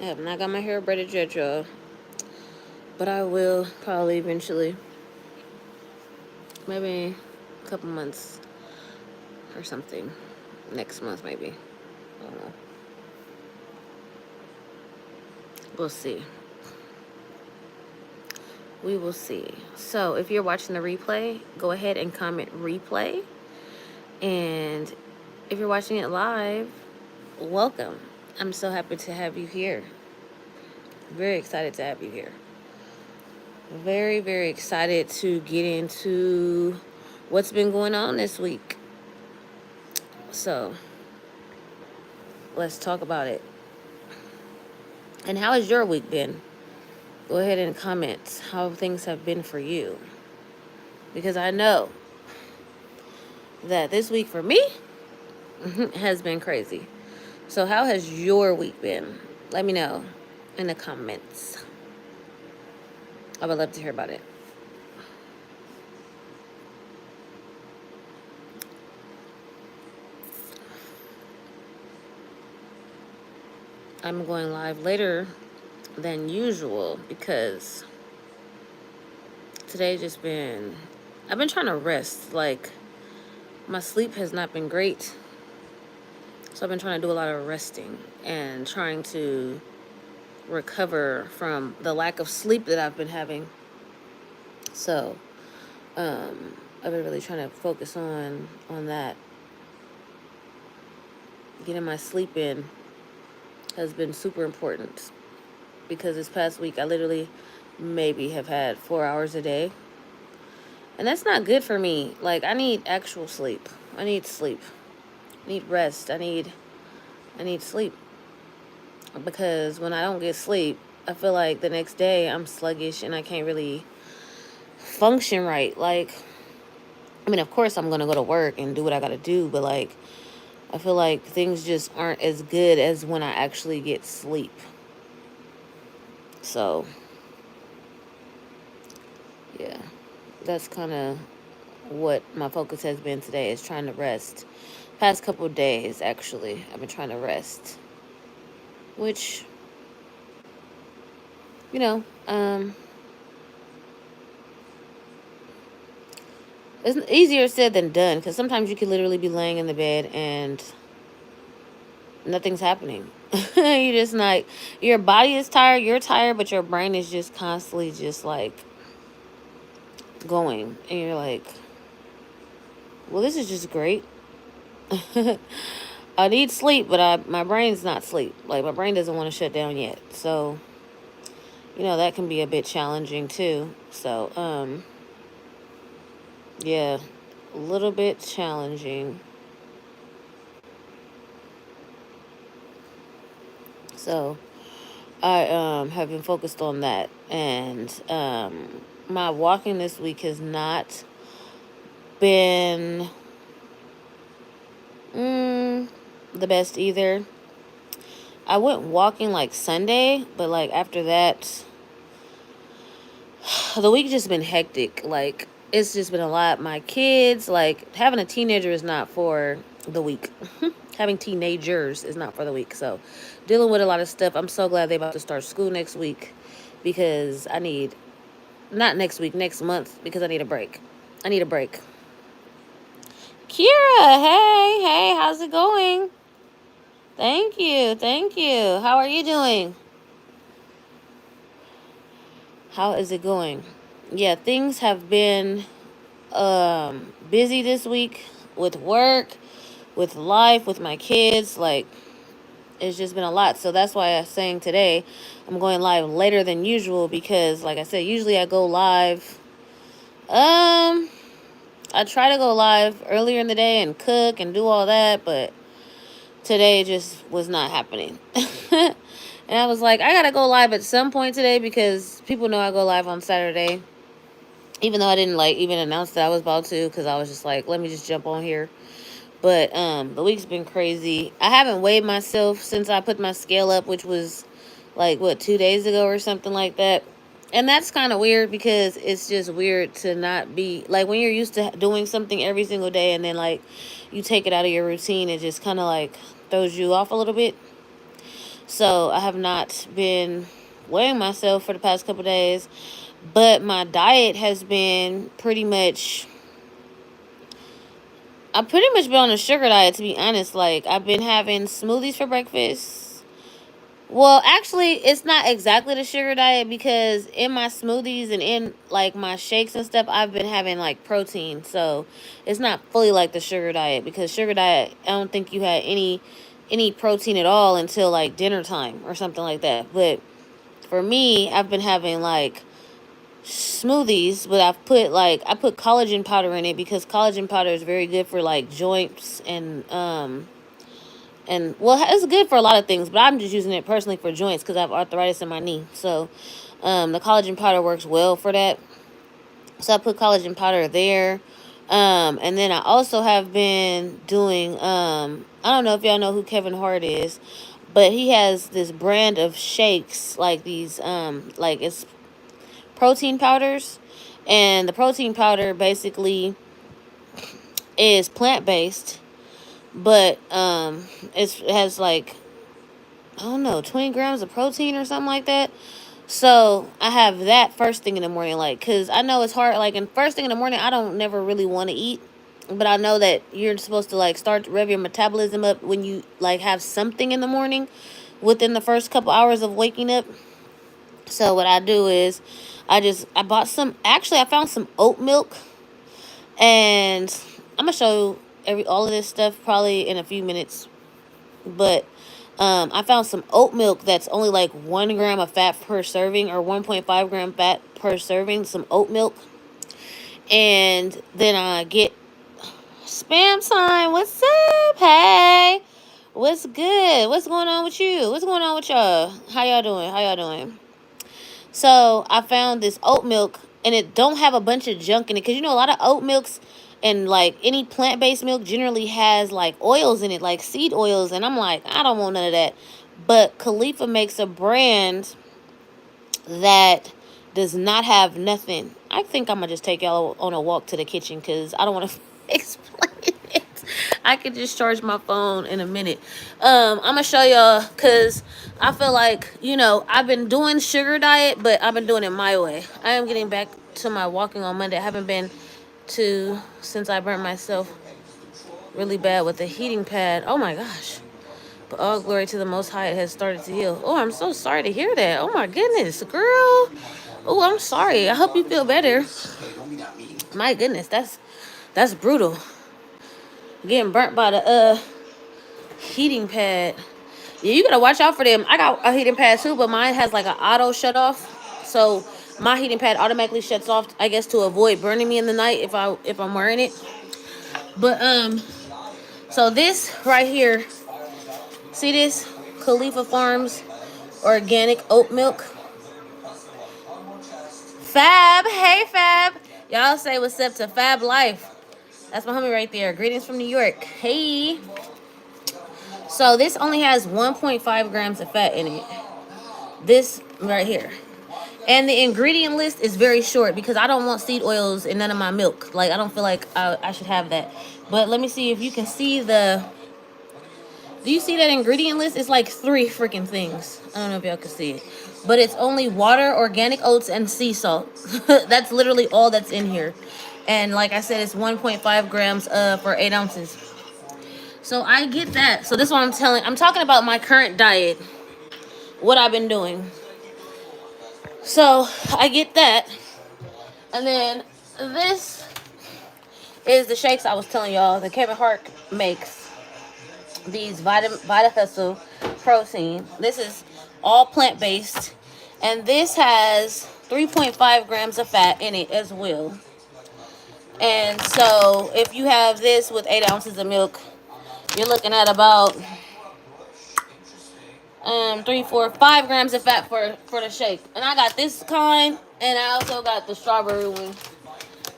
I have not got my hair braided yet, y'all. But I will probably eventually. Maybe a couple months or something. Next month, maybe. I don't know. We'll see. We will see. So if you're watching the replay, go ahead and comment replay. And if you're watching it live, welcome. I'm so happy to have you here. Very excited to have you here. Very, very excited to get into what's been going on this week. So let's talk about it. And how has your week been? Go ahead and comment how things have been for you. Because I know that this week for me has been crazy. So how has your week been? Let me know in the comments. I would love to hear about it. I'm going live later than usual because today just been, I've been trying to rest. Like, my sleep has not been great. So I've been trying to do a lot of resting and trying to recover from the lack of sleep that I've been having. So, I've been really trying to focus on that. Getting my sleep in has been super important because this past week I literally maybe have had 4 hours a day. And that's not good for me. Like, I need actual sleep. I need sleep. I need rest. I need sleep. Because when I don't get sleep, I feel like the next day I'm sluggish and I can't really function right. Like, I mean, of course I'm going to go to work and do what I got to do, but like, I feel like things just aren't as good as when I actually get sleep. So, yeah, that's kind of what my focus has been today, is trying to rest. Past couple of days, actually, I've been trying to rest. Which, you know, it's easier said than done, because sometimes you can literally be laying in the bed and nothing's happening. You just like, your body is tired, you're tired, but your brain is just constantly just like going. And you're like, well, this is just great. I need sleep, but my brain's not sleep. Like, my brain doesn't want to shut down yet. So, you know, that can be a bit challenging too. So, yeah, a little bit challenging. So, I have been focused on that, and my walking this week has not been the best either. I went walking like Sunday, but like after that, the week just been hectic. Like, it's just been a lot. My kids, like, having a teenager is not for the week. Having teenagers is not for the week. So, dealing with a lot of stuff. I'm so glad they about to start school next week, because I need, not next week, next month, because I need a break. I need a break. Kira, hey, how's it going? Thank you. How are you doing? How is it going? Yeah, things have been busy this week with work, with life, with my kids. Like, it's just been a lot. So that's why I'm saying today I'm going live later than usual, because like I said, usually I go live. I try to go live earlier in the day and cook and do all that, but today it just was not happening. And I was like, I gotta go live at some point today, because people know I go live on Saturday. Even though I didn't like even announce that I was about to, because I was just like, let me just jump on here. But the week's been crazy. I haven't weighed myself since I put my scale up, which was like, what, 2 days ago or something like that. And that's kind of weird, because it's just weird to not be, like, when you're used to doing something every single day and then, like, you take it out of your routine, it just kind of, like, throws you off a little bit. So I have not been weighing myself for the past couple days. But my diet has been pretty much, I've pretty much been on a sugar diet, to be honest. Like, I've been having smoothies for breakfast. Well, actually, it's not exactly the sugar diet because in my smoothies and in like my shakes and stuff, I've been having like protein. So it's not fully like the sugar diet because sugar diet, I don't think you had any protein at all until like dinner time or something like that. But for me, I've been having like smoothies, but I put collagen powder in it because collagen powder is very good for like joints and well, it's good for a lot of things, but I'm just using it personally for joints because I have arthritis in my knee. So the collagen powder works well for that. So I put collagen powder there. And then I also have been doing I don't know if y'all know who Kevin Hart is, but he has this brand of shakes like these like it's protein powders, and the protein powder basically is plant based, but it has like, I don't know, 20 grams of protein or something like that. So I have that first thing in the morning, like, cause I know it's hard. Like, in first thing in the morning, I don't never really want to eat, but I know that you're supposed to like start to rev your metabolism up when you like have something in the morning, within the first couple hours of waking up. So what I do is, I bought some. Actually, I found some oat milk, and I'm gonna show all of this stuff probably in a few minutes. But I found some oat milk that's only like 1 gram of fat per serving, or 1.5 gram fat per serving. Some oat milk, and then I get spam time. What's up? Hey, what's good? What's going on with you? What's going on with y'all? How y'all doing? How y'all doing? So I found this oat milk, and it don't have a bunch of junk in it, because you know a lot of oat milks and like any plant-based milk generally has like oils in it, like seed oils, and I'm like, I don't want none of that. But Khalifa makes a brand that does not have nothing. I think I'm gonna just take y'all on a walk to the kitchen because I don't want to explain it. I could just charge my phone in a minute. I'm gonna show y'all because I feel like, I've been doing sugar diet, but I've been doing it my way. I am getting back to my walking on Monday. I haven't been to since I burnt myself really bad with the heating pad. Oh my gosh. But all glory to the Most High, it has started to heal. Oh, I'm so sorry to hear that. Oh my goodness, girl. Oh, I'm sorry. I hope you feel better. My goodness, that's brutal. Getting burnt by the heating pad. Yeah, you gotta watch out for them. I got a heating pad too, but mine has like an auto shut off. So my heating pad automatically shuts off, I guess, to avoid burning me in the night if I'm wearing it. But so this right here, see this? Khalifa Farms organic oat milk. Fab, hey Fab. Y'all say what's up to Fab Life. That's my homie right there. Greetings from New York. Hey. So this only has 1.5 grams of fat in it. This right here. And the ingredient list is very short because I don't want seed oils in none of my milk. Like, I don't feel like I should have that. But let me see if you can see do you see that ingredient list? It's like 3 freaking things. I don't know if y'all can see it. But it's only water, organic oats, and sea salt. That's literally all that's in here. And like I said, it's 1.5 grams for 8 ounces. So I get that. So this is what I'm talking about my current diet. What I've been doing. So I get that. And then this is the shakes I was telling y'all that Kevin Hart makes. These Vita Hustle protein. This is all plant-based. And this has 3.5 grams of fat in it as well. And so if you have this with 8 ounces of milk, you're looking at about 3, 4, 5 grams of fat for the shake. And I got this kind, and I also got the strawberry one.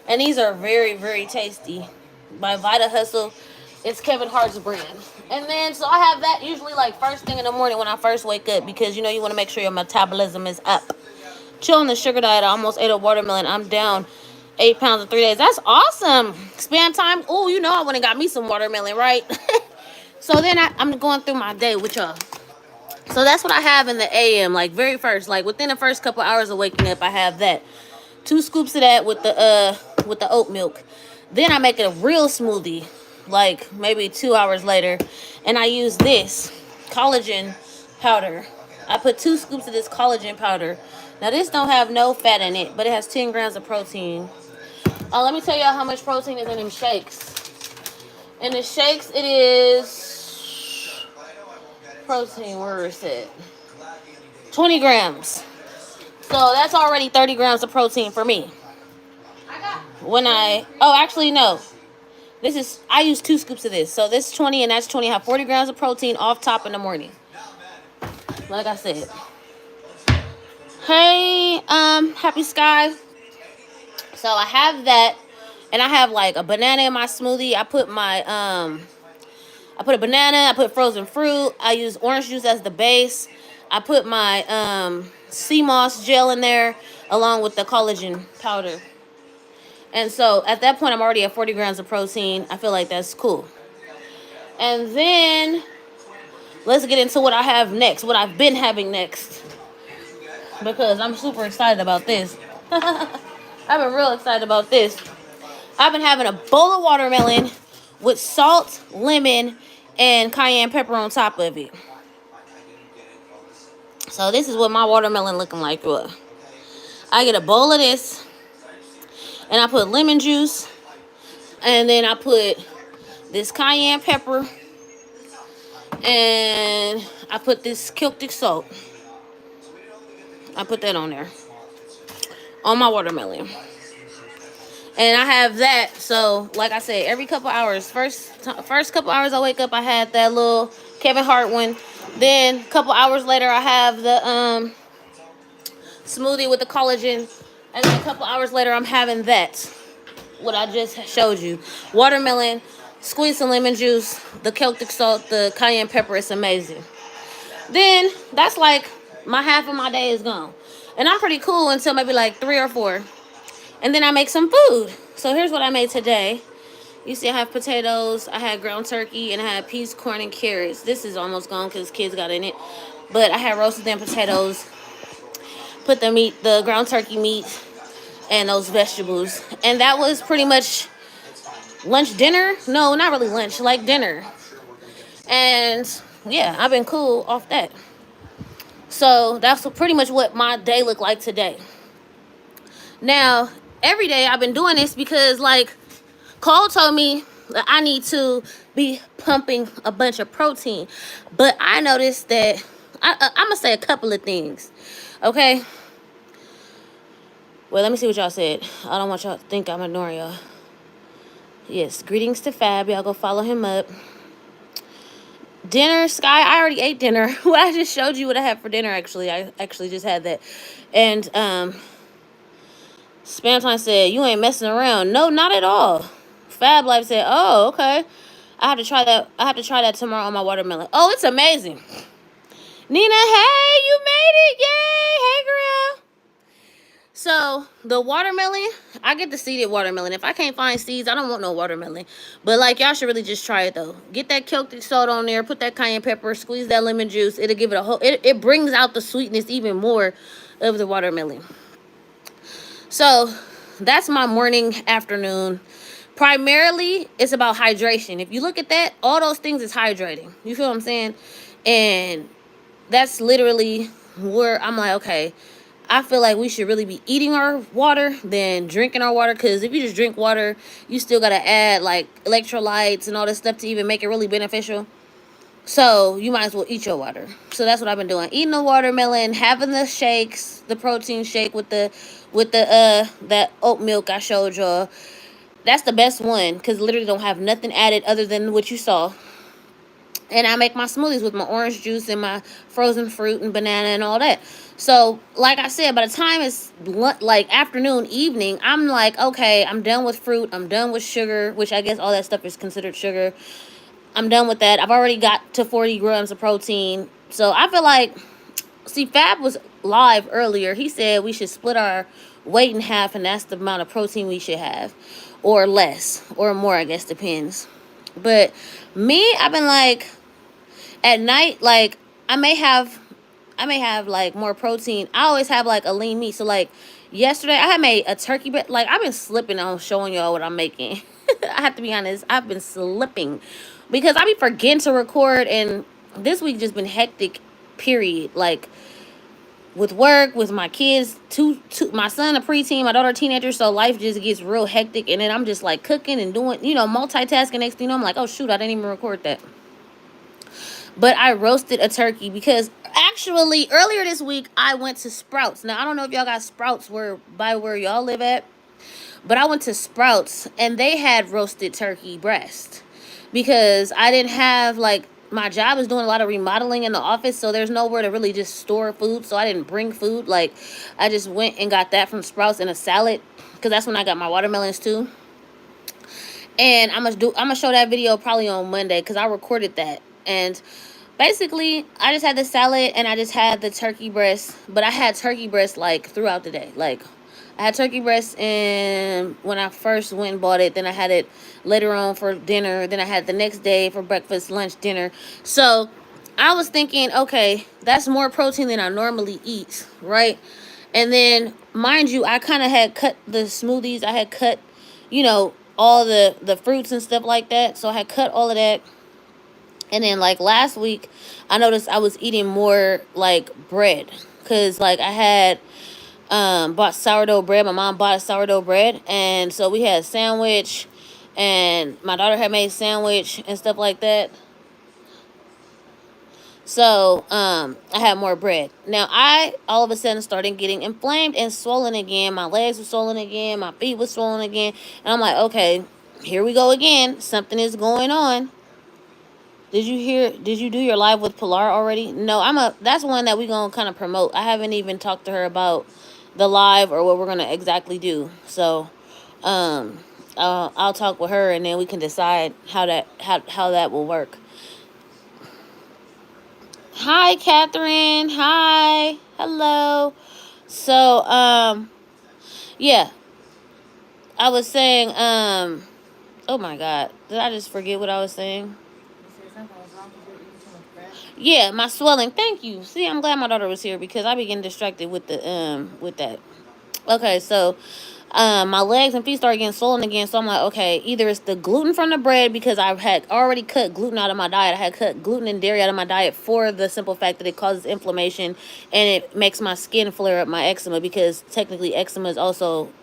And these are very, very tasty. By Vita Hustle. It's Kevin Hart's brand. And then, so I have that usually like first thing in the morning when I first wake up, because you want to make sure your metabolism is up. Chilling the sugar diet. I almost ate a watermelon. I'm down 8 pounds in 3 days. That's awesome. Spam time. Oh, I went and got me some watermelon, right? So then I'm going through my day with y'all. So that's what I have in the AM, like very first, like within the first couple hours of waking up, I have that. 2 scoops of that with the oat milk. Then I make a real smoothie, like maybe 2 hours later, and I use this collagen powder. I put 2 scoops of this collagen powder. Now this don't have no fat in it, but it has 10 grams of protein. Let me tell y'all how much protein is in them shakes. In the shakes, it is protein. Where is it? 20 grams. So that's already 30 grams of protein for me. Actually, no. I use 2 scoops of this. So this 20 and that's 20. I have 40 grams of protein off top in the morning. Like I said. Hey, Happy Sky. So I have that. And I have like a banana in my smoothie. I put a banana. I put frozen fruit. I use orange juice as the base. I put my sea moss gel in there along with the collagen powder. And so at that point, I'm already at 40 grams of protein. I feel like that's cool. And then let's get into what I have next, what I've been having next. Because I'm super excited about this. I've been real excited about this. I've been having a bowl of watermelon with salt, lemon, and cayenne pepper on top of it. So this is what my watermelon looking like. I get a bowl of this, and I put lemon juice, and then I put this cayenne pepper, and I put this Celtic salt. I put that on there, on my watermelon. And I have that, so like I said, every couple hours, first couple hours I wake up, I had that little Kevin Hart one. Then a couple hours later, I have the smoothie with the collagen. And then a couple hours later, I'm having that, what I just showed you. Watermelon, squeeze some lemon juice, the Celtic salt, the cayenne pepper. It's amazing. Then that's like half of my day is gone. And I'm pretty cool until maybe like 3 or 4. And then I make some food. So here's what I made today. You see I have potatoes, I had ground turkey, and I had peas, corn, and carrots. This is almost gone because kids got in it. But I had roasted them potatoes, put the ground turkey meat, and those vegetables. And that was pretty much lunch, dinner. No, not really lunch, like dinner. And yeah, I've been cool off that. So that's pretty much what my day looked like today. Now, every day I've been doing this because, like, Cole told me that I need to be pumping a bunch of protein. But I noticed that I'm going to say a couple of things. Okay? Well, let me see what y'all said. I don't want y'all to think I'm ignoring y'all. Yes, greetings to Fab. Y'all go follow him up. Dinner, Sky, I already ate dinner. Well, I just showed you what I had for dinner, actually. I actually just had that. And, Spam Time said, you ain't messing around. No, not at all. Fab Life said, oh, okay. I have to try that tomorrow on my watermelon. Oh, it's amazing. Nina, hey, you made it. Yay. Hey, girl. So, the watermelon, I get the seeded watermelon. If I can't find seeds, I don't want no watermelon. But, like, y'all should really just try it, though. Get that Celtic salt on there. Put that cayenne pepper. Squeeze that lemon juice. It'll give it a whole... It brings out the sweetness even more of the watermelon. So, that's my morning, afternoon. Primarily, it's about hydration. If you look at that, all those things is hydrating. You feel what I'm saying? And that's literally where I'm like, okay, I feel like we should really be eating our water than drinking our water. Because if you just drink water, you still got to add, like, electrolytes and all this stuff to even make it really beneficial. So, you might as well eat your water. So, that's what I've been doing. Eating the watermelon, having the shakes, the protein shake with that oat milk I showed y'all. That's the best one because literally don't have nothing added other than what you saw. And I make my smoothies with my orange juice and my frozen fruit and banana and all that. So, like I said, by the time it's like afternoon, evening, I'm like, okay, I'm done with fruit. I'm done with sugar, which I guess all that stuff is considered sugar. I'm done with that. I've already got to 40 grams of protein. So, I feel like, see, Fab was live earlier. He said we should split our weight in half, and that's the amount of protein we should have. Or less. Or more, I guess, depends. But me, I've been like, at night, like, I may have like more protein. I always have like a lean meat. So like yesterday I had made a turkey, but like I've been slipping on showing y'all what I'm making. I have to be honest, I've been slipping because I be forgetting to record, and this week just been hectic, period. Like with work, with my kids, my son a preteen, my daughter a teenager, so life just gets real hectic, and then I'm just like cooking and doing, multitasking. Next thing you know, I'm like, oh shoot, I didn't even record that. But I roasted a turkey because actually earlier this week I went to Sprouts. Now I don't know if y'all got Sprouts where y'all live at, but I went to Sprouts and they had roasted turkey breast because I didn't have like my job is doing a lot of remodeling in the office, so there's nowhere to really just store food. So I didn't bring food. Like I just went and got that from Sprouts in a salad because that's when I got my watermelons too. And I'm gonna show that video probably on Monday because I recorded that. And basically, I just had the salad and I just had the turkey breast. But I had turkey breast like throughout the day. Like I had turkey breast and when I first went and bought it, then I had it later on for dinner, then I had it the next day for breakfast, lunch, dinner. So I was thinking, okay, that's more protein than I normally eat, right? And then, mind you, I kind of had cut the smoothies. I had cut, all the fruits and stuff like that. So I had cut all of that. And then, like, last week, I noticed I was eating more, like, bread. Because, like, I had bought sourdough bread. My mom bought a sourdough bread. And so we had a sandwich. And my daughter had made a sandwich and stuff like that. So, I had more bread. Now, I all of a sudden started getting inflamed and swollen again. My legs were swollen again. My feet were swollen again. And I'm like, okay, here we go again. Something is going on. Did you do your live with Pilar already? No, that's one that we gonna kind of promote. I haven't even talked to her about the live or what we're gonna exactly do. So, I'll talk with her and then we can decide how that will work. Hi, Catherine. Hi. Hello. So, yeah. I was saying, oh my God. Did I just forget what I was saying? Yeah, my swelling. Thank you. See, I'm glad my daughter was here because I be getting distracted with that. Okay, so my legs and feet started getting swollen again. So I'm like, okay, either it's the gluten from the bread because I had already cut gluten out of my diet. I had cut gluten and dairy out of my diet for the simple fact that it causes inflammation and it makes my skin flare up, my eczema, because technically eczema is also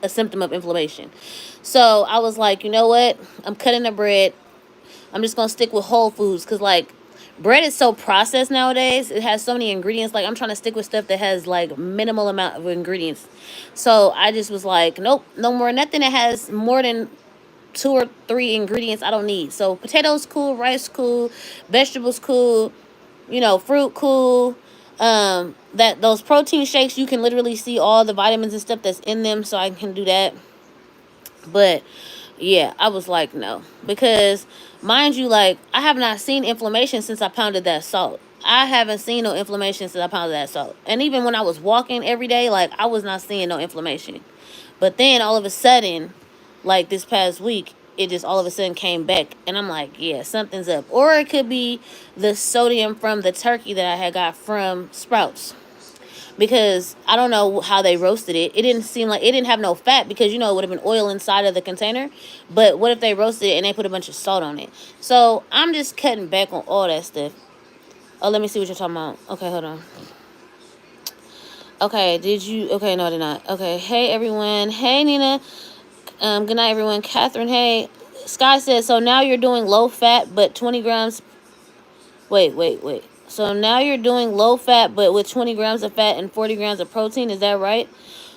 a symptom of inflammation. So I was like, you know what? I'm cutting the bread. I'm just gonna stick with whole foods because like bread is so processed nowadays. It has so many ingredients. Like I'm trying to stick with stuff that has like minimal amount of ingredients. So I just was like, nope, no more nothing that has more than 2 or 3 ingredients I don't need. So potatoes cool, rice cool, vegetables cool, fruit cool. That those protein shakes, you can literally see all the vitamins and stuff that's in them, so I can do that. But yeah, I was like, no. Because, mind you, like, I have not seen inflammation since I pounded that salt. I haven't seen no inflammation since I pounded that salt. And even when I was walking every day, like, I was not seeing no inflammation. But then, all of a sudden, like, this past week, it just all of a sudden came back. And I'm like, yeah, something's up. Or it could be the sodium from the turkey that I had got from Sprouts. Because I don't know how they roasted it. It didn't seem like it didn't have no fat because it would have been oil inside of the container. But what if they roasted it and they put a bunch of salt on it? So I'm just cutting back on all that stuff. Oh, let me see what you're talking about. Okay, hold on. Okay, okay, no, they're not. Okay, hey everyone. Hey Nina. Good night everyone. Catherine, hey. Sky says, so now you're doing low fat but 20 grams. Wait. So now you're doing low fat, but with 20 grams of fat and 40 grams of protein. Is that right?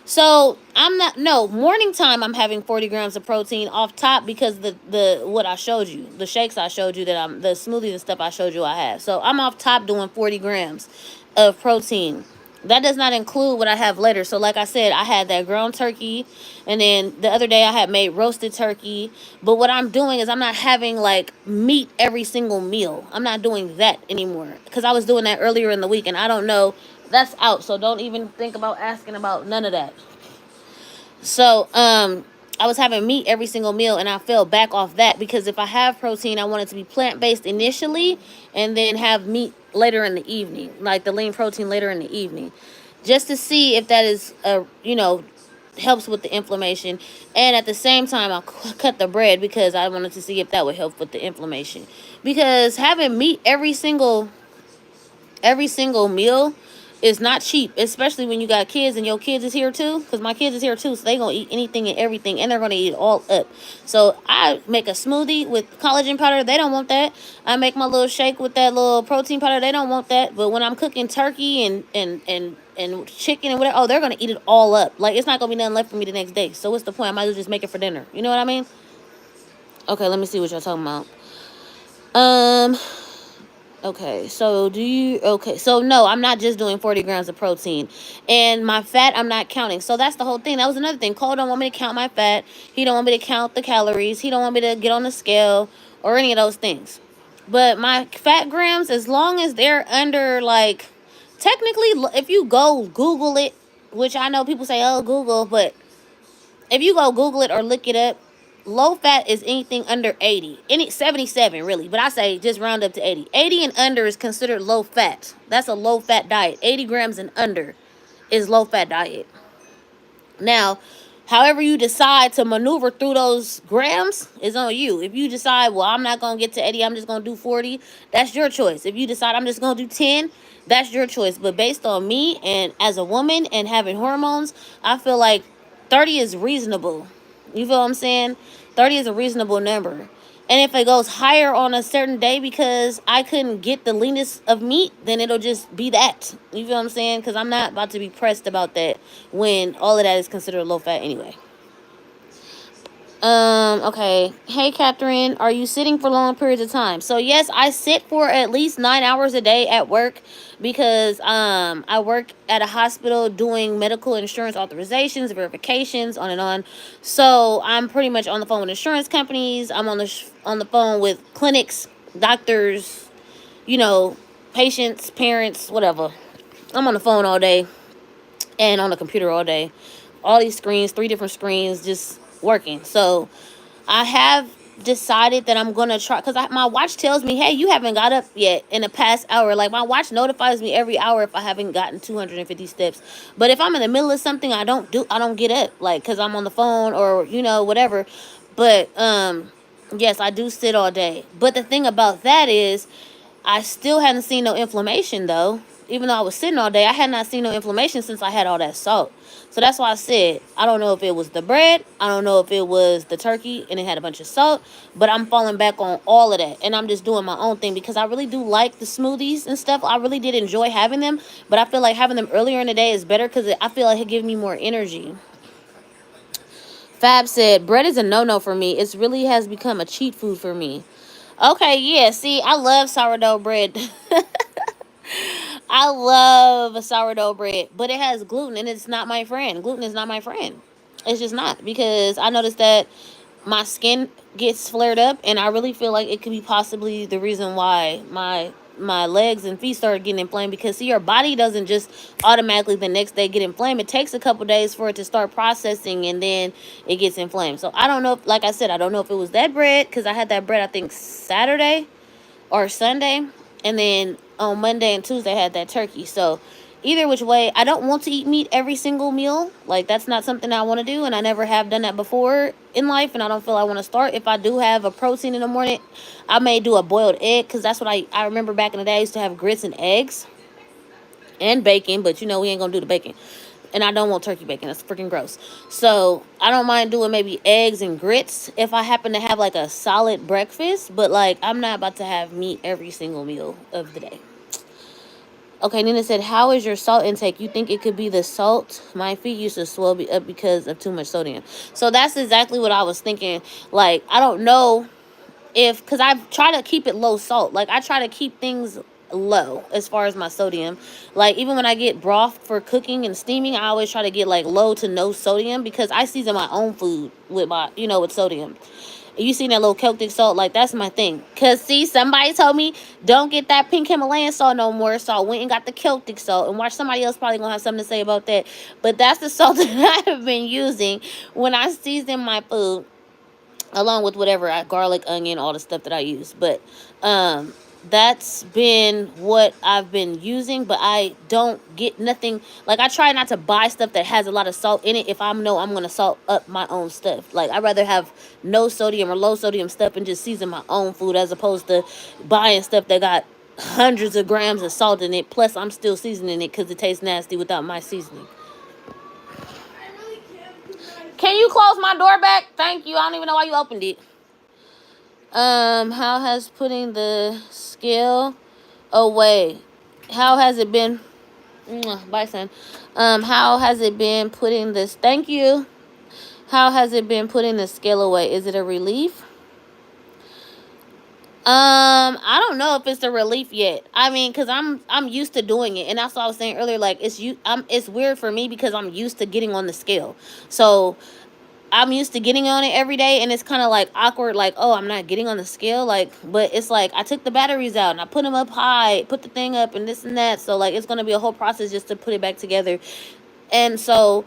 So morning time I'm having 40 grams of protein off top because what I showed you, the shakes I showed you the smoothies and stuff I showed you I have. So I'm off top doing 40 grams of protein. That does not include what I have later. So like I said, I had that ground turkey. And then the other day I had made roasted turkey. But what I'm doing is I'm not having like meat every single meal. I'm not doing that anymore. Because I was doing that earlier in the week. And I don't know. That's out. So don't even think about asking about none of that. So I I was having meat every single meal, and I fell back off that because if I have protein, I want it to be plant-based initially and then have meat later in the evening, like the lean protein later in the evening, just to see if that is helps with the inflammation. And at the same time, I'll cut the bread because I wanted to see if that would help with the inflammation, because having meat every single meal is not cheap, especially when you got kids and your kids is here too, because my kids is here too, so they gonna eat anything and everything, and they're gonna eat it all up. So I make a smoothie with collagen powder, they don't want that. I make my little shake with that little protein powder, they don't want that. But when I'm cooking turkey and chicken and whatever, oh, they're gonna eat it all up. Like, it's not gonna be nothing left for me the next day. So what's the point? I might as well just make it for dinner, you know what I mean? Okay, let me see what y'all talking about. Okay, so no, I'm not just doing 40 grams of protein. And my fat, I'm not counting. So that's the whole thing. That was another thing. Cole don't want me to count my fat. He don't want me to count the calories. He don't want me to get on the scale or any of those things. But my fat grams, as long as they're under, like, technically, if you go Google it, which I know people say, oh, Google, but if you go Google it or look it up, low fat is anything under 80. 77 really, but I say just round up to 80. 80 and under is considered low fat. That's a low fat diet. 80 grams and under is low fat diet. Now, however you decide to maneuver through those grams is on you. If you decide, well, I'm not going to get to 80, I'm just going to do 40, that's your choice. If you decide I'm just going to do 10, that's your choice. But based on me and as a woman and having hormones, I feel like 30 is reasonable. You feel what I'm saying? 30 is a reasonable number. And if it goes higher on a certain day because I couldn't get the leanest of meat, then it'll just be that. You feel what I'm saying? Because I'm not about to be pressed about that when all of that is considered low fat anyway. Okay. Hey, Catherine, are you sitting for long periods of time? So, yes, I sit for at least 9 hours a day at work because I work at a hospital doing medical insurance authorizations, verifications, on and on. So, I'm pretty much on the phone with insurance companies. I'm on the phone with clinics, doctors, patients, parents, whatever. I'm on the phone all day and on the computer all day. All these screens, 3 different screens, just working. So I have decided that I'm gonna try, because my watch tells me, hey, you haven't got up yet in the past hour. Like, my watch notifies me every hour if I haven't gotten 250 steps. But if I'm in the middle of something, I don't get up, like, because I'm on the phone or whatever. But yes, I do sit all day. But the thing about that is, I still hadn't seen no inflammation though. Even though I was sitting all day, I had not seen no inflammation since I had all that salt. So that's why I said, I don't know if it was the bread, I don't know if it was the turkey and it had a bunch of salt, but I'm falling back on all of that. And I'm just doing my own thing because I really do like the smoothies and stuff. I really did enjoy having them, but I feel like having them earlier in the day is better because I feel like it gives me more energy. Fab said, bread is a no-no for me. It really has become a cheat food for me. Okay, yeah, see, I love sourdough bread. I love sourdough bread, but it has gluten and it's not my friend. Gluten is not my friend. It's just not, because I noticed that my skin gets flared up, and I really feel like it could be possibly the reason why my legs and feet started getting inflamed. Because see, your body doesn't just automatically the next day get inflamed. It takes a couple days for it to start processing, and then it gets inflamed. So I don't know if, like I said, I don't know if it was that bread, because I had that bread I think Saturday or Sunday, and then on Monday and Tuesday I had that turkey. So either which way, I don't want to eat meat every single meal. Like, that's not something I want to do, and I never have done that before in life, and I don't feel I want to start. If I do have a protein in the morning, I may do a boiled egg, because that's what I remember back in the day. I used to have grits and eggs and bacon, but we ain't gonna do the bacon. And I don't want turkey bacon. That's freaking gross. So I don't mind doing maybe eggs and grits if I happen to have like a solid breakfast. But like, I'm not about to have meat every single meal of the day. Okay, Nina said, how is your salt intake? You think it could be the salt? My feet used to swell up because of too much sodium. So that's exactly what I was thinking. Like, I don't know because I try to keep it low salt. Like, I try to keep things low as far as my sodium. Like, even when I get broth for cooking and steaming, I always try to get like low to no sodium, because I season my own food with with sodium. You seen that little Celtic salt? Like, that's my thing. Because, see, somebody told me, don't get that pink Himalayan salt no more. So I went and got the Celtic salt. And watch, somebody else probably going to have something to say about that. But that's the salt that I have been using when I season my food. Along with whatever, garlic, onion, all the stuff that I use. But that's been what I've been using. But I don't get nothing. Like, I try not to buy stuff that has a lot of salt in it if I know I'm going to salt up my own stuff. Like, I'd rather have no sodium or low sodium stuff and just season my own food, as opposed to buying stuff that got hundreds of grams of salt in it. Plus, I'm still seasoning it because it tastes nasty without my seasoning. Can you close my door back? Thank you. I don't even know why you opened it. How has putting the scale away? How has it been? Bye, son. How has it been putting this? Thank you. How has it been putting the scale away? Is it a relief? I don't know if it's a relief yet. I mean, cause I'm used to doing it, and that's what I was saying earlier. Like, it's weird for me because I'm used to getting on the scale. So I'm used to getting on it every day, and it's kind of like awkward, like, oh, I'm not getting on the scale, like, but it's like I took the batteries out and I put them up high, put the thing up, and this and that. So like, it's gonna be a whole process just to put it back together. And so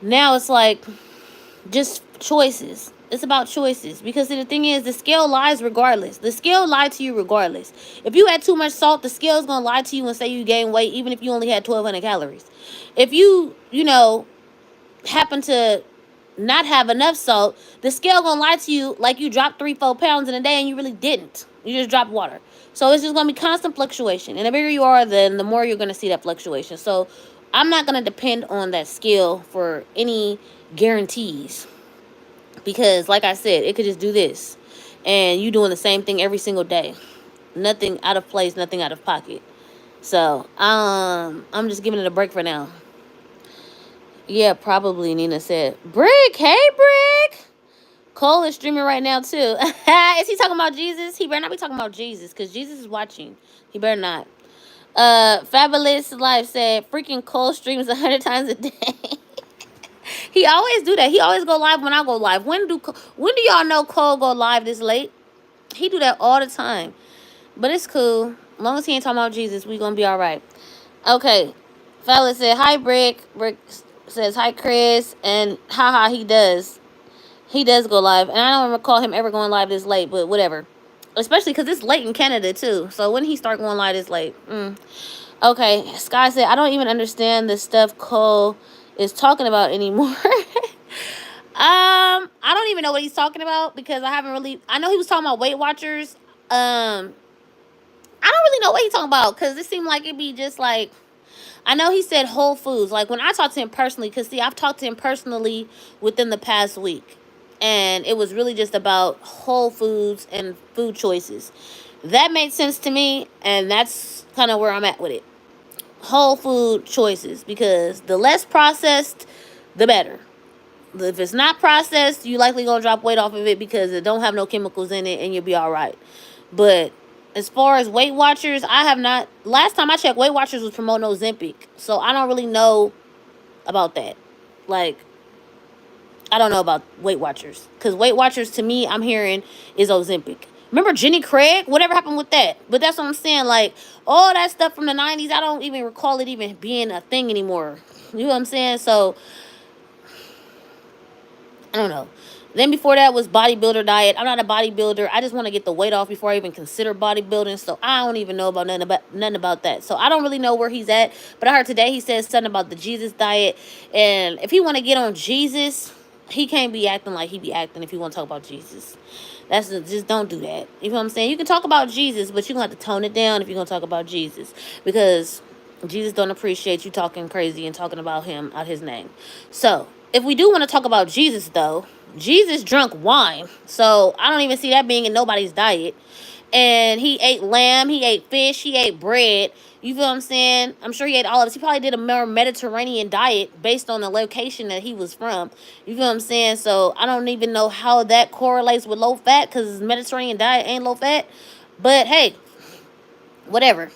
now it's like just choices. It's about choices, because the thing is, the scale lies regardless. The scale lied to you regardless. If you had too much salt, the scale is gonna lie to you and say you gained weight, even if you only had 1,200 calories. If you happen to not have enough salt, the scale gonna lie to you like you dropped 3-4 pounds in a day and you really didn't. You just dropped water. So it's just gonna be constant fluctuation, and the bigger you are, then the more you're gonna see that fluctuation. So I'm not gonna depend on that scale for any guarantees, because like I said, it could just do this and you doing the same thing every single day. Nothing out of place, nothing out of pocket. So I'm just giving it a break for now. Yeah, probably, Nina said. Brick, hey, Brick. Cole is streaming right now, too. Is he talking about Jesus? He better not be talking about Jesus, because Jesus is watching. He better not. Fabulous Life said, freaking Cole streams 100 times a day. He always do that. He always go live when I go live. When do y'all know Cole go live this late? He do that all the time. But it's cool. As long as he ain't talking about Jesus, we gonna be all right. Okay. Fabulous said, hi, Brick. Brick says, hi, Chris. And haha, he does. He does go live. And I don't recall him ever going live this late, but whatever. Especially because it's late in Canada, too. So when he start going live this late? Okay. Sky said, I don't even understand the stuff Cole is talking about anymore. I don't even know what he's talking about, because I haven't really... I know he was talking about Weight Watchers. I don't really know what he's talking about, because it seemed like it'd be just like... I know he said Whole Foods. Like, when I talked to him personally, because, see, I've talked to him personally within the past week. And it was really just about Whole Foods and food choices. That made sense to me, and that's kind of where I'm at with it. Whole food choices, because the less processed, the better. If it's not processed, you likely gonna drop weight off of it because it don't have no chemicals in it, and you'll be all right. But as far as Weight Watchers, I have not... Last time I checked, Weight Watchers was promoting Ozempic, so I don't really know about that. Like, I don't know about Weight Watchers, because Weight Watchers, to me, I'm hearing is Ozempic. Remember Jenny Craig? Whatever happened with that? But that's what I'm saying. Like, all that stuff from the 90s, I don't even recall it even being a thing anymore. You know what I'm saying? So, I don't know. Then before that was bodybuilder diet. I'm not a bodybuilder. I just want to get the weight off before I even consider bodybuilding. So I don't even know about nothing about that. So I don't really know where he's at. But I heard today he said something about the Jesus diet. And if he want to get on Jesus, he can't be acting like he be acting if he want to talk about Jesus. Just don't do that. You know what I'm saying? You can talk about Jesus, but you're going to have to tone it down if you're going to talk about Jesus. Because Jesus don't appreciate you talking crazy and talking about him out his name. So, if we do want to talk about Jesus, though, Jesus drank wine. So, I don't even see that being in nobody's diet. And he ate lamb, he ate fish, he ate bread. You feel what I'm saying? I'm sure he ate all of this. He probably did a more Mediterranean diet based on the location that he was from. You feel what I'm saying? So I don't even know how that correlates with low fat, because Mediterranean diet ain't low fat. But hey, whatever.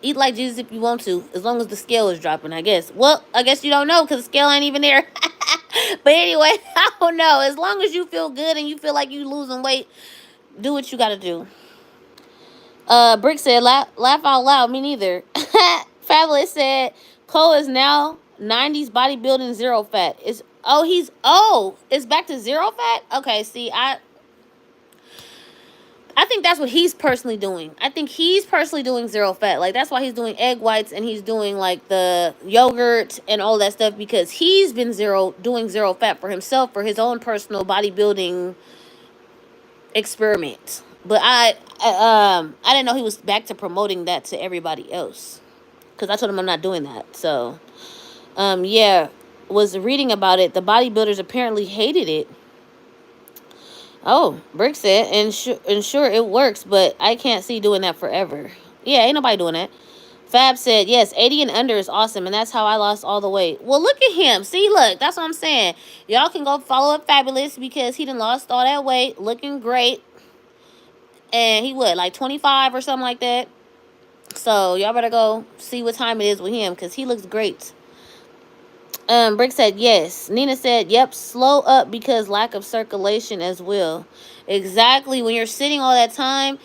Eat like Jesus if you want to, as long as the scale is dropping, I guess. Well, I guess you don't know, because the scale ain't even there. But anyway, I don't know. As long as you feel good and you feel like you losing weight, do what you gotta do. Brick said, laugh out loud. Me neither. Fabulous said, Cole is now 90s bodybuilding zero fat. It's back to zero fat? Okay, see, I think that's what he's personally doing. I think he's personally doing zero fat. Like, that's why he's doing egg whites and he's doing like the yogurt and all that stuff, because he's been doing zero fat for himself, for his own personal bodybuilding experiment. But I didn't know he was back to promoting that to everybody else, because I told him I'm not doing that. So yeah, was reading about it. The bodybuilders apparently hated it. Oh, Brick said, and sure it works, but I can't see doing that forever. Yeah, ain't nobody doing that. Fab said, yes, 80 and under is awesome, and that's how I lost all the weight. Well, look at him. See, look, that's what I'm saying. Y'all can go follow up Fabulous, because he done lost all that weight, looking great. And he what, like 25 or something like that? So y'all better go see what time it is with him, because he looks great. Brick said, yes. Nina said, yep, slow up because lack of circulation as well. Exactly. When you're sitting all that time,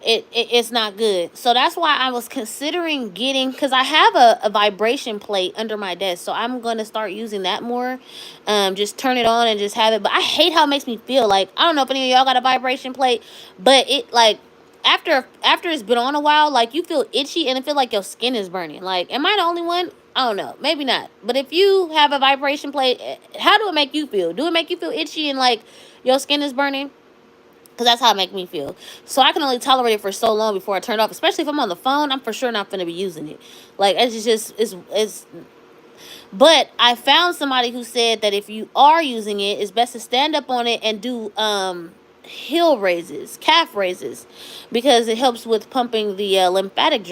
it's not good. So that's why I was considering getting, because I have a vibration plate under my desk. So I'm going to start using that more. Just turn it on and just have it. But I hate how it makes me feel. Like, I don't know if any of y'all got a vibration plate, but it, like, after it's been on a while, like, you feel itchy and it feel like your skin is burning. Like, am I the only one? I don't know. Maybe not. But if you have a vibration plate, how do it make you feel? Do it make you feel itchy and like your skin is burning? Because that's how it make me feel. So I can only tolerate it for so long before I turn it off. Especially if I'm on the phone, I'm for sure not going to be using it. Like, it's. But I found somebody who said that if you are using it, it's best to stand up on it and do heel raises, calf raises, because it helps with pumping the lymphatic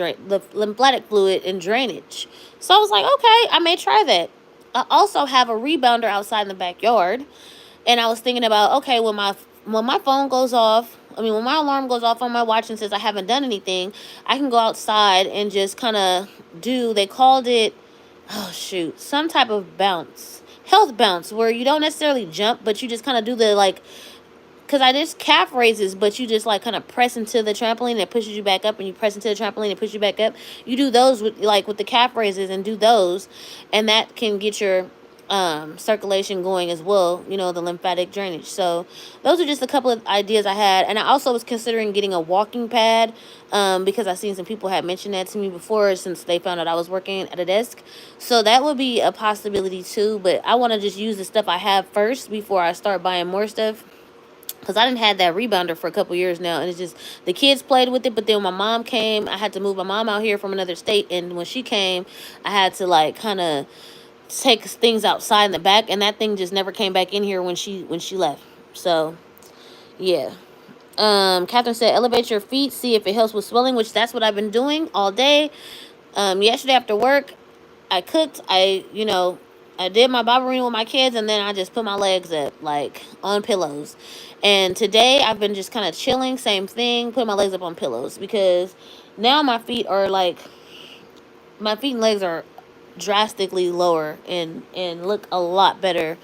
fluid and drainage. So I was like, okay, I may try that. I also have a rebounder outside in the backyard, and I was thinking about, okay, when my phone goes off, when my alarm goes off on my watch and says I haven't done anything, I can go outside and just kind of they called it, oh shoot, some type of health bounce, where you don't necessarily jump, but you just kind of do the, like, because I just calf raises, but you just like kind of press into the trampoline and it pushes you back up, and you press into the trampoline and it pushes you back up. You do those with the calf raises, and do those, and that can get your circulation going as well, the lymphatic drainage. So those are just a couple of ideas I had. And I also was considering getting a walking pad, because I seen some people had mentioned that to me before, since they found out I was working at a desk. So that would be a possibility too, but I want to just use the stuff I have first before I start buying more stuff. Because I didn't had that rebounder for a couple years now, and it's just, the kids played with it, but then when my mom came, I had to move my mom out here from another state, and when she came, I had to like kind of take things outside in the back, and that thing just never came back in here when she left. So yeah. Catherine said, elevate your feet, see if it helps with swelling, which that's what I've been doing all day. Yesterday after work, I cooked. I did my barberina with my kids, and then I just put my legs up, like, on pillows. And today I've been just kind of chilling, same thing, putting my legs up on pillows, because now my feet and legs are drastically lower and look a lot better,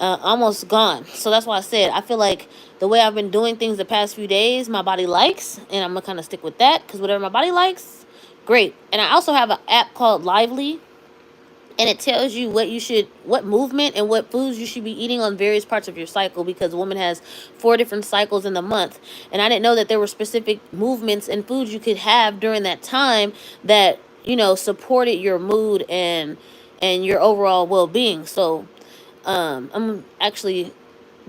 almost gone. So that's why I said I feel like the way I've been doing things the past few days, my body likes, and I'm gonna kind of stick with that, because whatever my body likes, great. And I also have an app called Lively, and it tells you what movement and what foods you should be eating on various parts of your cycle, because a woman has 4 different cycles in the month. And I didn't know that there were specific movements and foods you could have during that time that, supported your mood and your overall well-being. So I'm actually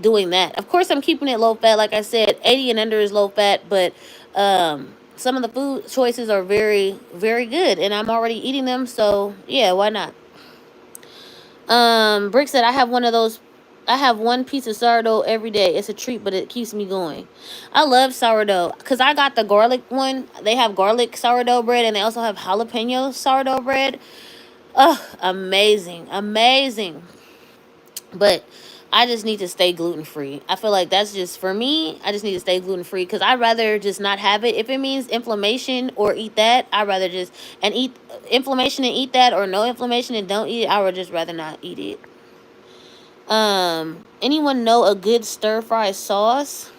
doing that. Of course, I'm keeping it low fat. Like I said, 80 and under is low fat, but some of the food choices are very, very good, and I'm already eating them. So yeah, why not? Brick said, I have one piece of sourdough every day. It's a treat, but it keeps me going. I love sourdough, because I got the garlic one. They have garlic sourdough bread, and they also have jalapeno sourdough bread. Oh, amazing. Amazing. But I just need to stay gluten-free. I feel like that's just, for me, I just need to stay gluten-free, because I'd rather just not have it. If it means inflammation or eat that, I'd rather just, and eat inflammation and eat that, or no inflammation and don't eat it. I would just rather not eat it. Anyone know a good stir fry sauce?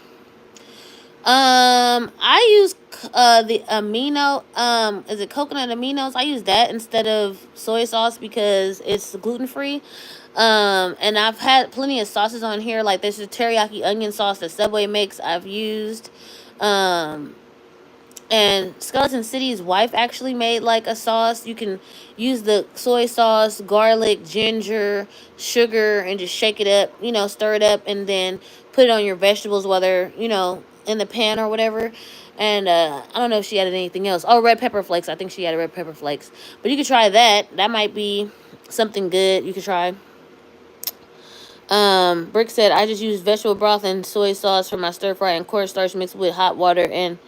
I use the amino, is it coconut aminos? I use that instead of soy sauce because it's gluten free. And I've had plenty of sauces on here. Like there's a teriyaki onion sauce that Subway makes. I've used. Um, and Skeleton City's wife actually made like a sauce. You can use the soy sauce, garlic, ginger, sugar, and just shake it up, stir it up, and then put it on your vegetables, whether, in the pan or whatever. And I don't know if she added anything else. Oh, red pepper flakes. I think she added red pepper flakes. But you could try that. That might be something good you could try. Brick said, I just use vegetable broth and soy sauce for my stir fry and cornstarch mixed with hot water and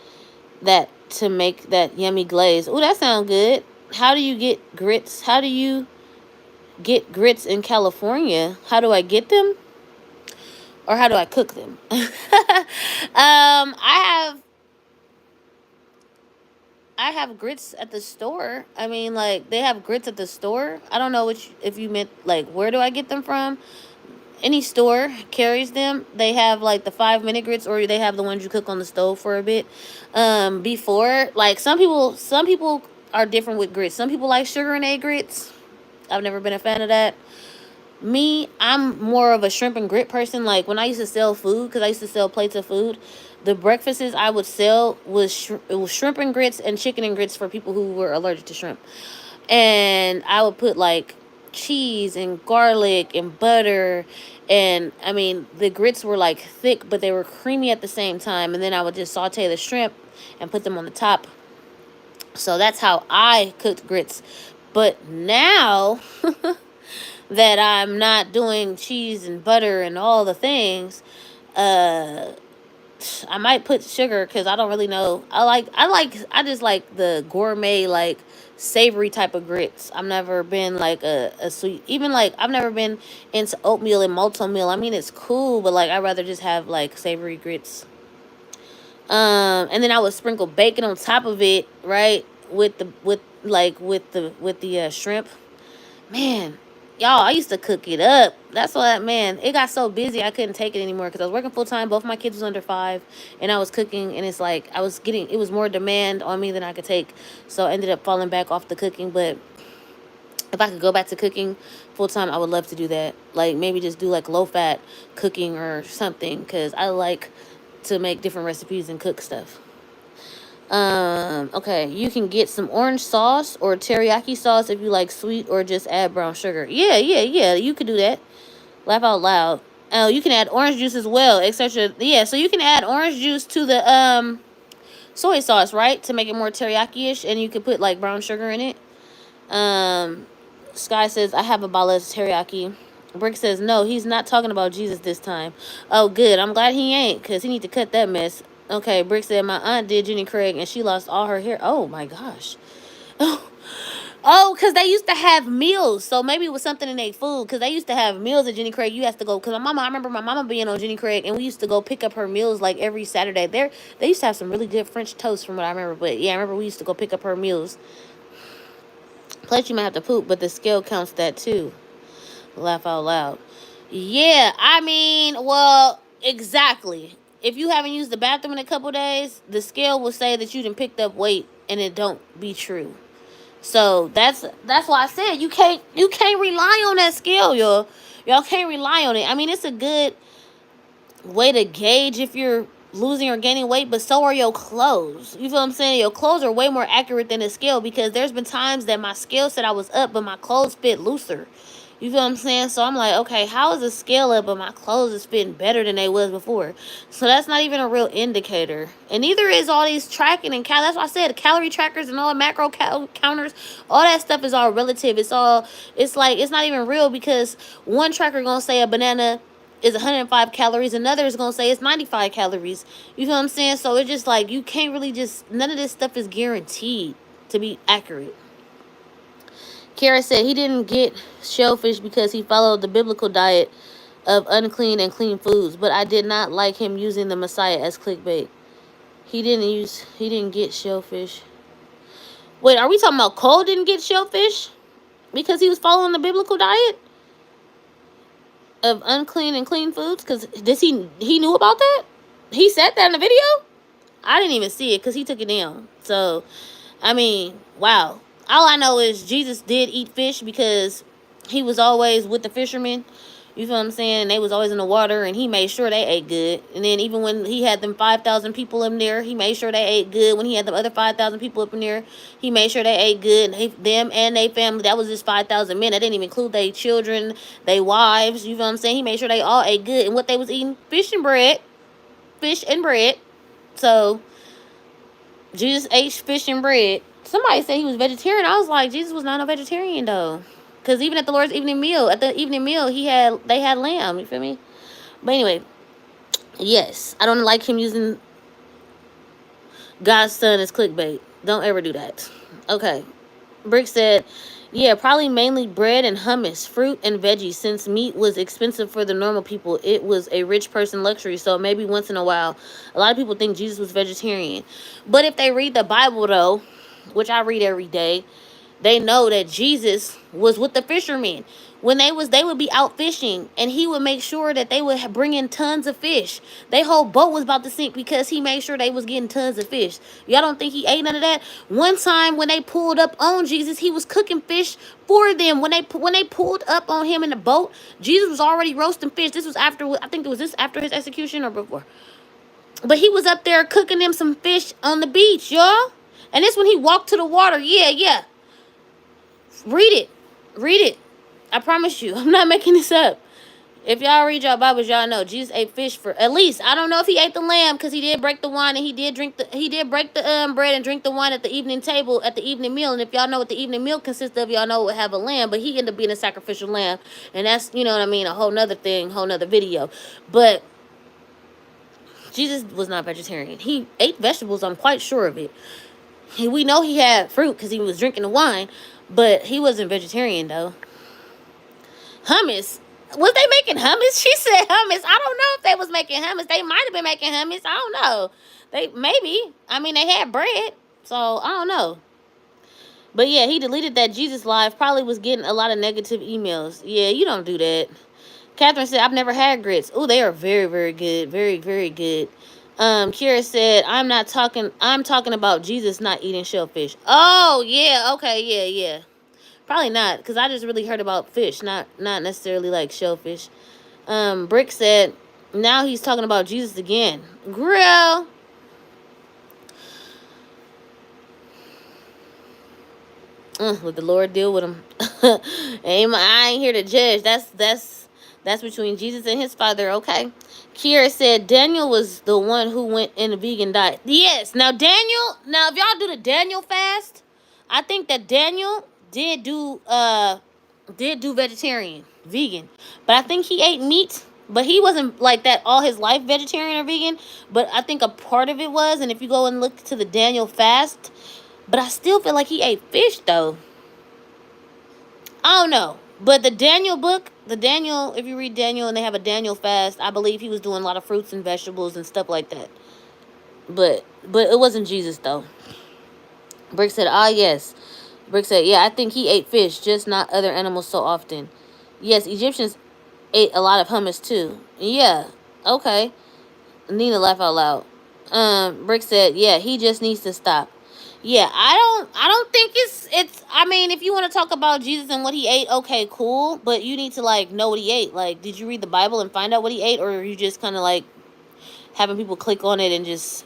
that to make that yummy glaze. Oh, that sounds good. How do you get grits? How do you get grits in California? How do I get them? Or how do I cook them? I have grits at the store. I mean, like, they have grits at the store. I don't know if you meant, like, where do I get them from? Any store carries them. They have like the 5-minute grits, or they have the ones you cook on the stove for a bit. Before, like some people are different with grits. Some people like sugar and egg grits. I've never been a fan of that. Me, I'm more of a shrimp and grit person. Like when I used to sell food, because I used to sell plates of food, the breakfasts I would sell was it was shrimp and grits and chicken and grits for people who were allergic to shrimp. And I would put like cheese and garlic and butter, and I mean the grits were like thick but they were creamy at the same time, and then I would just saute the shrimp and put them on the top. So that's how I cooked grits. But now that I'm not doing cheese and butter and all the things, I might put sugar because I don't really know. I just like the gourmet, like savory type of grits. I've never been like a sweet, even like I've never been into oatmeal and malto meal. I mean, it's cool, but like I'd rather just have like savory grits. And then I would sprinkle bacon on top of it, right? With the shrimp. Man, y'all, I used to cook it up. That's why, man, it got so busy I couldn't take it anymore because I was working full time. Both my kids was under 5, and I was cooking, and it's like it was more demand on me than I could take. So I ended up falling back off the cooking. But if I could go back to cooking full time, I would love to do that. Like maybe just do like low fat cooking or something because I like to make different recipes and cook stuff. Okay, you can get some orange sauce or teriyaki sauce if you like sweet, or just add brown sugar. Yeah, you could do that. Laugh out loud. Oh, you can add orange juice as well, etc. Yeah, so you can add orange juice to the soy sauce, right, to make it more teriyaki-ish, and you can put like brown sugar in it. Sky says, I have a bala teriyaki. Brick says, no, he's not talking about Jesus this time. Oh, good. I'm glad he ain't, because he need to cut that mess. Okay, Brick said, my aunt did Jenny Craig, and she lost all her hair. Oh, my gosh. Oh, because they used to have meals. So maybe it was something in their food, because they used to have meals at Jenny Craig. You have to go, because I remember my mama being on Jenny Craig, and we used to go pick up her meals like every Saturday. They used to have some really good French toast from what I remember. But yeah, I remember we used to go pick up her meals. Plus, you might have to poop, but the scale counts that too. Laugh out loud. Yeah, I mean, well, exactly. If you haven't used the bathroom in a couple days, the scale will say that you done picked up weight, and it don't be true. So that's why I said you can't rely on that scale, y'all. Y'all can't rely on it. I mean, it's a good way to gauge if you're losing or gaining weight, but so are your clothes. You feel what I'm saying? Your clothes are way more accurate than the scale, because there's been times that my scale said I was up, but my clothes fit looser. You feel what I'm saying? So I'm like, okay, how is the scale up, but my clothes is fitting better than they was before? So that's not even a real indicator. And neither is all these tracking and that's why I said calorie trackers and all the macro counters. All that stuff is all relative. It's not even real, because one tracker gonna say a banana is 105 calories, another is gonna say it's 95 calories. You feel what I'm saying? So it's just like you can't really none of this stuff is guaranteed to be accurate. Kara said he didn't get shellfish because he followed the biblical diet of unclean and clean foods, but I did not like him using the Messiah as clickbait. He didn't get shellfish. Wait, are we talking about Cole didn't get shellfish because he was following the biblical diet? of unclean and clean foods? Because he knew about that? He said that in the video? I didn't even see it because he took it down. So, I mean, wow. All I know is Jesus did eat fish because he was always with the fishermen. You feel what I'm saying? And they was always in the water, and he made sure they ate good. And then even when he had them 5,000 people in there, he made sure they ate good. When he had the other 5,000 people up in there, he made sure they ate good. And them and their family, that was just 5,000 men. That didn't even include their children, their wives. You feel what I'm saying? He made sure they all ate good. And what they was eating? Fish and bread. Fish and bread. So, Jesus ate fish and bread. Somebody said he was vegetarian. I was like, Jesus was not a vegetarian, though. Because even at the Lord's evening meal, they had lamb. You feel me? But anyway, yes. I don't like him using God's son as clickbait. Don't ever do that. Okay. Brick said, yeah, probably mainly bread and hummus, fruit and veggies. Since meat was expensive for the normal people, it was a rich person luxury. So maybe once in a while. A lot of people think Jesus was vegetarian. But if they read the Bible, though, which I read every day, they know that Jesus was with the fishermen. When they would be out fishing, and he would make sure that they would bring in tons of fish. Their whole boat was about to sink because he made sure they was getting tons of fish. Y'all don't think he ate none of that? One time when they pulled up on Jesus, he was cooking fish for them. When they pulled up on him in the boat, Jesus was already roasting fish. This was after, I think it was this after his execution or before. But he was up there cooking them some fish on the beach, y'all. And this when he walked to the water. Yeah. Read it. Read it. I promise you. I'm not making this up. If y'all read y'all Bibles, y'all know Jesus ate fish for at least. I don't know if he ate the lamb because he did break the wine and he did break the bread and drink the wine at the evening table at the evening meal. And if y'all know what the evening meal consists of, y'all know it would have a lamb. But he ended up being a sacrificial lamb, and that's, you know what I mean, a whole nother thing, whole nother video. But Jesus was not vegetarian. He ate vegetables. I'm quite sure of it. We know he had fruit because he was drinking the wine, but he wasn't vegetarian, though. Hummus. Was they making hummus? She said hummus. I don't know if they was making hummus. They might have been making hummus. I don't know. Maybe. I mean, they had bread, so I don't know. But yeah, he deleted that Jesus live. Probably was getting a lot of negative emails. Yeah, you don't do that. Catherine said, I've never had grits. Oh, they are very, very good. Very, very good. Kira said, I'm talking about Jesus not eating shellfish. Oh, yeah. Okay, yeah. Probably not, because I just really heard about fish, not necessarily like shellfish. Brick said, now he's talking about Jesus again. Grill. Let the Lord deal with him. I ain't here to judge. That's between Jesus and his father. Okay. Kira said Daniel was the one who went in a vegan diet. Yes. Now if y'all do the Daniel fast, I think that Daniel did do vegetarian, vegan. But I think he ate meat. But he wasn't like that all his life, vegetarian or vegan. But I think a part of it was, and if you go and look to the Daniel fast, but I still feel like he ate fish, though. I don't know. But the Daniel book, if you read Daniel and they have a Daniel fast, I believe he was doing a lot of fruits and vegetables and stuff like that. But it wasn't Jesus, though. Brick said, yes. Brick said, yeah, I think he ate fish, just not other animals so often. Yes, Egyptians ate a lot of hummus, too. Yeah, okay. Nina laughed out loud. Brick said, yeah, he just needs to stop. Yeah, I don't think it's I mean, if you want to talk about Jesus and what he ate, okay, cool, but you need to like know what he ate. Like, did you read the Bible and find out what he ate, or are you just kind of like having people click on it and just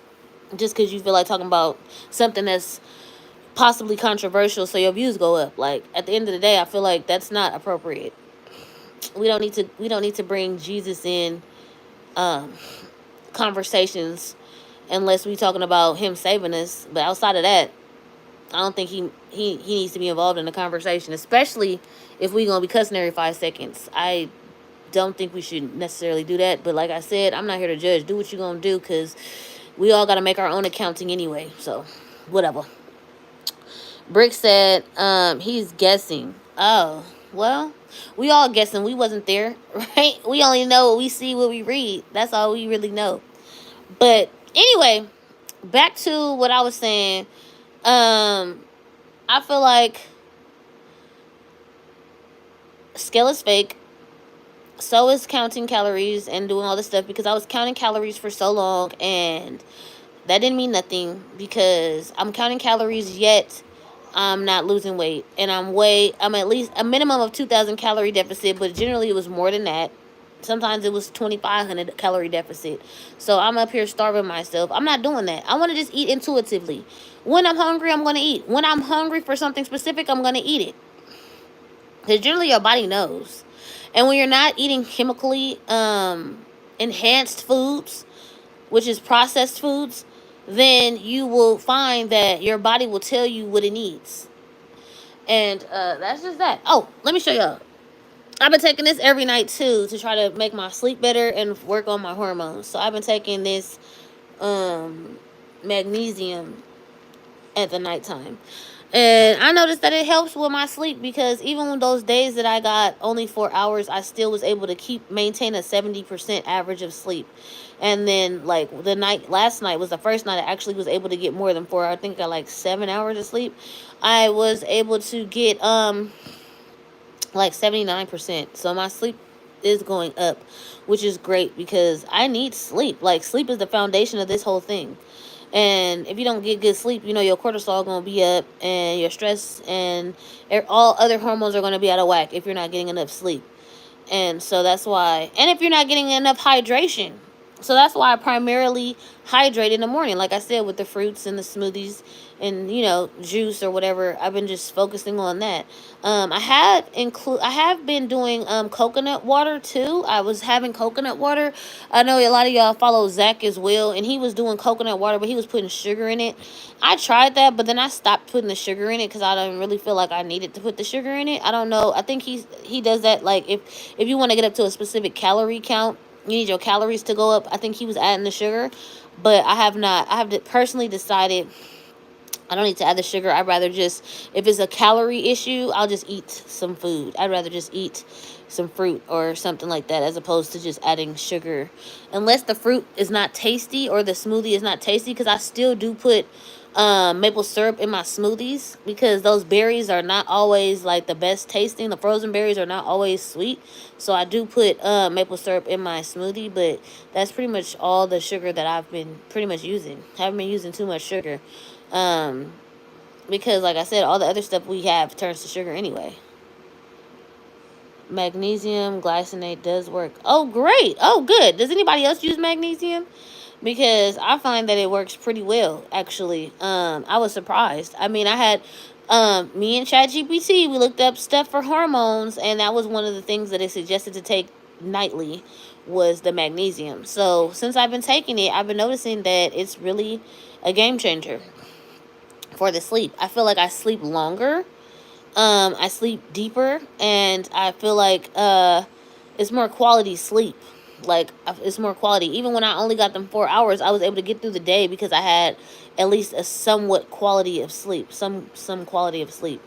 because you feel like talking about something that's possibly controversial so your views go up? Like, at the end of the day, I feel like that's not appropriate. We don't need to bring Jesus in conversations unless we're talking about him saving us. But outside of that, I don't think he needs to be involved in the conversation, especially if we're going to be cussing every 5 seconds. I don't think we should necessarily do that. But like I said, I'm not here to judge. Do what you're going to do, because we all got to make our own accounting anyway. So, whatever. Brick said he's guessing. Oh, well, we all guessing. We wasn't there, right? We only know what we see, what we read. That's all we really know. But anyway, back to what I was saying. I feel like scale is fake. So is counting calories and doing all this stuff, because I was counting calories for so long, and that didn't mean nothing, because I'm counting calories yet I'm not losing weight, and I'm at least a minimum of 2,000 calorie deficit, but generally it was more than that. Sometimes it was 2,500 calorie deficit. So I'm up here starving myself. I'm not doing that. I want to just eat intuitively. When I'm hungry, I'm going to eat. When I'm hungry for something specific, I'm going to eat it. Because generally your body knows. And when you're not eating chemically enhanced foods, which is processed foods, then you will find that your body will tell you what it needs. And that's just that. Oh, let me show y'all. I've been taking this every night too, to try to make my sleep better and work on my hormones. So I've been taking this magnesium at the nighttime. And I noticed that it helps with my sleep, because even on those days that I got only 4 hours, I still was able to maintain a 70% average of sleep. And then like last night was the first night I actually was able to get more than 4. I think I got like 7 hours of sleep. I was able to get like 79%. So my sleep is going up, which is great, because I need sleep. Like, sleep is the foundation of this whole thing. And if you don't get good sleep, you know, your cortisol going to be up, and your stress and all other hormones are going to be out of whack if you're not getting enough sleep. And so that's why, and if you're not getting enough hydration. So that's why I primarily hydrate in the morning. Like I said, with the fruits and the smoothies and, you know, juice or whatever. I've been just focusing on that. I have been doing coconut water too. I was having coconut water. I know a lot of y'all follow Zach as well, and he was doing coconut water, but he was putting sugar in it. I tried that, but then I stopped putting the sugar in it, because I don't really feel like I needed to put the sugar in it. I don't know. I think he does that, like, if you want to get up to a specific calorie count, you need your calories to go up. I think he was adding the sugar, but I have not. I have personally decided I don't need to add the sugar. I'd rather just, if it's a calorie issue, I'll just eat some food. I'd rather just eat some fruit or something like that, as opposed to just adding sugar. Unless the fruit is not tasty or the smoothie is not tasty, because I still do put maple syrup in my smoothies, because those berries are not always like the best tasting. The frozen berries are not always sweet. So I do put maple syrup in my smoothie, but that's pretty much all the sugar that I've been pretty much using. Haven't been using too much sugar. Because like I said, all the other stuff we have turns to sugar anyway. Magnesium glycinate does work. Oh, great. Oh, good. Does anybody else use magnesium? Because I find that it works pretty well, actually. I was surprised. I mean, I had me and ChatGPT, we looked up stuff for hormones, and that was one of the things that it suggested to take nightly, was the magnesium. So since I've been taking it, I've been noticing that it's really a game changer for the sleep. I feel like I sleep longer. I sleep deeper, and I feel like it's more quality sleep. Like, it's more quality. Even when I only got them 4 hours, I was able to get through the day, because I had at least a somewhat quality of sleep. Some quality of sleep.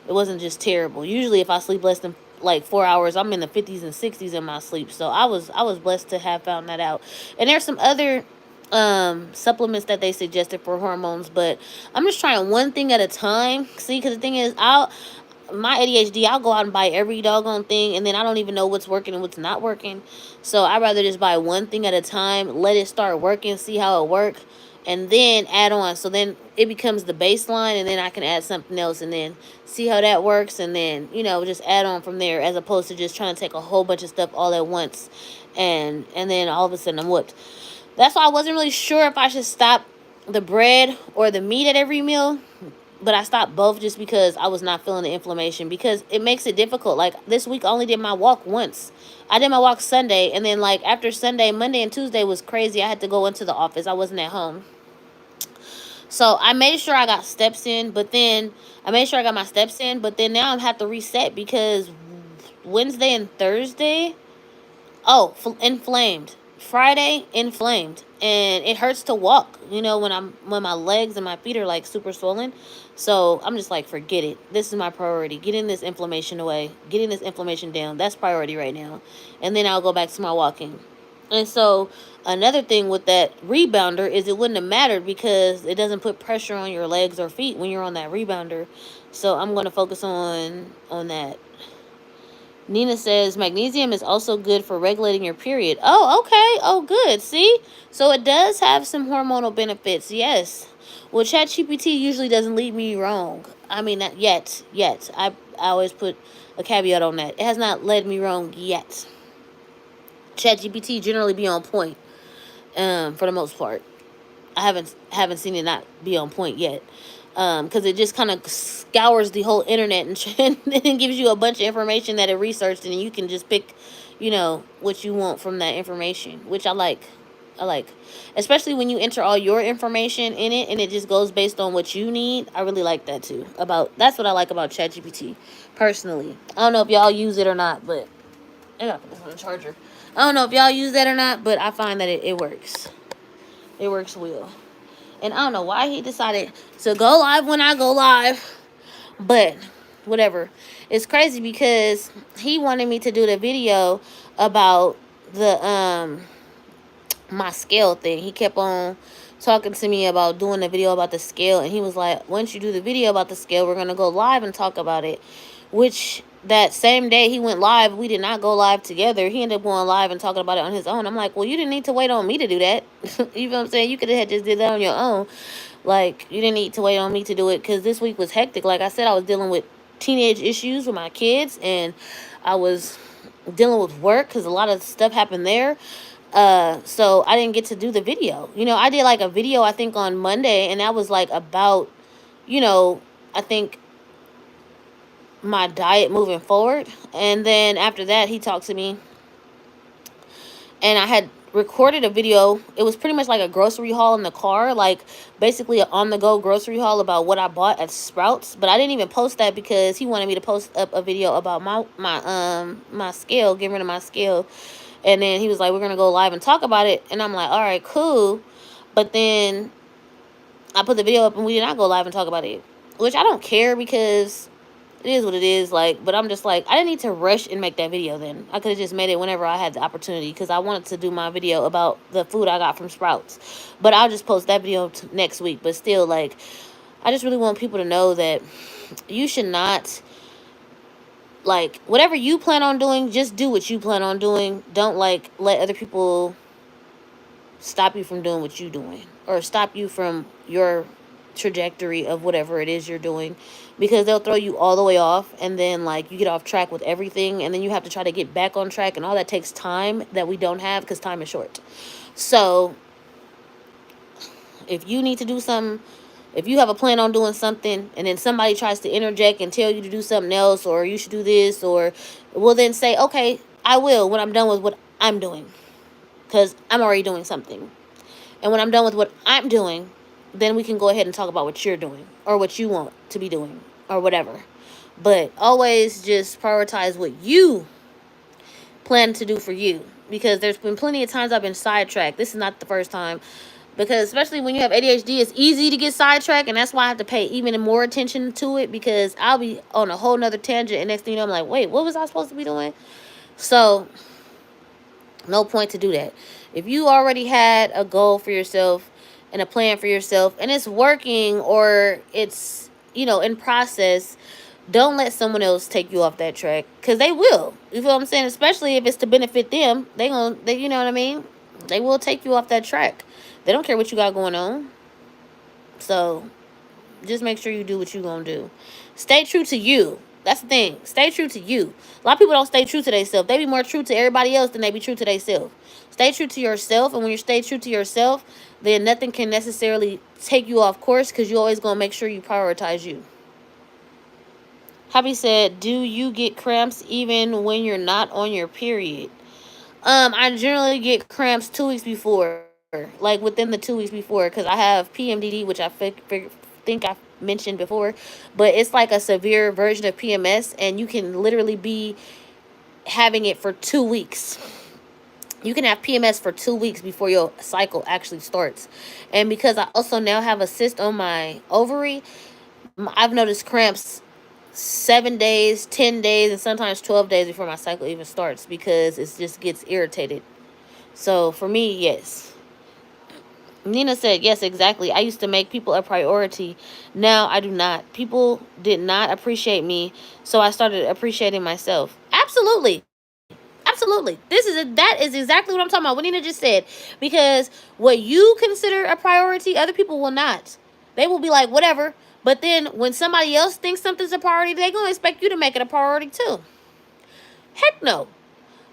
It wasn't just terrible. Usually if I sleep less than like 4 hours, I'm in the 50s and 60s in my sleep. So I was blessed to have found that out. And there's some other supplements that they suggested for hormones, but I'm just trying one thing at a time. See, because the thing is, my ADHD, I'll go out and buy every doggone thing, and then I don't even know what's working and what's not working. So I'd rather just buy one thing at a time, let it start working, see how it works, and then add on. So then it becomes the baseline, and then I can add something else, and then see how that works, and then, you know, just add on from there, as opposed to just trying to take a whole bunch of stuff all at once, and then all of a sudden I'm whooped. That's why I wasn't really sure if I should stop the bread or the meat at every meal. But I stopped both, just because I was not feeling the inflammation, because it makes it difficult. Like, this week I only did my walk once. I did my walk Sunday, and then like after Sunday, Monday and Tuesday was crazy. I had to go into the office. I wasn't at home. So I made sure I got steps in, but then I made sure I got my steps in, but then now I have to reset, because Wednesday and Thursday, inflamed. Friday, inflamed, and it hurts to walk, you know, when my legs and my feet are like super swollen. So I'm just like, forget it. This is my priority. Getting this inflammation away, getting this inflammation down. That's priority right now. And then I'll go back to my walking. And so another thing with that rebounder is it wouldn't have mattered, because it doesn't put pressure on your legs or feet when you're on that rebounder. So I'm going to focus on that. Nina says magnesium is also good for regulating your period. Oh, okay. Oh, good. See? So it does have some hormonal benefits. Yes. Well, ChatGPT usually doesn't lead me wrong. I mean, not yet. Yet. I always put a caveat on that. It has not led me wrong yet. ChatGPT generally be on point, for the most part. I haven't seen it not be on point yet, because it just kind of scours the whole internet and and gives you a bunch of information that it researched, and you can just pick, what you want from that information, which I like. I like, especially when you enter all your information in it, and it just goes based on what you need. I really like that too. That's what I like about ChatGPT, personally. I don't know if y'all use it or not, but I gotta put this on the charger. I don't know if y'all use that or not, but I find that it works. It works well. And I don't know why he decided to go live when I go live. But whatever. It's crazy because he wanted me to do the video about the my scale thing. He kept on talking to me about doing a video about the scale, and he was like, once you do the video about the scale, we're gonna go live and talk about it. Which that same day he went live, we did not go live together. He ended up going live and talking about it on his own. I'm like, well, you didn't need to wait on me to do that. You know what I'm saying? You could have just did that on your own. Like, you didn't need to wait on me to do it, because this week was hectic. Like I said, I was dealing with teenage issues with my kids, and I was dealing with work because a lot of stuff happened there. So I didn't get to do the video. I did like a video, I think, on Monday, and that was like about, I think, my diet moving forward. And then after that, he talked to me, and I had recorded a video. It was pretty much like a grocery haul in the car, like basically an on-the-go grocery haul about what I bought at Sprouts. But I didn't even post that because he wanted me to post up a video about my scale, getting rid of my scale. And then he was like, we're gonna go live and talk about it. And I'm like, all right, cool. But then I put the video up and we did not go live and talk about it, which I don't care, because it is what it is. Like, but I'm just like, I didn't need to rush and make that video then. I could have just made it whenever I had the opportunity, because I wanted to do my video about the food I got from Sprouts. But I'll just post that video next week. But still, like, I just really want people to know that you should not, like, whatever you plan on doing, just do what you plan on doing. Don't, like, let other people stop you from doing what you're doing, or stop you from your trajectory of whatever it is you're doing, because they'll throw you all the way off, and then, like, you get off track with everything, and then you have to try to get back on track, and all that takes time that we don't have, because time is short. So if you need to do something, if you have a plan on doing something, and then somebody tries to interject and tell you to do something else, or you should do this, or, well, then say, okay, I will when I'm done with what I'm doing, because I'm already doing something. And when I'm done with what I'm doing, then we can go ahead and talk about what you're doing, or what you want to be doing, or whatever. But always just prioritize what you plan to do for you, because there's been plenty of times I've been sidetracked. This is not the first time, because especially when you have ADHD, it's easy to get sidetracked, and that's why I have to pay even more attention to it, because I'll be on a whole nother tangent, and next thing you know, I'm like, wait, what was I supposed to be doing? So no point to do that. If you already had a goal for yourself and a plan for yourself, and it's working, or it's, in process, don't let someone else take you off that track, because they will. You feel what I'm saying? Especially if it's to benefit them, they you know what I mean? They will take you off that track. They don't care what you got going on. So just make sure you do what you're going to do. Stay true to you. That's the thing. Stay true to you. A lot of people don't stay true to themselves. They be more true to everybody else than they be true to themselves. Stay true to yourself, and when you stay true to yourself, then nothing can necessarily take you off course, because you're always going to make sure you prioritize you. Happy said, do you get cramps even when you're not on your period? I generally get cramps 2 weeks before, like within the 2 weeks before, because I have PMDD, which I think I mentioned before, but it's like a severe version of PMS, and you can literally be having it for 2 weeks. You can have PMS for 2 weeks before your cycle actually starts. And because I also now have a cyst on my ovary, I've noticed cramps 7 days, 10 days, and sometimes 12 days before my cycle even starts, because it just gets irritated. So for me, yes. Nina said, yes, exactly. I used to make people a priority. Now I do not. People did not appreciate me, so I started appreciating myself. Absolutely. Absolutely. That is exactly what I'm talking about. What Nina just said. Because what you consider a priority, other people will not. They will be like, whatever. But then when somebody else thinks something's a priority, they're going to expect you to make it a priority too. Heck no.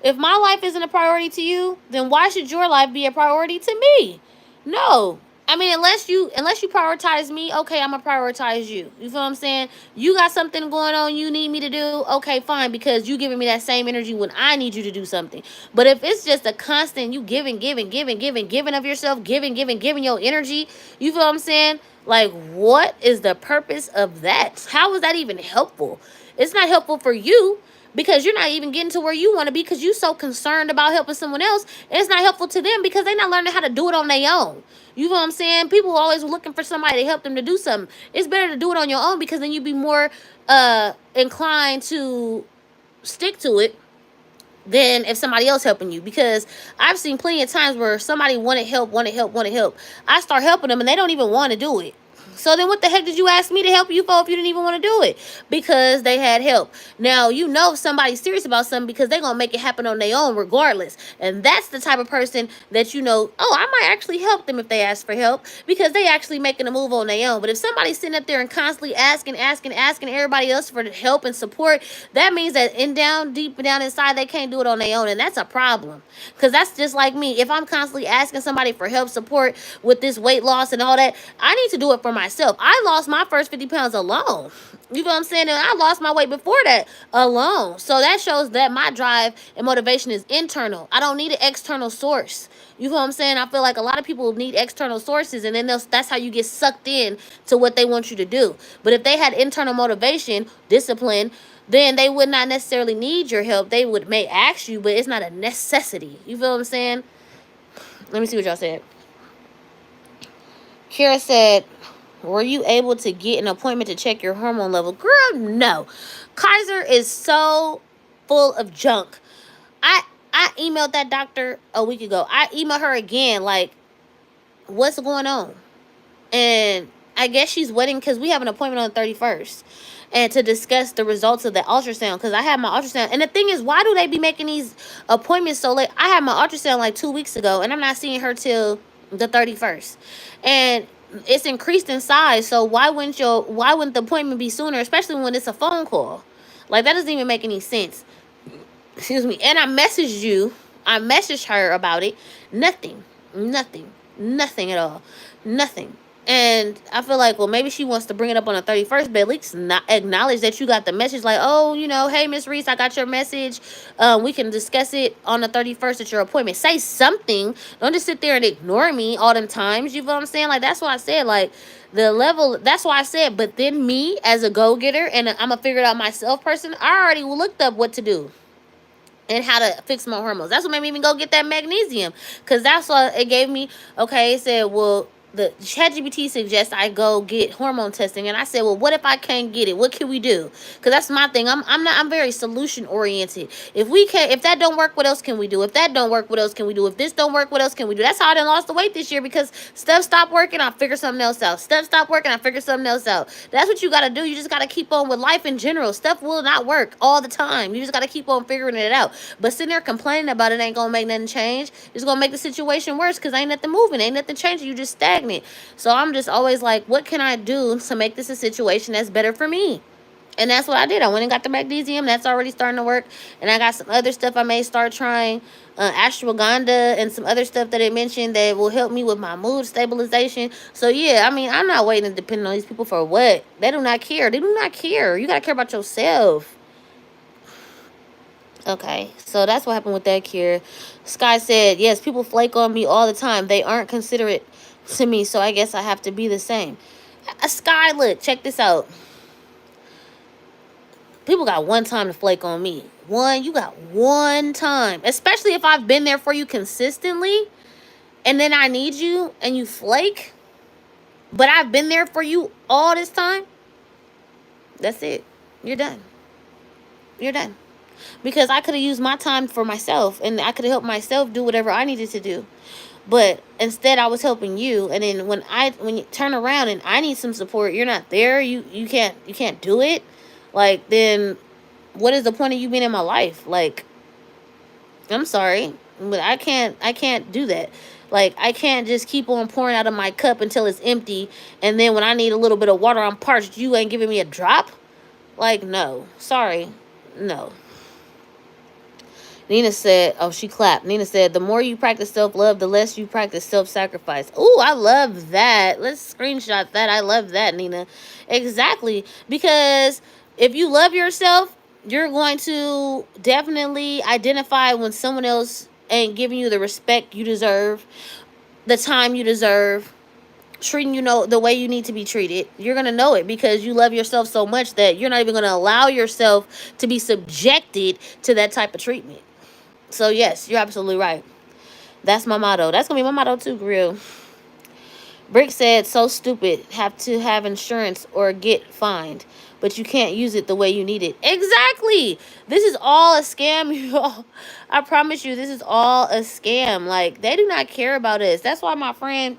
If my life isn't a priority to you, then why should your life be a priority to me? No. I mean, unless you prioritize me, okay, I'm gonna prioritize you. You feel what I'm saying? You got something going on you need me to do, okay, fine, because you giving me that same energy when I need you to do something. But if it's just a constant you giving of yourself, giving your energy, you feel what I'm saying? Like, what is the purpose of that? How is that even helpful? It's not helpful for you because you're not even getting to where you want to be because you're so concerned about helping someone else. And it's not helpful to them because they're not learning how to do it on their own. You know what I'm saying? People are always looking for somebody to help them to do something. It's better to do it on your own because then you'd be more inclined to stick to it than if somebody else helping you. Because I've seen plenty of times where somebody wanted help. I start helping them and they don't even want to do it. So then what the heck did you ask me to help you for if you didn't even want to do it? Because they had help. Now, you know if somebody's serious about something because they're going to make it happen on their own regardless. And that's the type of person that you know, oh, I might actually help them if they ask for help because they actually making a move on their own. But if somebody's sitting up there and constantly asking everybody else for help and support, that means that deep down inside, they can't do it on their own. And that's a problem. Because that's just like me. If I'm constantly asking somebody for help, support with this weight loss and all that, I need to do it for myself. I lost my first 50 pounds alone. You know what I'm saying? And I lost my weight before that alone. So that shows that my drive and motivation is internal. I don't need an external source. You know what I'm saying? I feel like a lot of people need external sources, and then that's how you get sucked in to what they want you to do. But if they had internal motivation, discipline, then they would not necessarily need your help. They may ask you, but it's not a necessity. You feel what I'm saying? Let me see what y'all said. Kira said, were you able to get an appointment to check your hormone level? Girl, no. Kaiser is so full of junk. I emailed that doctor a week ago. I emailed her again, like, what's going on? And I guess she's waiting because we have an appointment on the 31st. And to discuss the results of the ultrasound, because I had my ultrasound. And the thing is, why do they be making these appointments so late? I had my ultrasound like 2 weeks ago, and I'm not seeing her till the 31st. And it's increased in size, so why wouldn't the appointment be sooner, especially when it's a phone call? Like, that doesn't even make any sense. Excuse me. And I messaged her about it. Nothing at all. Nothing. And I feel like, well, maybe she wants to bring it up on the 31st, but at least not acknowledge that you got the message. Like, oh, you know, hey, Miss Reese, I got your message. We can discuss it on the 31st at your appointment. Say something. Don't just sit there and ignore me all them times. You know what I'm saying? Like, that's why I said, like, that's why I said, but then me as a go-getter and I'm a figure it out myself person, I already looked up what to do and how to fix my hormones. That's what made me even go get that magnesium. Because that's what it gave me. Okay, it said, well, the ChatGPT suggests I go get hormone testing, and I said, well, what if I can't get it? What can we do? Because that's my thing. I'm very solution oriented. If that don't work, what else can we do? If that don't work, what else can we do? If this don't work, what else can we do? That's how I done lost the weight this year, because stuff stopped working, I figure something else out. Stuff stopped working, I figure something else out. That's what you got to do. You just got to keep on with life in general. Stuff will not work all the time. You just got to keep on figuring it out. But sitting there complaining about it ain't gonna make nothing change. It's gonna make the situation worse, because ain't nothing moving, ain't nothing changing. You just stagnant. So I'm just always like, what can I do to make this a situation that's better for me? And that's what I did. I went and got the magnesium. That's already starting to work. And I got some other stuff I may start trying. Ashwagandha and some other stuff that it mentioned that will help me with my mood stabilization. So, yeah, I mean, I'm not waiting to depend on these people for what? They do not care. They do not care. You got to care about yourself. Okay, so that's what happened with that cure. Sky said, yes, people flake on me all the time. They aren't considerate to me, so I guess I have to be the same. Sky, look, check this out. People got one time to flake on me. You got one time. Especially if I've been there for you consistently, and then I need you, and you flake. But I've been there for you all this time. That's it. You're done. You're done. Because I could have used my time for myself, and I could have helped myself do whatever I needed to do. But instead, I was helping you, and then when you turn around and I need some support, you're not there. You can't do it. Like, then what is the point of you being in my life? Like, I'm sorry, but I can't do that. Like, I can't just keep on pouring out of my cup until it's empty, and then when I need a little bit of water, I'm parched. You ain't giving me a drop. Like, no, sorry, no. Nina said, oh, she clapped. Nina said, the more you practice self-love, the less you practice self-sacrifice. Ooh, I love that. Let's screenshot that. I love that, Nina. Exactly. Because if you love yourself, you're going to definitely identify when someone else ain't giving you the respect you deserve, the time you deserve, treating you know the way you need to be treated. You're going to know it because you love yourself so much that you're not even going to allow yourself to be subjected to that type of treatment. So yes, you're absolutely right. That's my motto. That's gonna be my motto too, Grill. Brick said, so stupid. Have to have insurance or get fined. But you can't use it the way you need it. Exactly. This is all a scam, y'all. I promise you, this is all a scam. Like, they do not care about us. That's why my friend,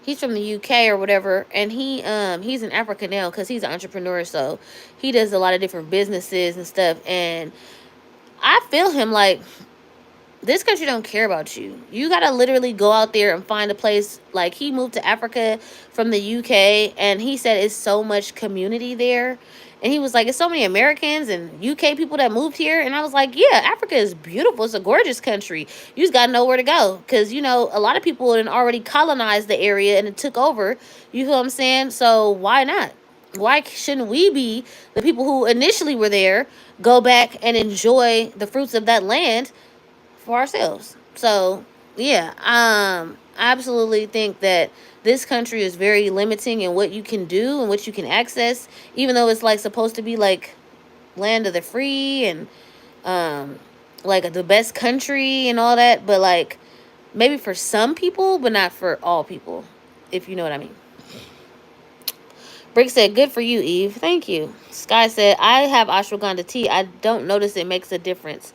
he's from the UK or whatever, and he's in Africa now because he's an entrepreneur, so he does a lot of different businesses and stuff. And I feel him, like, this country don't care about you. You gotta literally go out there and find a place. Like, he moved to Africa from the UK, and he said it's so much community there. And he was like, it's so many Americans and UK people that moved here. And I was like, yeah, Africa is beautiful. It's a gorgeous country. You just gotta know where to go. Because, you know, a lot of people had already colonized the area and it took over. You know what I'm saying? So why not? Why shouldn't we be the people who initially were there, go back and enjoy the fruits of that land for ourselves? So yeah, I absolutely think that this country is very limiting in what you can do and what you can access, even though it's like supposed to be like land of the free and um like the best country and all that. But like, maybe for some people, but not for all people, if you know what I mean. Brick said, good for you, Eve. Thank you. Sky said, I have ashwagandha tea. I don't notice it makes a difference.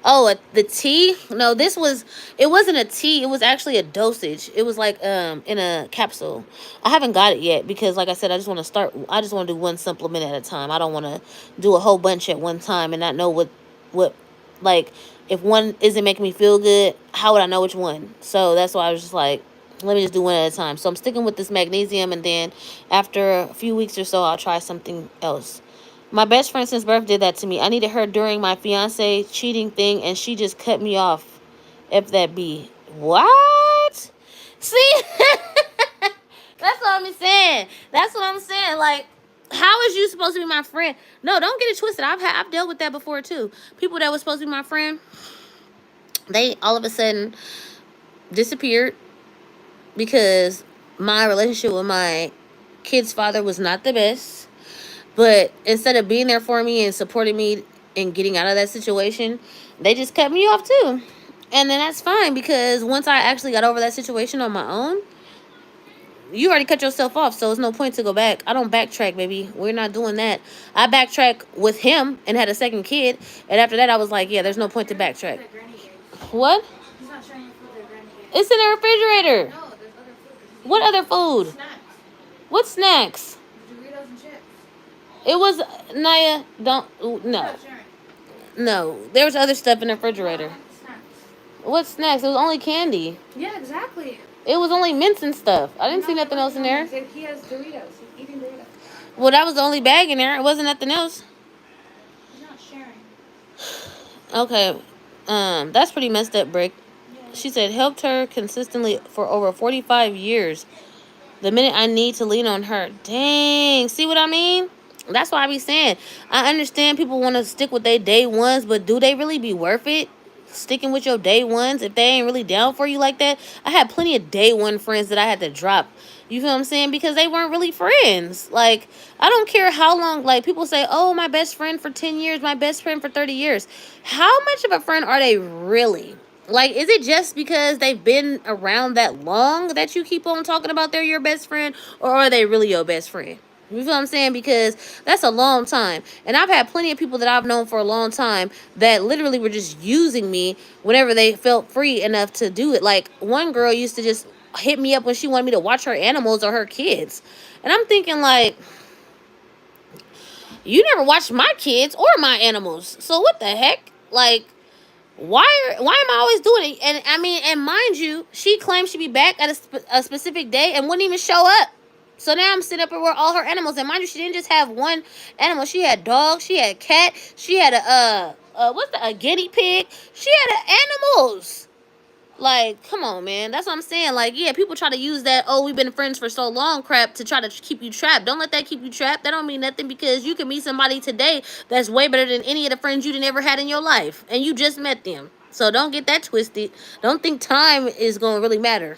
Oh, the tea? No, it wasn't a tea. It was actually a dosage. It was like in a capsule. I haven't got it yet because, like I said, I just want to do one supplement at a time. I don't want to do a whole bunch at one time and not know what, like, if one isn't making me feel good, how would I know which one? So that's why I was just like, let me just do one at a time. So I'm sticking with this magnesium, and then after a few weeks or so, I'll try something else. My best friend since birth did that to me. I needed her during my fiance cheating thing, and she just cut me off. If that be. What? See? That's what I'm saying. That's what I'm saying. Like, how is you supposed to be my friend? No, don't get it twisted. I've dealt with that before too. People that were supposed to be my friend, they all of a sudden disappeared because my relationship with my kid's father was not the best. But instead of being there for me and supporting me and getting out of that situation, they just cut me off too. And then that's fine, because once I actually got over that situation on my own, you already cut yourself off, so there's no point to go back. I don't backtrack, baby. We're not doing that. I backtrack with him and had a second kid, and after that I was like, yeah, there's no point to backtrack. What? It's in the refrigerator. What other food? What snacks? It was, Naya, don't, no. No, there was other stuff in the refrigerator. What snacks? It was only candy. Yeah, exactly. It was only mints and stuff. I didn't see nothing else in there. He has Doritos. He's eating Doritos. Well, that was the only bag in there. It wasn't nothing else. He's not sharing. Okay. That's pretty messed up, Brick. Yeah. She said, helped her consistently for over 45 years. The minute I need to lean on her. Dang. See what I mean? That's why I be saying, I understand people want to stick with their day ones, but do they really be worth it? Sticking with your day ones if they ain't really down for you like that? I had plenty of day one friends that I had to drop. You feel what I'm saying? Because they weren't really friends. Like, I don't care how long. Like, people say, oh, my best friend for 10 years, my best friend for 30 years. How much of a friend are they really? Like, is it just because they've been around that long that you keep on talking about they're your best friend? Or are they really your best friend? You feel what I'm saying? Because that's a long time. And I've had plenty of people that I've known for a long time that literally were just using me whenever they felt free enough to do it. Like, one girl used to just hit me up when she wanted me to watch her animals or her kids. And I'm thinking, like, You never watched my kids or my animals. So what the heck? Like, why am I always doing it? And I mean, and mind you, she claimed she'd be back at a specific day and wouldn't even show up. So now I'm sitting up here with all her animals, and mind you, she didn't just have one animal. She had dogs, she had cat, she had a guinea pig. She had animals. Like, come on, man. That's what I'm saying. Like, yeah, people try to use that, oh, we've been friends for so long crap to try to keep you trapped. Don't let that keep you trapped. That don't mean nothing, because you can meet somebody today that's way better than any of the friends you ever had in your life. And you just met them. So don't get that twisted. Don't think time is going to really matter.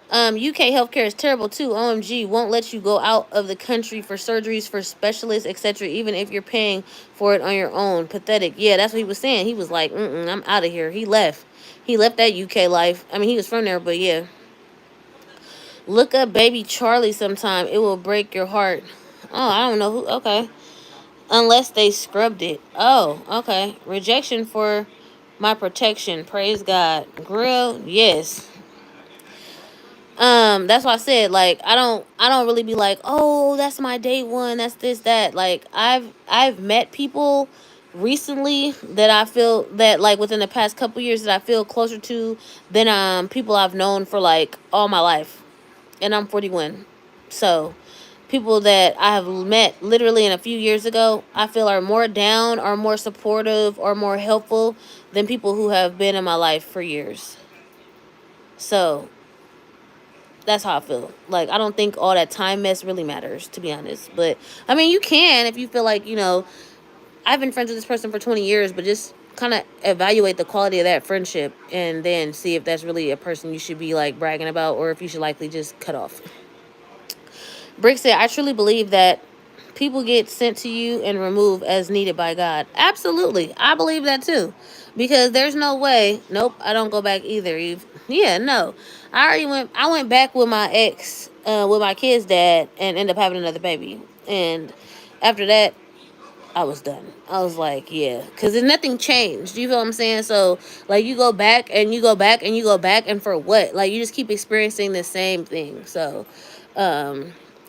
UK healthcare is terrible too. OMG, won't let you go out of the country for surgeries, for specialists, etc. Even if you're paying for it on your own. Pathetic. Yeah, that's what he was saying. He was like, I'm out of here. He left. He left that UK life. I mean, he was from there, but yeah. Look up baby Charlie sometime. It will break your heart. Oh, I don't know who. Okay. Unless they scrubbed it. Oh, okay. Rejection for my protection. Praise God. Grill, yes. That's why I said, like, I don't really be like, oh, that's my day one, that's this, that. Like, I've met people recently that I feel that, like, within the past couple years, that I feel closer to than people I've known for like all my life. And I'm 41. So people that I have met literally in a few years ago, I feel are more down, or more supportive, or more helpful than people who have been in my life for years. So that's how I feel. Like, I don't think all that time mess really matters, to be honest. But I mean, you can, if you feel like, I've been friends with this person for 20 years, but just kind of evaluate the quality of that friendship and then see if that's really a person you should be like bragging about, or if you should likely just cut off. Brick said, I truly believe that people get sent to you and removed as needed by God. Absolutely. I believe that too. Because there's no way. Nope, I don't go back either, Eve. Yeah, no. I went back with my ex, with my kid's dad, and ended up having another baby. And after that, I was done. I was like, yeah, because there's nothing changed. You feel what I'm saying? So, like, you go back and you go back and you go back, and for what? Like, you just keep experiencing the same thing. So,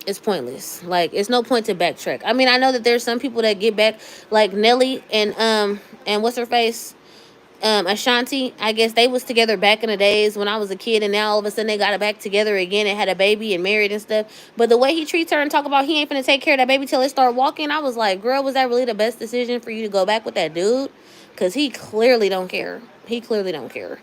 it's pointless. Like, it's no point to backtrack. I mean, I know that there's some people that get back, like Nelly and what's her face, Ashanti. I guess they was together back in the days when I was a kid, and now all of a sudden they got it back together again and had a baby and married and stuff. But the way he treats her and talk about he ain't finna take care of that baby till it start walking, I was like, girl, was that really the best decision for you to go back with that dude? Because he clearly don't care. He clearly don't care.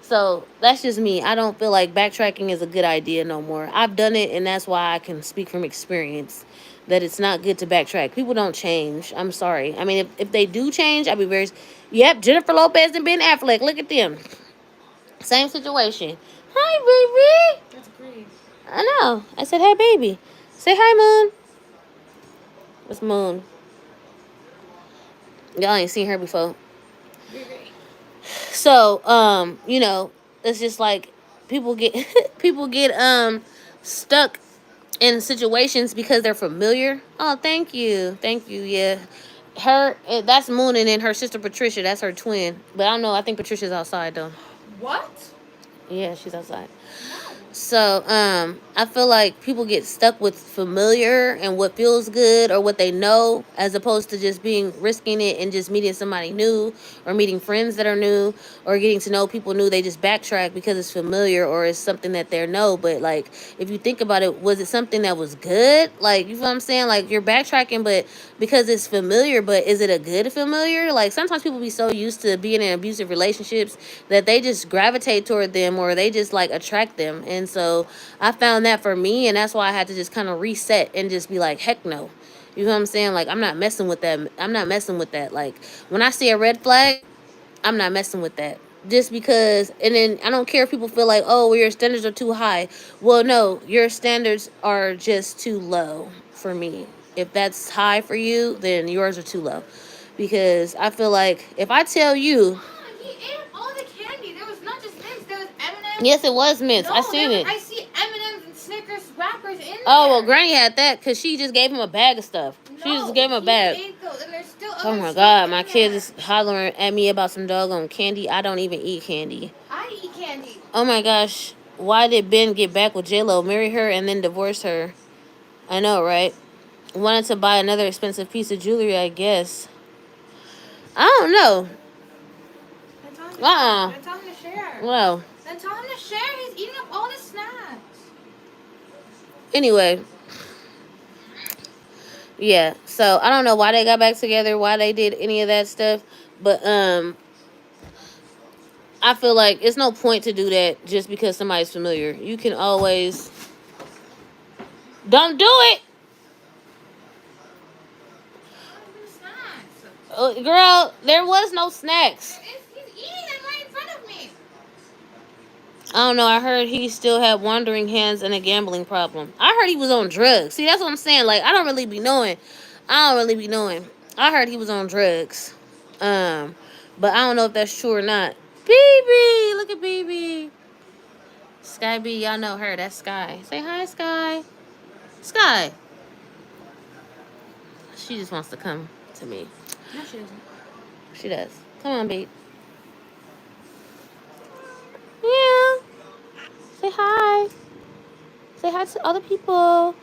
So that's just me. I don't feel like backtracking is a good idea no more. I've done it, and that's why I can speak from experience that it's not good to backtrack. People don't change. I'm sorry. I mean, if they do change, I'd be very. Yep, Jennifer Lopez and Ben Affleck. Look at them. Same situation. Hi, baby. That's great. I know. I said, hey, baby. Say hi, Moon. What's Moon? Y'all ain't seen her before. So, it's just like people get people get stuck in situations because they're familiar. Oh, thank you. Thank you. Yeah. That's Moon, and then her sister Patricia, that's her twin. But I don't know, I think Patricia's outside though. What? Yeah, she's outside. So, I feel like people get stuck with familiar and what feels good or what they know, as opposed to just risking it and just meeting somebody new, or meeting friends that are new, or getting to know people new. They just backtrack because it's familiar or it's something that they know. But like, if you think about it, was it something that was good? Like, you feel what I'm saying? Like, you're backtracking, but because it's familiar, but is it a good familiar? Like, sometimes people be so used to being in abusive relationships that they just gravitate toward them, or they just like attract them. And so I found that for me, and that's why I had to just kind of reset and just be like, heck no. You know what I'm saying? Like, I'm not messing with that. I'm not messing with that. Like, when I see a red flag, I'm not messing with that. Just because, and then I don't care if people feel like, oh, well, your standards are too high. Well, no, your standards are just too low for me. If that's high for you, then yours are too low. Because I feel like if I tell you, He ate all the candy. There was not just mints. There was M&M's. yes, it was mints. No, I seen it. I see M&M's and Snickers wrappers in there. Oh, well, Granny had that because she just gave him a bag of stuff. She just gave him a bag. Ate those, and there's still Oh other my stuff God, in my there. kids is hollering at me about some doggone candy. I don't even eat candy. I eat candy. Oh my gosh, why did Ben get back with J-Lo, marry her, and then divorce her? I know, right? wanted to buy another expensive piece of jewelry, I guess. I don't know. Then tell him to Uh-uh. share. Then tell him to share. Well, Then tell him to share. He's eating up all the snacks. anyway. Yeah, so I don't know why they got back together, why they did any of that stuff, but I feel like it's no point to do that just because somebody's familiar. You can always don't do it. Girl, there was no snacks. He's eating them right in front of me. I don't know. I heard he still had wandering hands and a gambling problem. I heard he was on drugs. See, that's what I'm saying. Like, I don't really be knowing. I heard he was on drugs. But I don't know if that's true or not. BB, look at BB. Sky B, y'all know her. That's Sky. Say hi, Sky. Sky. She just wants to come to me. No, she doesn't. She does. Come on, babe. Yeah. Say hi. Say hi to other people.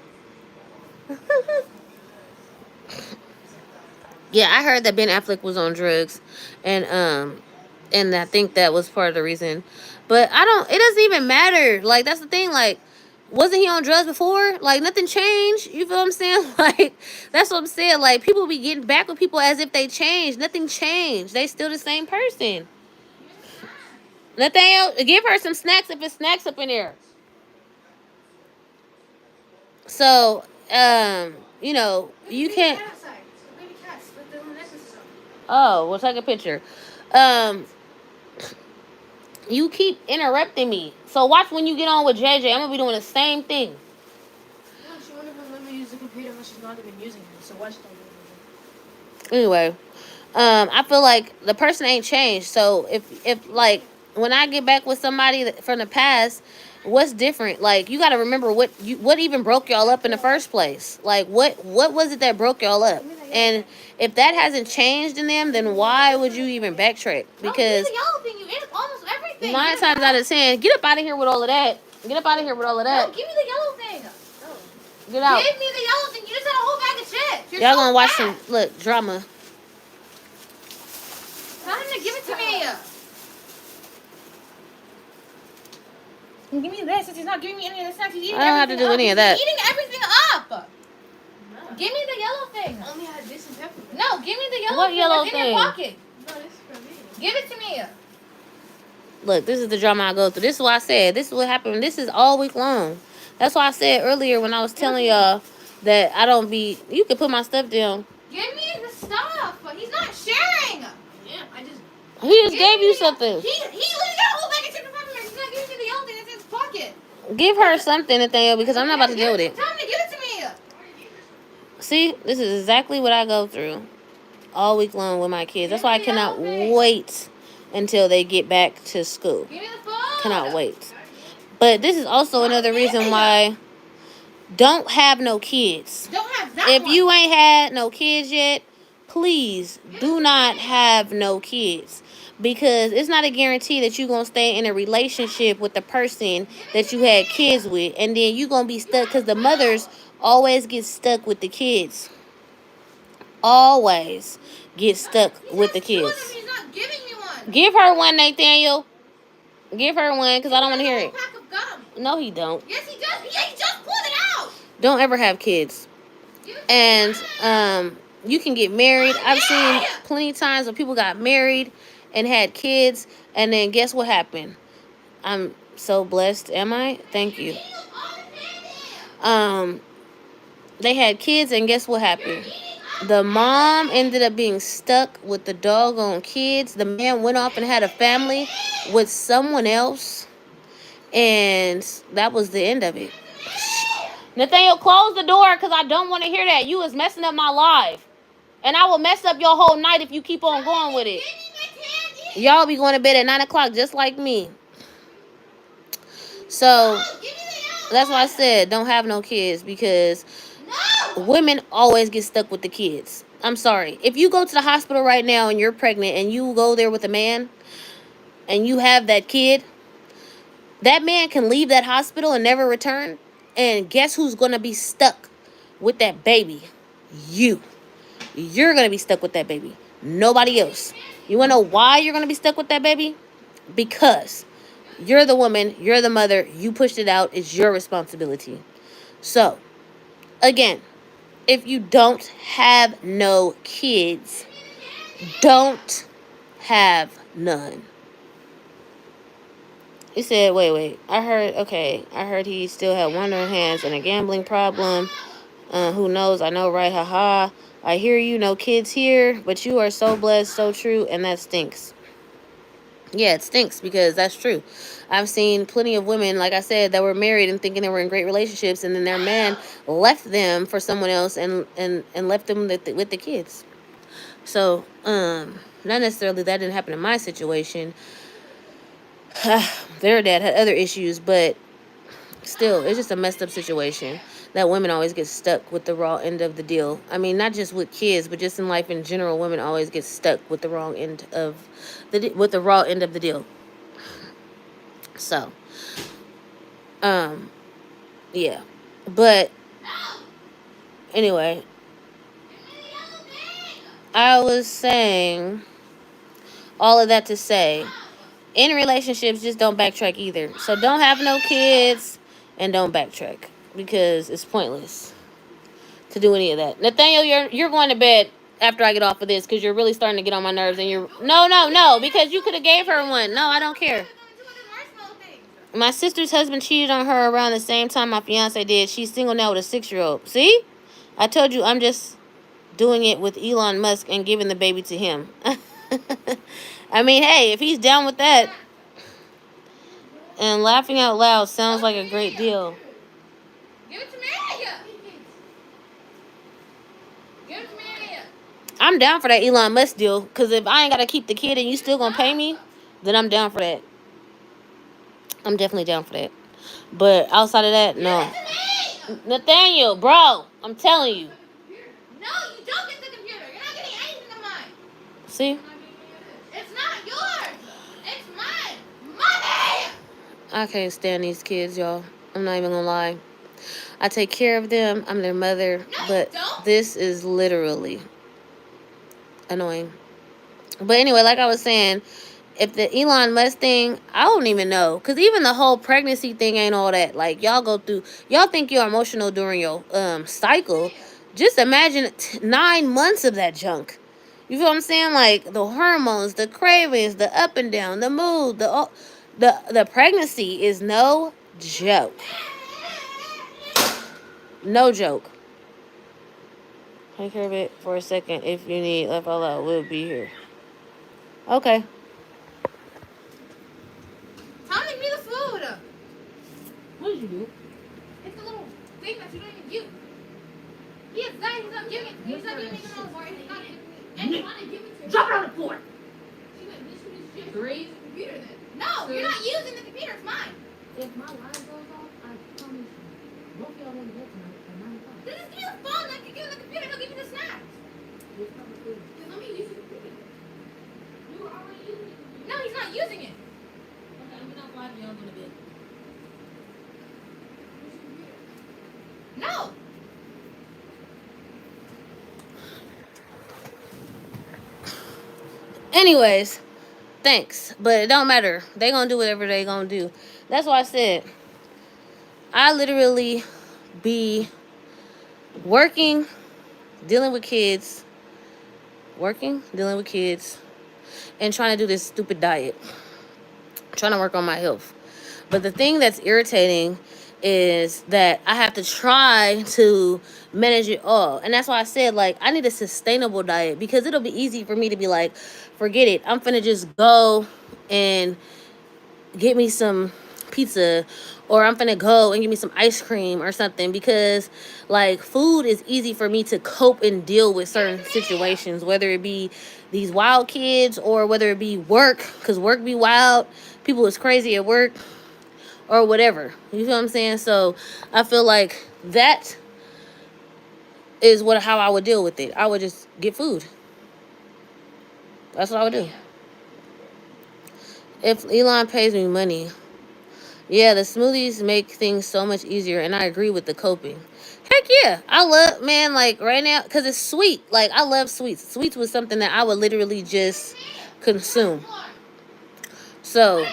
Yeah, I heard that Ben Affleck was on drugs, and I think that was part of the reason. But it doesn't even matter. Like, that's the thing. Like, wasn't he on drugs before? Like, nothing changed. You feel what I'm saying? Like, that's what I'm saying. Like, people be getting back with people as if they changed. Nothing changed. They still the same person. Nathaniel, give her some snacks if it's snacks up in there. So, you know, you can't. Oh, we'll take a picture. You keep interrupting me. So watch when you get on with JJ. I'm gonna be doing the same thing. No, she won't even let me use the computer when she's not even using it. So watch that. Anyway, I feel like the person ain't changed. So if like when I get back with somebody from the past, what's different? Like, you got to remember what even broke y'all up in the first place. Like, what was it that broke y'all up? And if that hasn't changed in them, then why would you even backtrack? Because the yellow thing, you ate almost everything. 9 times out of 10, get up out of here with all of that. Get up out of here with all of that. No, give me the yellow thing. Get out. Give me the yellow thing. You just had a whole bag of chips. Y'all gonna watch some drama. Tell him to give it to me. Give me this since he's not giving me any of the snacks. He's eating I don't have to do any of that. He's eating everything up. No. Give me the yellow thing. I only had this and pepper. No, give me the yellow thing. What yellow thing? thing? In your pocket. No, this is for me. Give it to me. Look, this is the drama I go through. This is what I said. This is what happened. This is all week long. That's why I said earlier when I was telling y'all that I don't be. You can put my stuff down. Give me the stuff. He's not sharing. Yeah, He just gave you something. He literally got a whole bag of chicken peppermints. He's not giving me the yellow thing that's in his pocket. Give her something, Nathaniel, because I'm not about to deal with it. Tell him to give it to me. See, this is exactly what I go through all week long with my kids. That's why I cannot wait until they get back to school. Give me the phone. Cannot wait. But this is also another reason why don't have no kids. Don't have that If one. you ain't had no kids yet, please do not have no kids. Because it's not a guarantee that you're going to stay in a relationship with the person that you had kids with. And then you're going to be stuck because the mothers always get stuck with the kids. Always get stuck with the kids. He's not giving me one. Give her one, Nathaniel. Give her one because I don't want to hear it. Pack of gum. No, he don't. Yes, he does. Yeah, he just pulled it out. Don't ever have kids. And you can get married. I've seen plenty of times when people got married and had kids, and then guess what happened? I'm so blessed, am I? Thank you. They had kids, and guess what happened? The mom ended up being stuck with the doggone kids. The man went off and had a family with someone else, and that was the end of it. Nathaniel, close the door because I don't want to hear that. You is messing up my life. And I will mess up your whole night if you keep on going with it. Y'all be going to bed at 9 o'clock just like me. So, that's why I said don't have no kids because women always get stuck with the kids. I'm sorry. If you go to the hospital right now and you're pregnant and you go there with a man and you have that kid, that man can leave that hospital and never return. And guess who's going to be stuck with that baby? you. You're going to be stuck with that baby. Nobody else. You want to know why you're going to be stuck with that baby? Because you're the woman, you're the mother, you pushed it out, it's your responsibility. So, again, if you don't have no kids, don't have none. He said, wait. I heard he still had wandering hands and a gambling problem. Who knows? I know, right? Haha. I hear you, no kids here, but you are so blessed, so true, and that stinks. Yeah, it stinks because that's true. I've seen plenty of women, like I said, that were married and thinking they were in great relationships, and then their man left them for someone else and left them with the kids. So, not necessarily that didn't happen in my situation. Their dad had other issues, but still, it's just a messed up situation that women always get stuck with the raw end of the deal. I mean, not just with kids, but just in life in general, women always get stuck with the wrong end of with the raw end of the deal. So, yeah. But anyway, I was saying all of that to say, in relationships, just don't backtrack either. So don't have no kids and don't backtrack because it's pointless to do any of that. Nathaniel, you're going to bed after I get off of this because you're really starting to get on my nerves. And you're no, because you could have gave her one. No, I don't care. My sister's husband cheated on her around the same time my fiance did. She's single now with a 6-year-old. See? I told you I'm just doing it with Elon Musk and giving the baby to him. I mean, hey, if he's down with that and laughing out loud sounds like a great deal. Give it to me. Give it to me. I'm down for that Elon Musk deal because if I ain't got to keep the kid and you still going to pay me, then I'm down for that. I'm definitely down for that. But outside of that, no. Nathaniel, bro, I'm telling you. No, you don't get the computer. You're not getting anything of mine. See? It's not yours. It's mine. Money! I can't stand these kids, y'all. I'm not even gonna lie. I take care of them. I'm their mother. No, but you don't. This is literally annoying. But anyway, like I was saying, if the Elon Musk thing, I don't even know. Because even the whole pregnancy thing ain't all that. Like, y'all think you're emotional during your cycle. Just imagine 9 months of that junk. You feel what I'm saying? Like, the hormones, the cravings, the up and down, the mood, the pregnancy is no joke. No joke. Take care of it for a second. If you need, let follow. We'll be here. Okay. Tommy, give me the food. What did you do? It's the little thing that you don't even use. He's not giving it to me. He's not giving me the more. He's not giving me. And you want to give it to me. Drop it on the floor. Raise the computer then. No, you're not using the computer. It's mine. If my line goes off, I promise you, both y'all want to get tonight at 9 o'clock. Then just give me the phone. I can give him the computer. He'll give me the snacks. It's probably good. Just let me use the computer. You were already using it. No, he's not using it. Okay, I'm gonna fly y'all go to bed. No. Anyways, thanks. But it don't matter. They gonna do whatever they gonna do. That's why I said I literally be working, dealing with kids, and trying to do this stupid diet. Trying to work on my health. But the thing that's irritating is that I have to try to manage it all. And that's why I said, like, I need a sustainable diet because it'll be easy for me to be like, forget it. I'm finna just go and get me some pizza, or I'm finna go and get me some ice cream or something, because like food is easy for me to cope and deal with certain situations, whether it be these wild kids or whether it be work, because work be wild, people is crazy at work or whatever. You feel what I'm saying? So I feel like that is how I would deal with it. I would just get food. That's what I would do. If Elon pays me money, Yeah, the smoothies make things so much easier, and I agree with the coping. Heck yeah, I love, man, like right now because it's sweet. Like I love sweets. Sweets was something that I would literally just consume. So,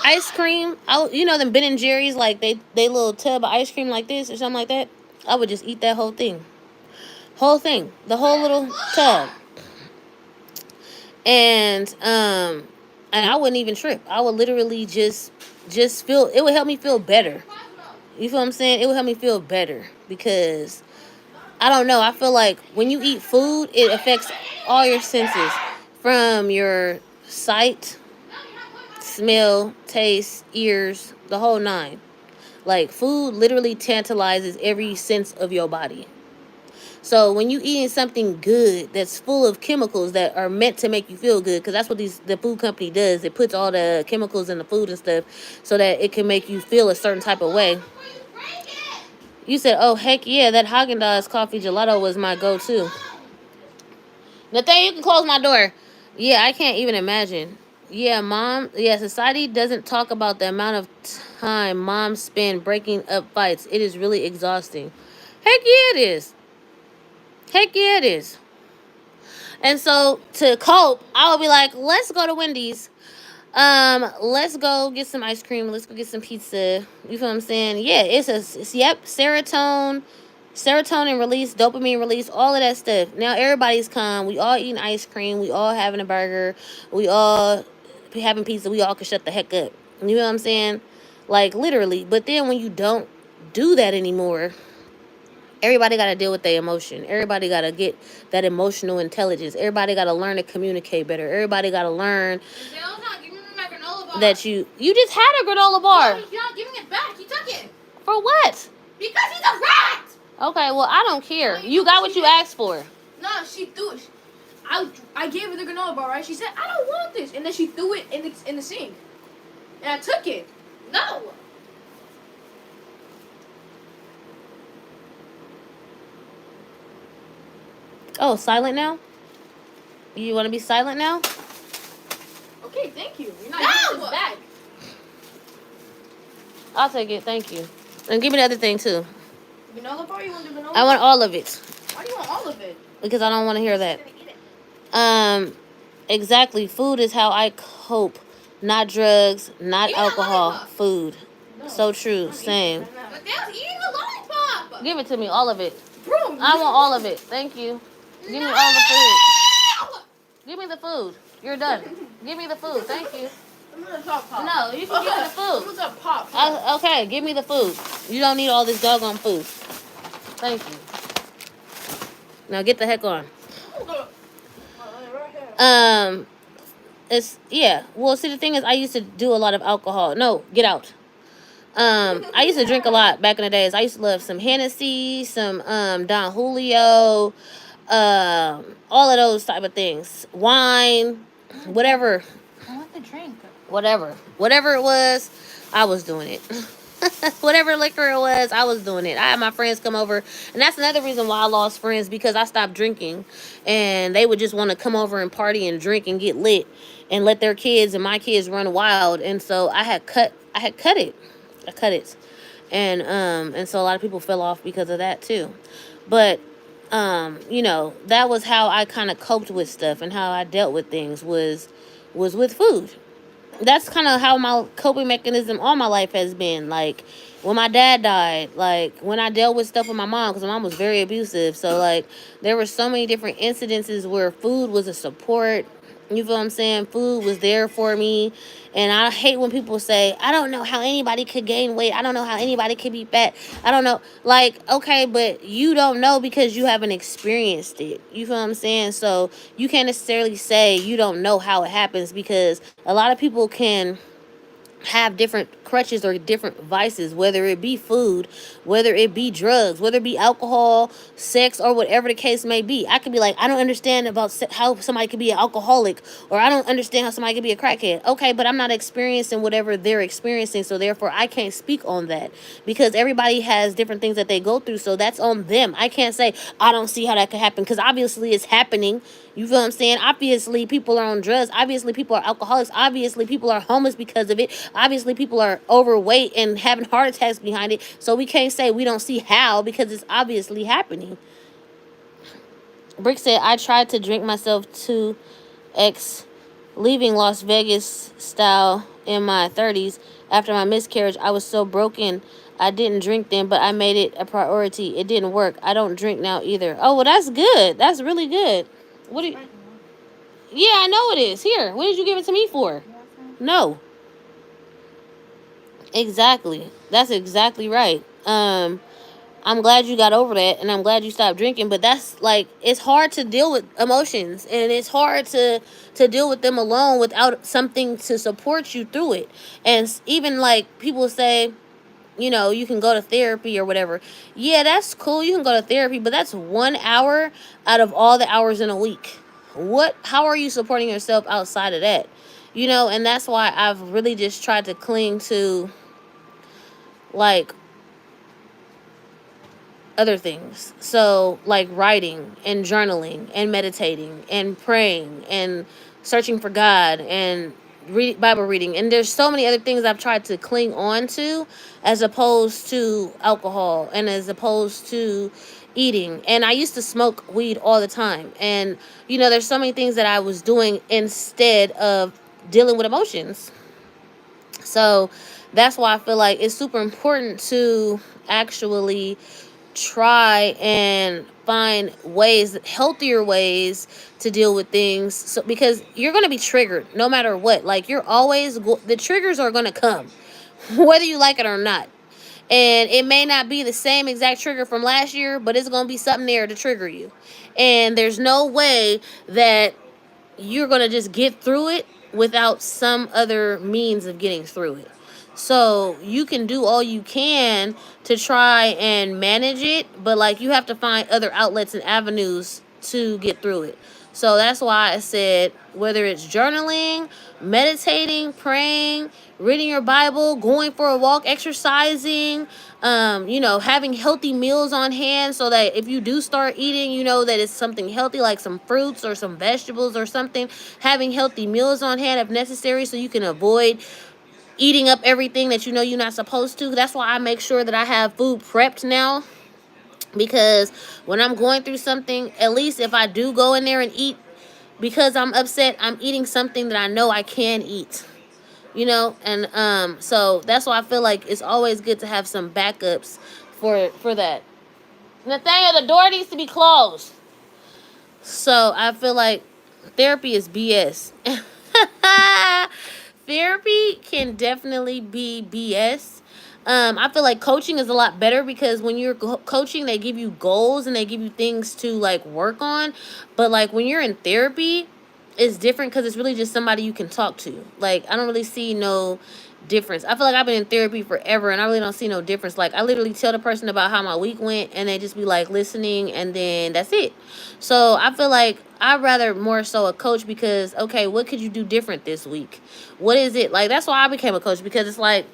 ice cream, you know them Ben and Jerry's, like they little tub of ice cream like this or something like that. I would just eat that whole thing, the whole little tub, and I wouldn't even trip. I would literally just feel. It would help me feel better. You feel what I'm saying? It would help me feel better because I don't know. I feel like when you eat food, it affects all your senses, from your sight, smell, taste, ears, the whole nine. Like food literally tantalizes every sense of your body. So when you eating something good that's full of chemicals that are meant to make you feel good, because that's what the food company does. It puts all the chemicals in the food and stuff so that it can make you feel a certain type of way. You said, "Oh heck yeah, that Haagen Dazs coffee gelato was my go-to." Nathaniel, you can close my door. Yeah, I can't even imagine. Yeah, mom. Yeah, society doesn't talk about the amount of time moms spend breaking up fights. It is really exhausting. Heck yeah, it is. Heck yeah, it is. And so to cope, I would be like, let's go to Wendy's. Let's go get some ice cream. Let's go get some pizza. You feel what I'm saying? Yeah, yep, serotonin release, dopamine release, all of that stuff. Now everybody's calm. We all eating ice cream. We all having a burger. We all having pizza. We all can shut the heck up. You know what I'm saying? Like literally. But then when you don't do that anymore, everybody got to deal with their emotion. Everybody got to get that emotional intelligence. Everybody got to learn to communicate better. Everybody got to learn that you just had a granola bar. No, he's not giving it back. He took it. For what? Because he's a rat. Okay, well, I don't care. You got what you asked for. No, she threw it. I gave her the granola bar, right? She said, I don't want this. And then she threw it in the sink. And I took it. No. Oh, silent now? You want to be silent now? Okay, thank you. You're not giving this back. I'll take it. Thank you. And give me the other thing, too. Granola bar? You want the granola bar? I want all of it. Why do you want all of it? Because I don't want to hear that. Exactly. Food is how I cope. Not drugs, not alcohol. Food. No. So true. Same. But that's eating a lollipop. Give it to me. All of it. Bro, I want all of it. Thank you. Give me all the food. Give me the food. You're done. Give me the food. Thank you. I'm gonna pop. No, you can give me the food. I'm gonna pop. Okay, give me the food. You don't need all this doggone food. Thank you. Now get the heck on. It's yeah. Well, see, the thing is, I used to do a lot of alcohol. No, get out. I used to drink a lot back in the days. I used to love some Hennessy, some Don Julio, all of those type of things. Wine, whatever. I want the drink. Whatever it was, I was doing it. Whatever liquor it was, I was doing it. I had my friends come over, and that's another reason why I lost friends, because I stopped drinking, and they would just want to come over and party and drink and get lit, and let their kids and my kids run wild. And so I had cut it, and so a lot of people fell off because of that too. But that was how I kind of coped with stuff, and how I dealt with things was with food. That's kind of how my coping mechanism all my life has been. Like when my dad died, like when I dealt with stuff with my mom, because my mom was very abusive. So like there were so many different incidences where food was a support. You feel what I'm saying? Food was there for me. And I hate when people say, I don't know how anybody could gain weight. I don't know how anybody could be fat. I don't know. Like, okay, but you don't know because you haven't experienced it. You feel what I'm saying? So you can't necessarily say you don't know how it happens, because a lot of people can have different crutches or different vices, whether it be food, whether it be drugs, whether it be alcohol, sex, or whatever the case may be. I could be like, I don't understand about how somebody could be an alcoholic, or I don't understand how somebody could be a crackhead. Okay, but I'm not experiencing whatever they're experiencing, so therefore I can't speak on that, because everybody has different things that they go through, so that's on them. I can't say I don't see how that could happen, because obviously it's happening. You feel what I'm saying? Obviously people are on drugs. Obviously people are alcoholics. Obviously people are homeless because of it. Obviously people are overweight and having heart attacks behind it. So we can't say we don't see how, because it's obviously happening. Brick said, I tried to drink myself to X, leaving Las Vegas style in my 30s. After my miscarriage, I was so broken. I didn't drink then, but I made it a priority. It didn't work. I don't drink now either. Oh, well, that's good. That's really good. What do you... Yeah, I know it is. Here, what did you give it to me for? No. Exactly. That's exactly right. I'm glad you got over that, and I'm glad you stopped drinking. But that's like, it's hard to deal with emotions, and it's hard to deal with them alone without something to support you through it. And even like people say, you know, you can go to therapy or whatever. Yeah, that's cool. You can go to therapy, but that's 1 hour out of all the hours in a week. How are you supporting yourself outside of that? You know, and that's why I've really just tried to cling to like other things. So like writing and journaling and meditating and praying and searching for God and Bible reading. And there's so many other things I've tried to cling on to, as opposed to alcohol and as opposed to eating. And I used to smoke weed all the time. And, you know, there's so many things that I was doing instead of dealing with emotions. So that's why I feel like it's super important to actually try and find ways, healthier ways to deal with things. So because you're going to be triggered no matter what. Like, you're always the triggers are going to come whether you like it or not. And it may not be the same exact trigger from last year, but it's going to be something there to trigger you. And there's no way that you're going to just get through it without some other means of getting through it. So you can do all you can to try and manage it, but like, you have to find other outlets and avenues to get through it. So that's why I said, whether it's journaling, meditating, praying, reading your Bible, going for a walk, exercising, you know, having healthy meals on hand, so that if you do start eating, you know that it's something healthy, like some fruits or some vegetables or something. Having healthy meals on hand if necessary, so you can avoid eating up everything that you know you're not supposed to. That's why I make sure that I have food prepped now, because when I'm going through something, at least if I do go in there and eat because I'm upset, I'm eating something that I know I can eat. You know, and so that's why I feel like it's always good to have some backups for that. Nathaniel, the door needs to be closed. So I feel like therapy is BS. Therapy can definitely be BS. I feel like coaching is a lot better, because when you're coaching, they give you goals and they give you things to like work on. But like, when you're in therapy, it's different, because it's really just somebody you can talk to. Like, I don't really see no difference. I feel like I've been in therapy forever, and I really don't see no difference. Like, I literally tell the person about how my week went, and they just be like listening, and then that's it. So I feel like I'd rather more so a coach, because okay, what could you do different this week? What is it like? That's why I became a coach, because it's like,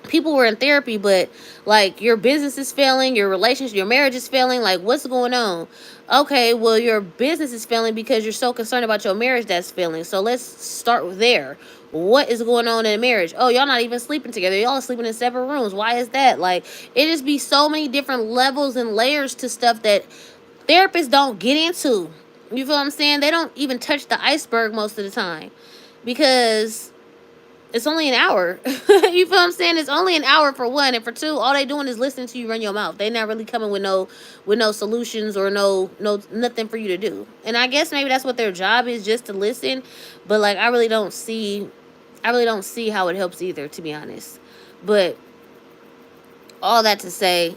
people were in therapy, but like, your business is failing, your relationship, your marriage is failing. Like, what's going on? Okay, well, your business is failing because you're so concerned about your marriage that's failing. So let's start there. What is going on in a marriage? Oh, y'all not even sleeping together. Y'all are sleeping in separate rooms. Why is that? Like, it just be so many different levels and layers to stuff that therapists don't get into. You feel what I'm saying? They don't even touch the iceberg most of the time, because it's only an hour. You feel what I'm saying? It's only an hour, for one, and for two, all they doing is listening to you run your mouth. They not really coming with no solutions or no nothing for you to do. And I guess maybe that's what their job is, just to listen. But like, I really don't see how it helps either, to be honest. But all that to say,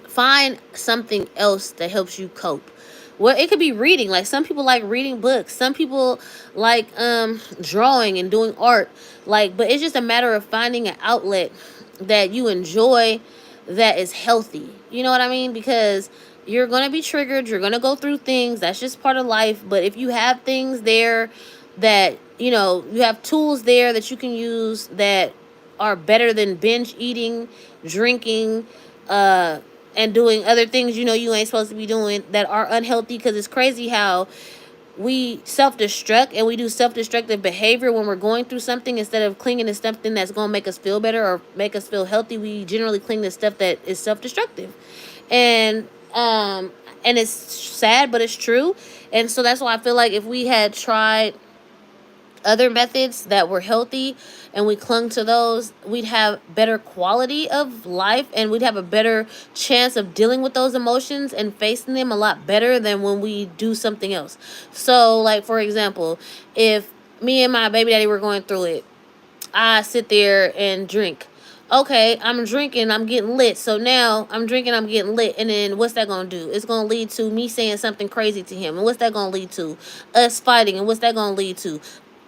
find something else that helps you cope. Well, it could be reading. Like, some people like reading books. Some people like drawing and doing art. Like, but it's just a matter of finding an outlet that you enjoy, that is healthy. You know what I mean? Because you're going to be triggered. You're going to go through things. That's just part of life. But if you have things there that, you know, you have tools there that you can use that are better than binge eating, drinking, and doing other things you know you ain't supposed to be doing, that are unhealthy. Because it's crazy how we self-destruct and we do self-destructive behavior when we're going through something, instead of clinging to something that's going to make us feel better or make us feel healthy, we generally cling to stuff that is self-destructive. And and it's sad, but it's true. And so that's why I feel like if we had tried other methods that were healthy and we clung to those, we'd have better quality of life and we'd have a better chance of dealing with those emotions and facing them a lot better than when we do something else. So, like, for example, if me and my baby daddy were going through it, I sit there and drink. Okay, I'm drinking, I'm getting lit. So now I'm drinking, I'm getting lit. And then what's that going to do? It's going to lead to me saying something crazy to him. And what's that going to lead to? Us fighting. And what's that going to lead to?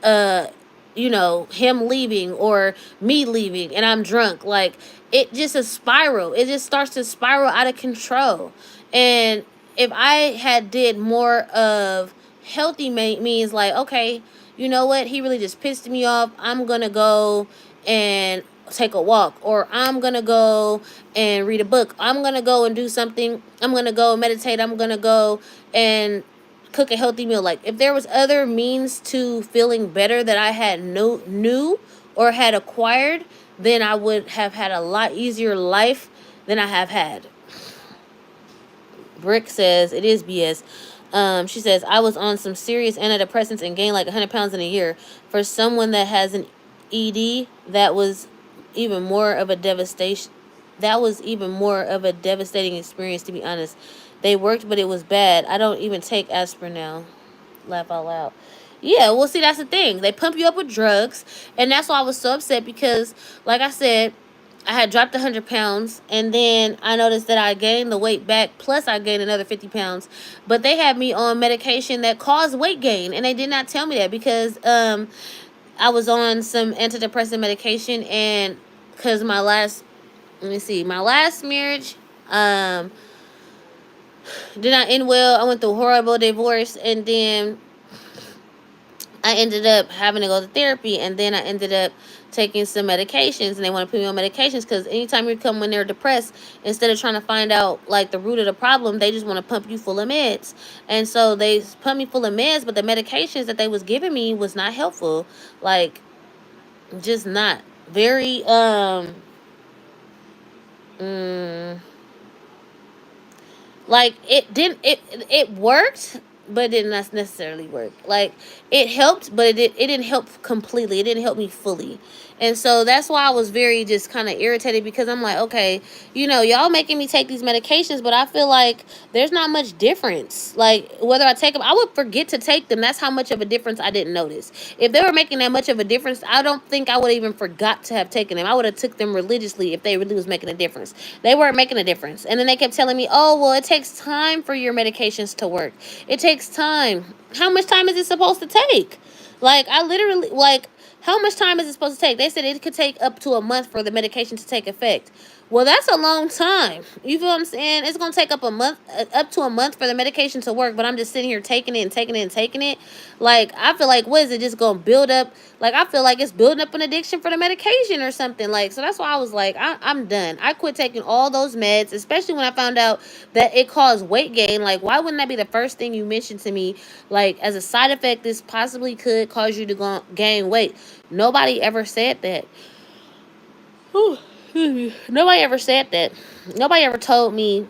Uh, him leaving or me leaving and I'm drunk. Like, it just a spiral. It just starts to spiral out of control. And if I had did more of healthy means, like, okay, you know what? He really just pissed me off. I'm going to go and take a walk, or I'm going to go and read a book. I'm going to go and do something. I'm going to go meditate. I'm going to go and cook a healthy meal. Like, if there was other means to feeling better that I had knew or had acquired, then I would have had a lot easier life than I have had. Brick says it is BS. She says, I was on some serious antidepressants and gained like 100 pounds in a year. For someone that has an ED, that was even more of a devastation. That was even more of a devastating experience, to be honest. They worked, but it was bad. I don't even take aspirin now. Laugh out loud. Yeah, well, see, that's the thing. They pump you up with drugs, and that's why I was so upset because, like I said, I had dropped 100 pounds, and then I noticed that I gained the weight back, plus I gained another 50 pounds. But they had me on medication that caused weight gain, and they did not tell me that because I was on some antidepressant medication, and because my last marriage did not end well. I went through a horrible divorce, and then I ended up having to go to therapy, and then I ended up taking some medications, and they want to put me on medications because anytime you come when they're depressed, instead of trying to find out like the root of the problem, they just want to pump you full of meds. And so they pumped me full of meds, but the medications that they was giving me was not helpful. Like, just not very like, it worked, but it didn't necessarily work. Like, it helped, but it didn't help completely. It didn't help me fully. And so that's why I was very just kind of irritated, because I'm like, okay, y'all making me take these medications, but I feel like there's not much difference. Like, whether I take them, I would forget to take them. That's how much of a difference I didn't notice. If they were making that much of a difference, I don't think I would even forgot to have taken them. I would have took them religiously if they really was making a difference. They weren't making a difference. And then they kept telling me, oh, well, it takes time for your medications to work. It takes time. How much time is it supposed to take? Like, I literally, like, how much time is it supposed to take? They said it could take up to a month for the medication to take effect. Well, that's a long time. You feel what I'm saying? It's going to take up to a month for the medication to work, but I'm just sitting here taking it and taking it and taking it. Like, I feel like, what is it just going to build up? Like, I feel like it's building up an addiction for the medication or something. Like, so that's why I was like, I'm done. I quit taking all those meds, especially when I found out that it caused weight gain. Like, why wouldn't that be the first thing you mentioned to me? Like, as a side effect, this possibly could cause you to gain weight. Nobody ever said that. Whew. Nobody ever said that. Nobody ever told me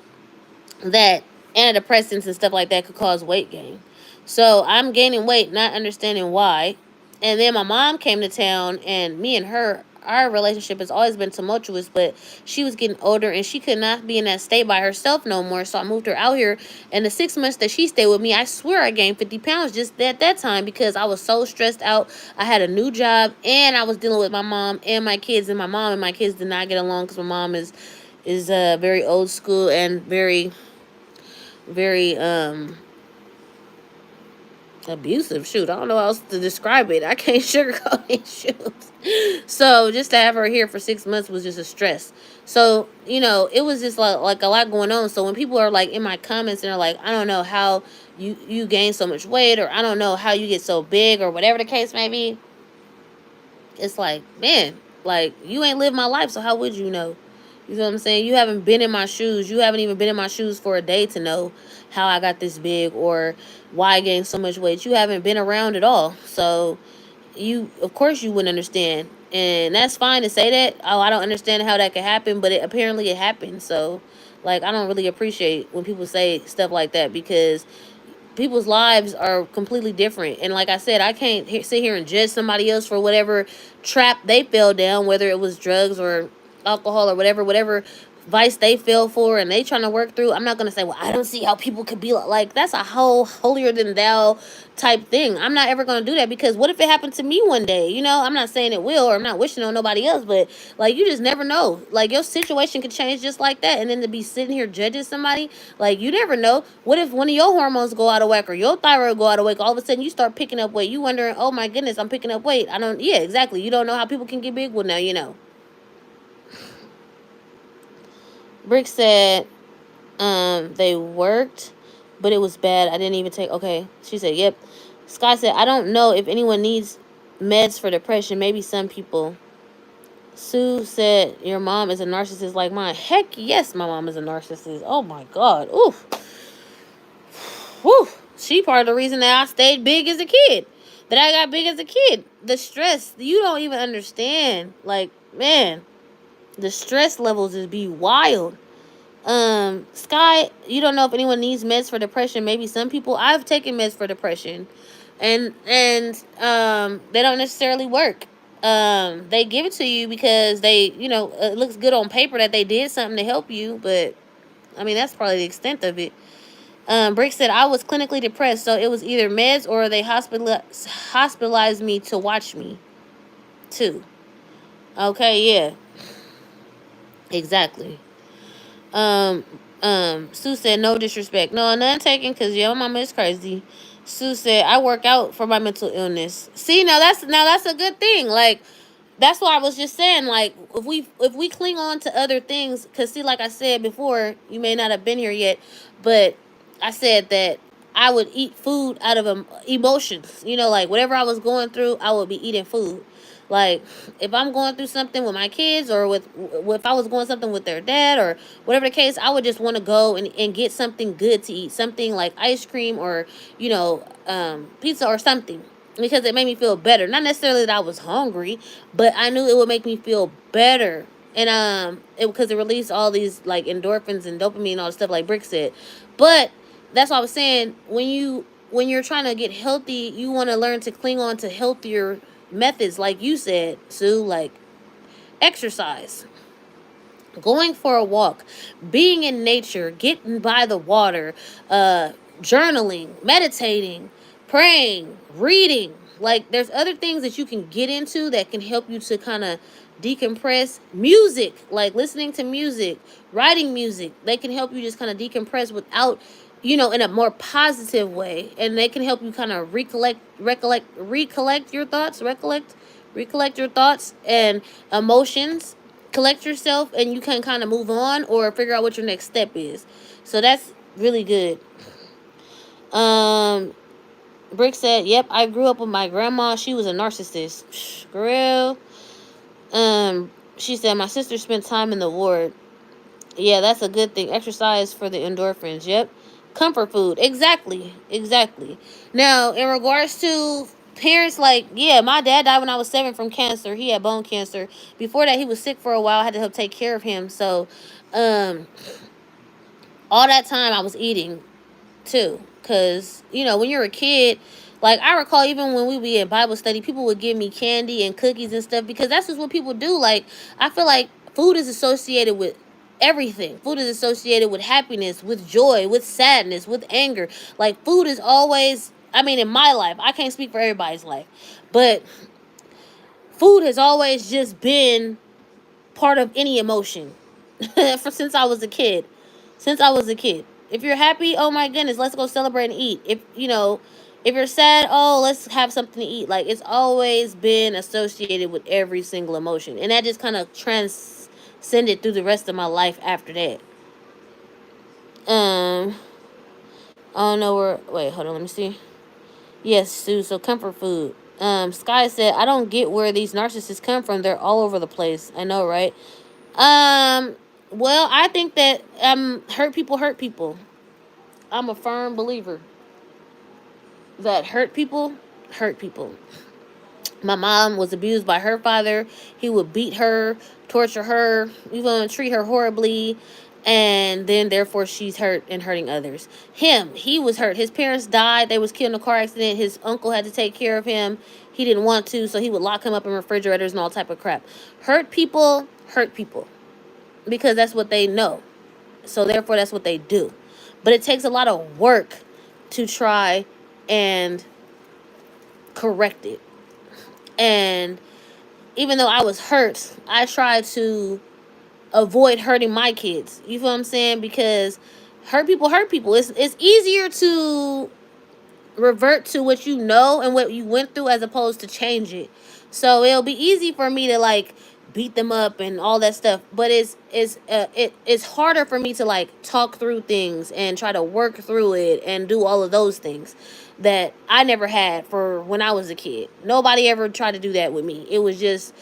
that antidepressants and stuff like that could cause weight gain. So I'm gaining weight, not understanding why. And then my mom came to town, and me and her, our relationship has always been tumultuous, but she was getting older and she could not be in that state by herself no more. So I moved her out here, and the 6 months that she stayed with me, I swear I gained 50 pounds just at that time, because I was so stressed out. I had a new job, and I was dealing with my mom and my kids, and my mom and my kids did not get along because my mom is very old school and very abusive. Shoot, I don't know how else to describe it. I can't sugarcoat it. Shoot. So just to have her here for 6 months was just a stress. So, it was just like a lot going on. So when people are like in my comments and they're like, I don't know how you gain so much weight, or I don't know how you get so big, or whatever the case may be, it's like, man, like, you ain't lived my life, so how would you know? You know what I'm saying? You haven't been in my shoes. You haven't even been in my shoes for a day to know how I got this big or why I gained so much weight. You haven't been around at all. So you, of course you wouldn't understand. And that's fine to say that. Oh, I don't understand how that could happen, but apparently it happened. So like I don't really appreciate when people say stuff like that because people's lives are completely different. And like I said, I can't sit here and judge somebody else for whatever trap they fell down, whether it was drugs or alcohol or whatever vice they fell for and they trying to work through. I'm not gonna say, well, I don't see how people could be like that's a whole holier than thou type thing. I'm not ever gonna do that because what if it happened to me one day? You know, I'm not saying it will or I'm not wishing on nobody else, but like you just never know. Like your situation could change just like that, and then to be sitting here judging somebody, like you never know. What if one of your hormones go out of whack or your thyroid go out of whack? All of a sudden you start picking up weight. You wondering, oh my goodness, I'm picking up weight. I don't. Yeah, exactly. You don't know how people can get big. Well, now you know. Brick said, they worked, but it was bad. I didn't even take. Okay, she said, yep. Sky said, I don't know if anyone needs meds for depression. Maybe some people. Sue said, your mom is a narcissist like mine. Heck yes, my mom is a narcissist. Oh my God. Oof. Whew. She part of the reason that I stayed big as a kid. That I got big as a kid. The stress, you don't even understand. Like, man, the stress levels is be wild. Sky, you don't know if anyone needs meds for depression. Maybe some people. I've taken meds for depression, and they don't necessarily work. They give it to you because they, it looks good on paper that they did something to help you, but I mean that's probably the extent of it. Brick said I was clinically depressed, so it was either meds or they hospitalized me to watch me, too. Okay, yeah, exactly. Um, Sue said, no disrespect. No, none taken because your mama is crazy. Sue said, I work out for my mental illness. See, now that's a good thing. Like, that's why I was just saying, like, if we cling on to other things, because see, like I said before, you may not have been here yet, but I said that I would eat food out of emotions. Like whatever I was going through, I would be eating food. Like if I'm going through something with my kids or if I was going something with their dad or whatever the case, I would just want to go and get something good to eat, something like ice cream or pizza or something, because it made me feel better. Not necessarily that I was hungry, but I knew it would make me feel better. And because it released all these like endorphins and dopamine and all the stuff like Brick said. But that's what I was saying. When you're trying to get healthy, you want to learn to cling on to healthier methods, like you said, Sue, like exercise, going for a walk, being in nature, getting by the water, journaling, meditating, praying, reading. Like there's other things that you can get into that can help you to kind of decompress. Music, like listening to music, writing music, they can help you just kind of decompress without, in a more positive way, and they can help you kind of recollect your thoughts, recollect your thoughts and emotions, collect yourself, and you can kind of move on or figure out what your next step is. So that's really good. um Brick said, yep, I grew up with my grandma. She was a narcissist. Girl. She said, my sister spent time in the ward. Yeah, that's a good thing. Exercise for the endorphins. Yep. Comfort food. Exactly. Now, in regards to parents, like, yeah, my dad died when I was 7 from cancer. He had bone cancer. Before that, he was sick for a while. I had to help take care of him. So, all that time I was eating too. Because, when you're a kid, like I recall even when we would be in Bible study, people would give me candy and cookies and stuff because that's just what people do. Like, I feel like food is associated with everything. Food is associated with happiness, with joy, with sadness, with anger. Like, food is always, I mean, in my life, I can't speak for everybody's life, but food has always just been part of any emotion since I was a kid. If you're happy, oh my goodness, let's go celebrate and eat. If you're sad, oh, let's have something to eat. Like, it's always been associated with every single emotion. And that just kind of transcended through the rest of my life after that. I don't know where, wait, hold on, let me see. Yes, Sue, so comfort food. Sky said, I don't get where these narcissists come from. They're all over the place. I know, right? Um, Well, I think that hurt people hurt people. I'm a firm believer that hurt people hurt people. My mom was abused by her father. He would beat her, torture her, even treat her horribly, and then therefore she's hurt and hurting others. He was hurt. His parents died. They was killed in a car accident. His uncle had to take care of him. He didn't want to, so he would lock him up in refrigerators and all type of crap. Hurt people because that's what they know. So therefore that's what they do. But it takes a lot of work to try and correct it. And even though I was hurt, I tried to avoid hurting my kids. You feel what I'm saying? Because hurt people hurt people. It's easier to revert to what you know and what you went through as opposed to change it. So it'll be easy for me to like beat them up and all that stuff, but it's harder for me to like talk through things and try to work through it and do all of those things that I never had for when I was a kid. Nobody ever tried to do that with me. It was just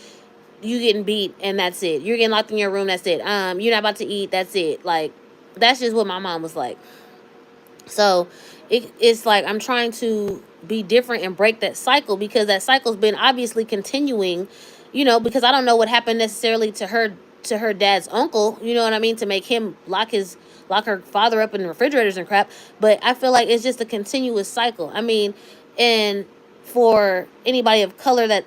you getting beat and that's it. You're getting locked in your room, that's it. You're not about to eat, that's it. Like that's just what my mom was like. So it's like I'm trying to be different and break that cycle because that cycle's been obviously continuing, because I don't know what happened necessarily to her dad's uncle, you know what I mean, to make him lock her father up in the refrigerators and crap. But I feel like it's just a continuous cycle. I mean, and for anybody of color that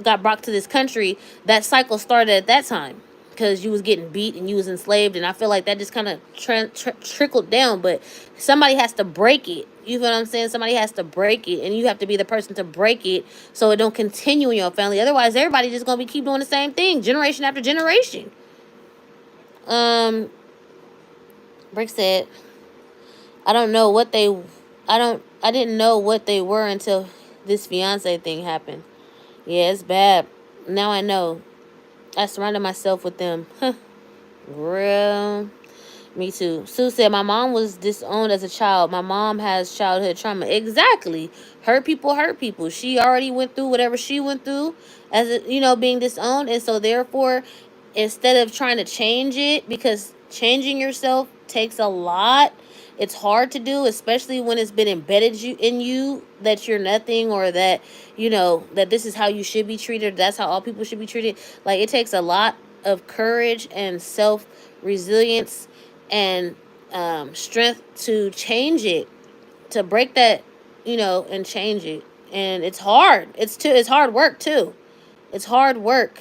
got brought to this country, that cycle started at that time because you was getting beat and you was enslaved, and I feel like that just kind of trickled down. But somebody has to break it. You feel what I'm saying? Somebody has to break it, and you have to be the person to break it so it don't continue in your family. Otherwise, everybody just gonna be keep doing the same thing, generation after generation. Um, Brick said, "I don't know what they, I didn't know what they were until this fiance thing happened. Yeah, it's bad. Now I know. I surrounded myself with them. Real. Me too." Sue said, "My mom was disowned as a child. My mom has childhood trauma." Exactly. Hurt people hurt people. She already went through whatever she went through as being disowned. And so therefore, instead of trying to change it, because changing yourself takes a lot, it's hard to do, especially when it's been embedded in you that you're nothing, or that that this is how you should be treated, that's how all people should be treated. Like, it takes a lot of courage and self resilience and strength to change it, to break that, and change it. And it's hard. It's hard work too. It's hard work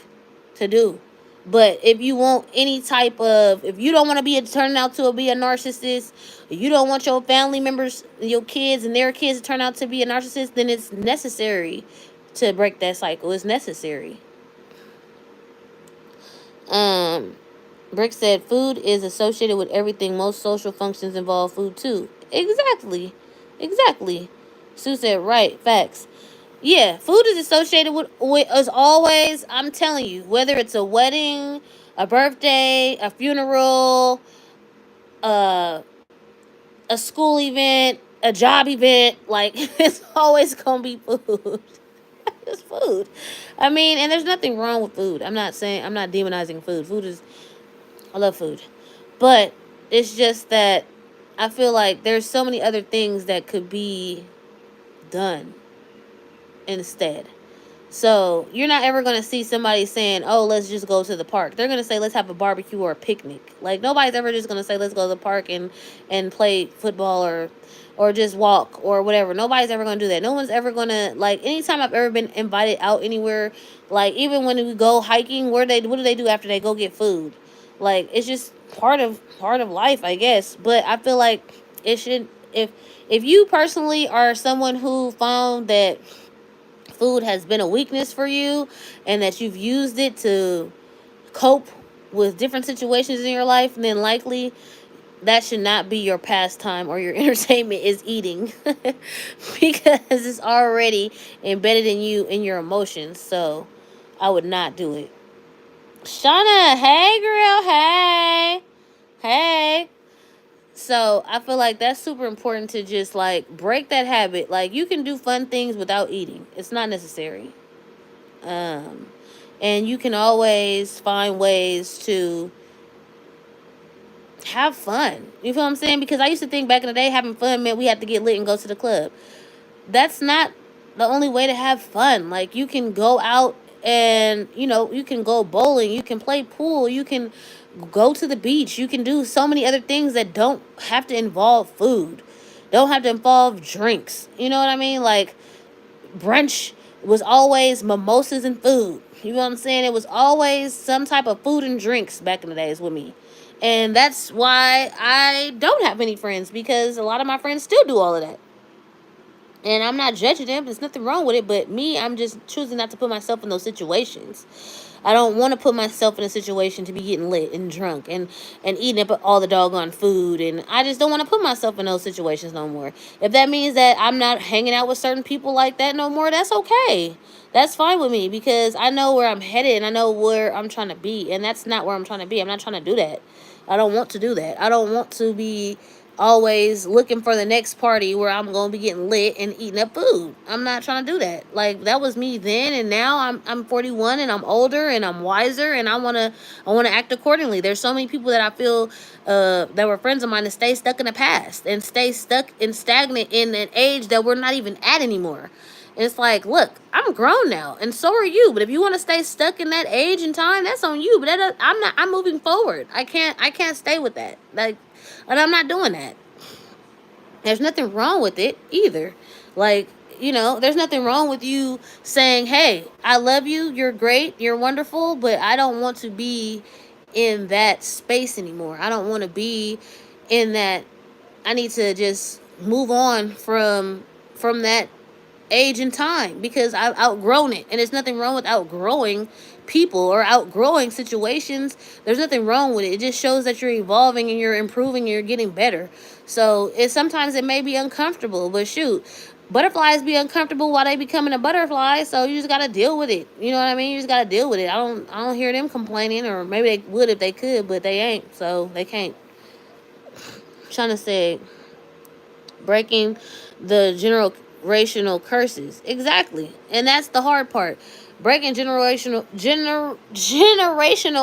to do. But if you want any type of, if you don't want to turn out to be a narcissist, you don't want your family members, your kids and their kids to turn out to be a narcissist, then it's necessary to break that cycle. It's necessary. Um, Brick said, "Food is associated with everything. Most social functions involve food too." Exactly. Exactly. Sue said, "Right. Facts." Yeah, food is associated with as always. I'm telling you, whether it's a wedding, a birthday, a funeral, uh, a school event, a job event, like it's always gonna be food. It's food. I mean, and there's nothing wrong with food. I'm not demonizing food. I love food. But it's just that I feel like there's so many other things that could be done instead. So you're not ever going to see somebody saying, "Oh, let's just go to the park." They're going to say, "Let's have a barbecue or a picnic." Like, nobody's ever just going to say, "Let's go to the park and play football or just walk or whatever." Nobody's ever going to do that. No one's ever going to, like, anytime I've ever been invited out anywhere, like even when we go hiking, what do they do after they go get food? Like, it's just part of life, I guess. But I feel like it should, if you personally are someone who found that food has been a weakness for you and that you've used it to cope with different situations in your life, then likely that should not be your pastime or your entertainment is eating because it's already embedded in you, in your emotions. So I would not do it. Shauna, hey girl, hey. So I feel like that's super important to just like break that habit. Like, you can do fun things without eating. It's not necessary. Um, and you can always find ways to have fun. You feel what I'm saying? Because I used to think back in the day having fun meant we had to get lit and go to the club. That's not the only way to have fun. Like, you can go out and, you can go bowling, you can play pool, you can go to the beach, you can do so many other things that don't have to involve food, don't have to involve drinks. You know what I mean? Like, brunch was always mimosas and food. You know what I'm saying? It was always some type of food and drinks back in the days with me. And that's why I don't have many friends, because a lot of my friends still do all of that. And I'm not judging them. There's nothing wrong with it. But me, I'm just choosing not to put myself in those situations. I don't want to put myself in a situation to be getting lit and drunk and eating up all the doggone food. And I just don't want to put myself in those situations no more. If that means that I'm not hanging out with certain people like that no more, that's okay. That's fine with me, because I know where I'm headed and I know where I'm trying to be. And that's not where I'm trying to be. I'm not trying to do that. I don't want to do that. I don't want to be always looking for the next party where I'm gonna be getting lit and eating up food. I'm not trying to do that. Like, that was me then, and now I'm 41 and I'm older and I'm wiser, and I wanna act accordingly. There's so many people that I feel that were friends of mine that stay stuck in the past and stay stuck and stagnant in an age that we're not even at anymore. And it's like, look, I'm grown now, and so are you. But if you want to stay stuck in that age and time, that's on you. But I'm not. I'm moving forward. I can't stay with that. Like, and I'm not doing that. There's nothing wrong with it either. Like, there's nothing wrong with you saying, hey, I love you, you're great, you're wonderful, but I don't want to be in that space anymore. I don't want to be in that. I need to just move on from that age and time, because I've outgrown it. And there's nothing wrong with outgrowing people or outgrowing situations. There's nothing wrong with it. It just shows that you're evolving and you're improving and you're getting better. So sometimes it may be uncomfortable, but shoot, butterflies be uncomfortable while they becoming a butterfly. So you just gotta deal with it. You know what I mean? You just gotta deal with it. I don't hear them complaining, or maybe they would if they could, but they ain't, so they can't. I'm trying to say, breaking the generational curses. Exactly. And that's the hard part. Breaking generational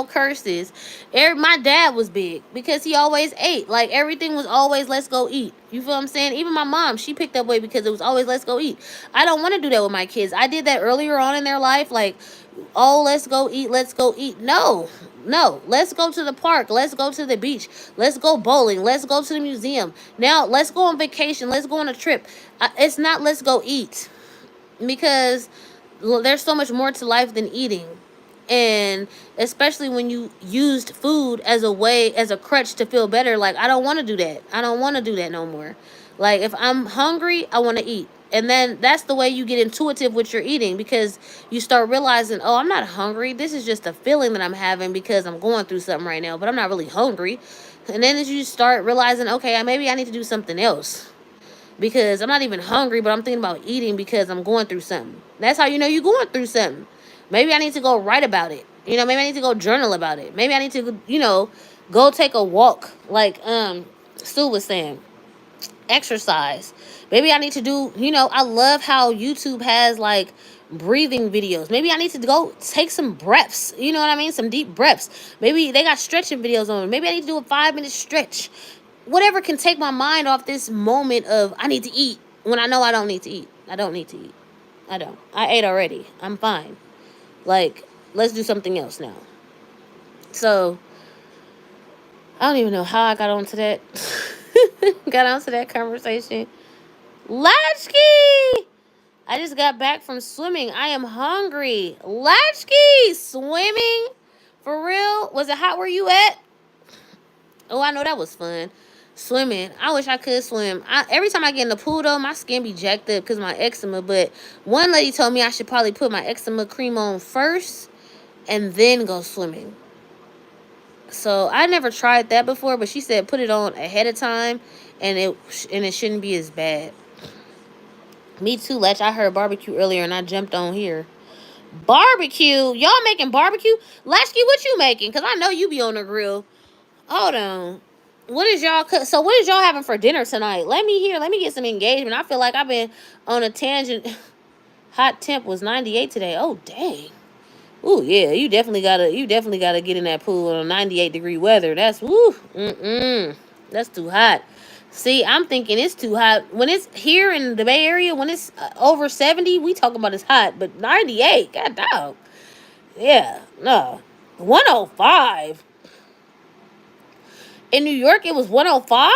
curses. My dad was big because he always ate. Like, everything was always let's go eat. You feel what I'm saying? Even my mom, she picked up weight because it was always let's go eat. I don't want to do that with my kids. I did that earlier on in their life. Like, oh, let's go eat, let's go eat. No, no, let's go to the park, let's go to the beach, let's go bowling, let's go to the museum. Now let's go on vacation, let's go on a trip. It's not let's go eat, because there's so much more to life than eating. And especially when you used food as a way, as a crutch to feel better. Like, I don't want to do that. I don't want to do that no more. Like, if I'm hungry, I want to eat. And then that's the way you get intuitive with your eating, because you start realizing, oh, I'm not hungry, this is just a feeling that I'm having because I'm going through something right now, but I'm not really hungry. And then as you start realizing, okay, maybe I need to do something else, because I'm not even hungry, but I'm thinking about eating because I'm going through something. That's how you know you're going through something. Maybe I need to go write about it. Maybe I need to go journal about it. Maybe I need to, go take a walk, like Stu was saying. Exercise. Maybe I need to do, I love how YouTube has, like, breathing videos. Maybe I need to go take some breaths. You know what I mean? Some deep breaths. Maybe they got stretching videos on. Maybe I need to do a 5-minute stretch. Whatever can take my mind off this moment of I need to eat, when I know I don't need to eat. I don't need to eat. I don't. I ate already. I'm fine. Like, let's do something else now. So, I don't even know how I got onto that. Got onto that conversation. Latchkey! I just got back from swimming. I am hungry. Latchkey! Swimming? For real? Was it hot where you at? Oh, I know that was fun. Swimming. I wish I could swim. Every time I get in the pool, though, my skin be jacked up because of my eczema. But one lady told me I should probably put my eczema cream on first and then go swimming. So I never tried that before, but she said put it on ahead of time, and it shouldn't be as bad. Me too, Letch. I heard barbecue earlier, and I jumped on here. Barbecue? Y'all making barbecue? Latchkey, what you making? Because I know you be on the grill. Hold on. What is y'all So what is y'all having for dinner tonight? Let me hear. Let me get some engagement. I feel like I've been on a tangent. Hot temp was 98 today. Oh, dang. Ooh, yeah, you definitely gotta get in that pool on 98-degree weather. That's woo. That's too hot. See, I'm thinking it's too hot. When it's here in the Bay Area, when it's over 70, we talking about it's hot. But 98, god dog. Yeah, no. 105. In New York, it was 105?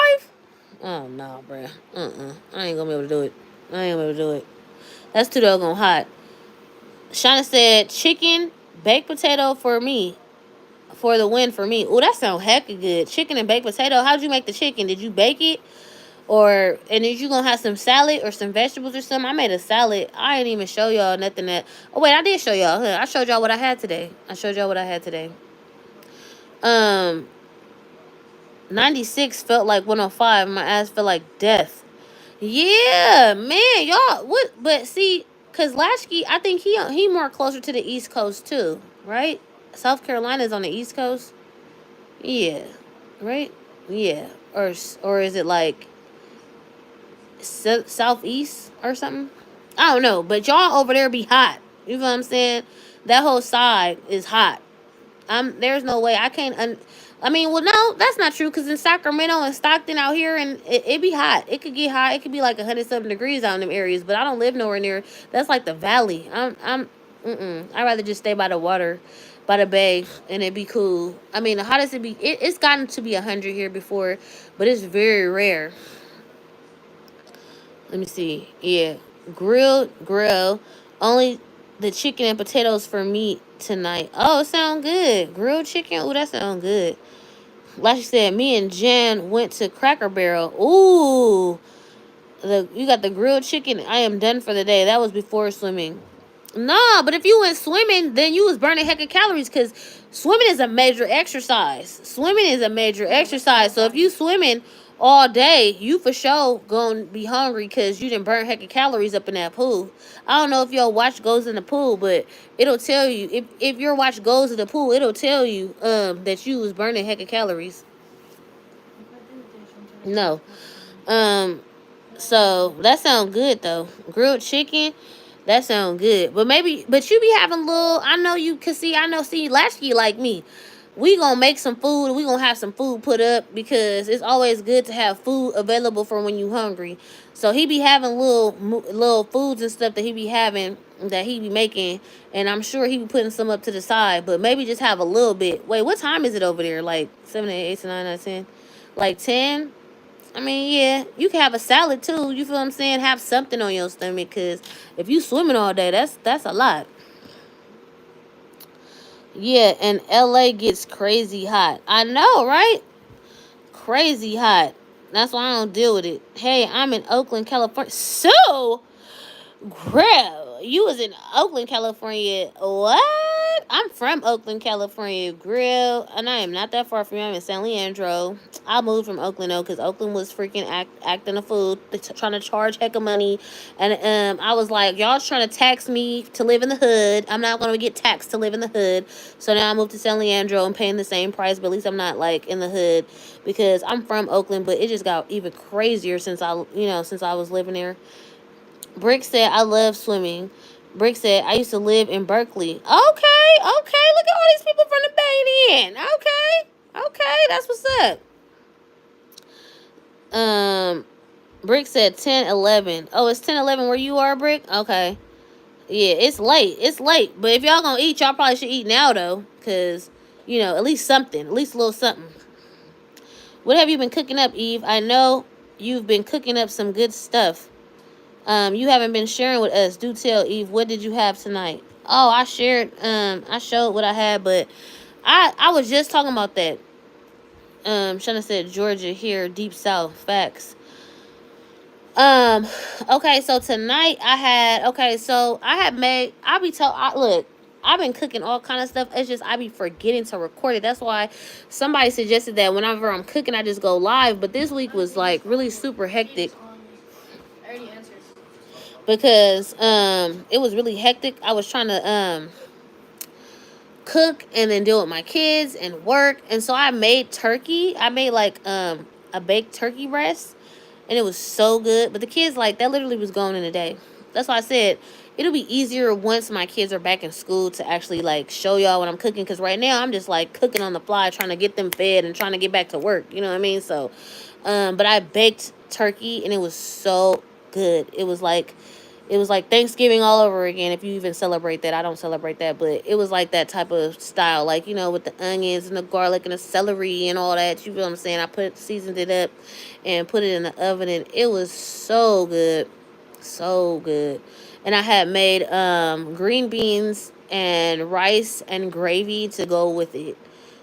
Oh, no, bruh. I ain't gonna be able to do it. I ain't gonna be able to do it. That's too doggone hot. Shauna said, chicken, baked potato for me. For the win for me. Oh, that sounds hecka good. Chicken and baked potato. How'd you make the chicken? Did you bake it? And is you gonna have some salad or some vegetables or something? I made a salad. I didn't even show y'all nothing that. Oh wait, I did show y'all. Huh, I showed y'all what I had today. Um, 96 felt like 105. My ass felt like death. Yeah, man, y'all. What? But see, cause Lashkey, I think he more closer to the East Coast too, right? South Carolina's on the East Coast. Yeah, right. Yeah, or is it like southeast or something? I don't know, but y'all over there be hot. You know what I'm saying? That whole side is hot. There's no way I can't. I mean, well, no, that's not true. Cause in Sacramento and Stockton out here, and it be hot. It could get hot. It could be like 100-something degrees out in them areas. But I don't live nowhere near. That's like the valley. I'd rather just stay by the water, by the bay, and it be cool. I mean, the hottest it be. It's gotten to be 100 here before, but it's very rare. Let me see. Yeah, grill. Only the chicken and potatoes for meat tonight. Oh, it sound good. Grilled chicken. Oh, that sound good. Like she said, me and Jan went to Cracker Barrel. Ooh, you got the grilled chicken. I am done for the day. That was before swimming. Nah, but if you went swimming, then you was burning heck of calories because swimming is a major exercise. Swimming is a major exercise. So if you swimming all day, you for sure gonna be hungry because you didn't burn heck of calories up in that pool. I don't know if your watch goes in the pool, but it'll tell you if your watch goes in the pool, it'll tell you that you was burning heck of calories. No. Um so that sounds good though. Grilled chicken, that sounds good. But you be having little. I know you can see. I know. See, Lasky like me. We gonna make some food. We gonna have some food put up because it's always good to have food available for when you hungry. So he be having little foods and stuff that he be having that he be making, and I'm sure he be putting some up to the side. But maybe just have a little bit. Wait, what time is it over there? Like 7, 8, 8, 9, 9, 10, like 10. I mean, yeah, you can have a salad too. You feel what I'm saying? Have something on your stomach, cause if you swimming all day, that's a lot. Yeah, and LA gets crazy hot. I know, right? Crazy hot. That's why I don't deal with it. Hey, I'm in Oakland, California. So, Grill, you was in Oakland, California. What? I'm from Oakland, California. Grill, and I am not that far from you. I'm in San Leandro. I moved from Oakland though, because Oakland was freaking acting a fool, trying to charge heck of money, and I was like, y'all trying to tax me to live in the hood. I'm not gonna get taxed to live in the hood. So now I moved to San Leandro and paying the same price, but at least I'm not like in the hood because I'm from Oakland. But it just got even crazier since I was living there. Brick said, I love swimming. Brick said, I used to live in Berkeley. Okay, okay. Look at all these people from the Bay then. Okay, that's what's up. Um, Brick said 10:11. Oh, it's 10:11 where you are, Brick? Okay. Yeah, it's late. It's late. But if y'all gonna eat, y'all probably should eat now, though. Because, at least something. At least a little something. What have you been cooking up, Eve? I know you've been cooking up some good stuff. You haven't been sharing with us. Do tell, Eve, what did you have tonight? Oh, I showed what I had, but I was just talking about that. Shana said Georgia here, deep south, facts. Um, okay, so tonight I had made, look, I've been cooking all kind of stuff. It's just I be forgetting to record it. That's why somebody suggested that whenever I'm cooking, I just go live. But this week was like really super hectic because it was really hectic. I was trying to cook and then deal with my kids and work, and so I made turkey. I made like a baked turkey breast, and it was so good. But the kids, like, that literally was gone in a day. That's why I said it'll be easier once my kids are back in school to actually like show y'all what I'm cooking. Cause right now I'm just like cooking on the fly, trying to get them fed and trying to get back to work. You know what I mean? So, but I baked turkey and it was so good. It was like Thanksgiving all over again. If you even celebrate that, I don't celebrate that, but it was like that type of style, like with the onions and the garlic and the celery and all that. You feel what I'm saying? Seasoned it up, and put it in the oven, and it was so good, so good. And I had made green beans and rice and gravy to go with it,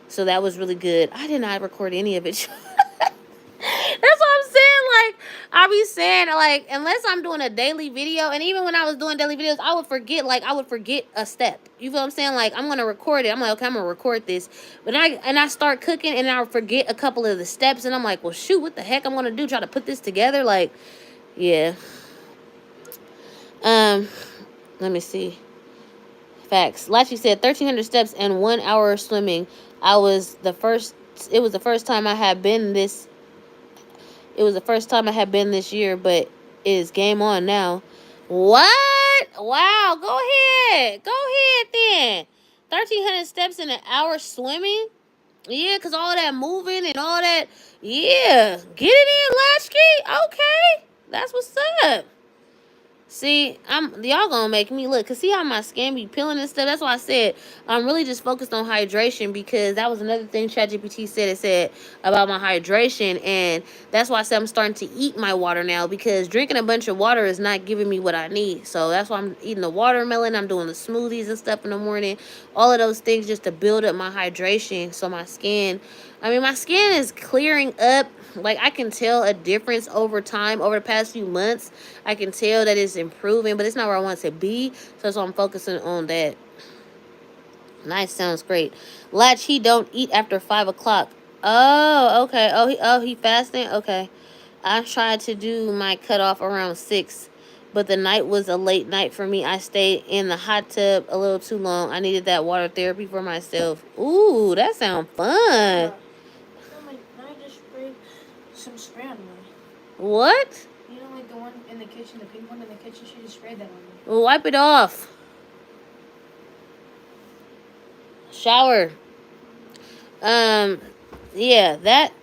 so that was really good. I did not record any of it. That's what I'm saying. Like, I be saying, like, unless I'm doing a daily video, and even when I was doing daily videos, I would forget, like, I would forget a step. You feel what I'm saying? Like, I'm gonna record it. I'm like, okay, I'm gonna record this, but I start cooking, and I forget a couple of the steps, and I'm like, well, shoot, what the heck I'm gonna do? Try to put this together? Like, yeah. Um, Let me see. Facts. Lachi said 1,300 steps and 1 hour swimming. I was the first. It was the first time I had been this It was the first time I had been this year, but it is game on now. What? Wow. Go ahead. Go ahead then. 1,300 steps in an hour swimming? Yeah, because all that moving and all that. Yeah. Get it in, Latchkey. Okay. That's what's up. See, y'all gonna make me look, cause see how my skin be peeling and stuff. That's why I said I'm really just focused on hydration, because that was another thing ChatGPT said. It said about my hydration, and that's why I said I'm starting to eat my water now, because drinking a bunch of water is not giving me what I need. So that's why I'm eating the watermelon. I'm doing the smoothies and stuff in the morning. All of those things just to build up my hydration, so my skin is clearing up. Like, I can tell a difference over time, over the past few months. I can tell that it's improving, but it's not where I want it to be. So that's why I'm focusing on that. Nice, sounds great. Latch, he don't eat after 5 o'clock. Oh, okay. He fasting. Okay. I tried to do my cutoff around 6, but the night was a late night for me. I stayed in the hot tub a little too long. I needed that water therapy for myself. Ooh, that sounds fun. I just sprayed some spray on me. What? You know, like the one in the kitchen, the pink one in the kitchen. She just sprayed that on me. Well, wipe it off. Shower. Yeah, that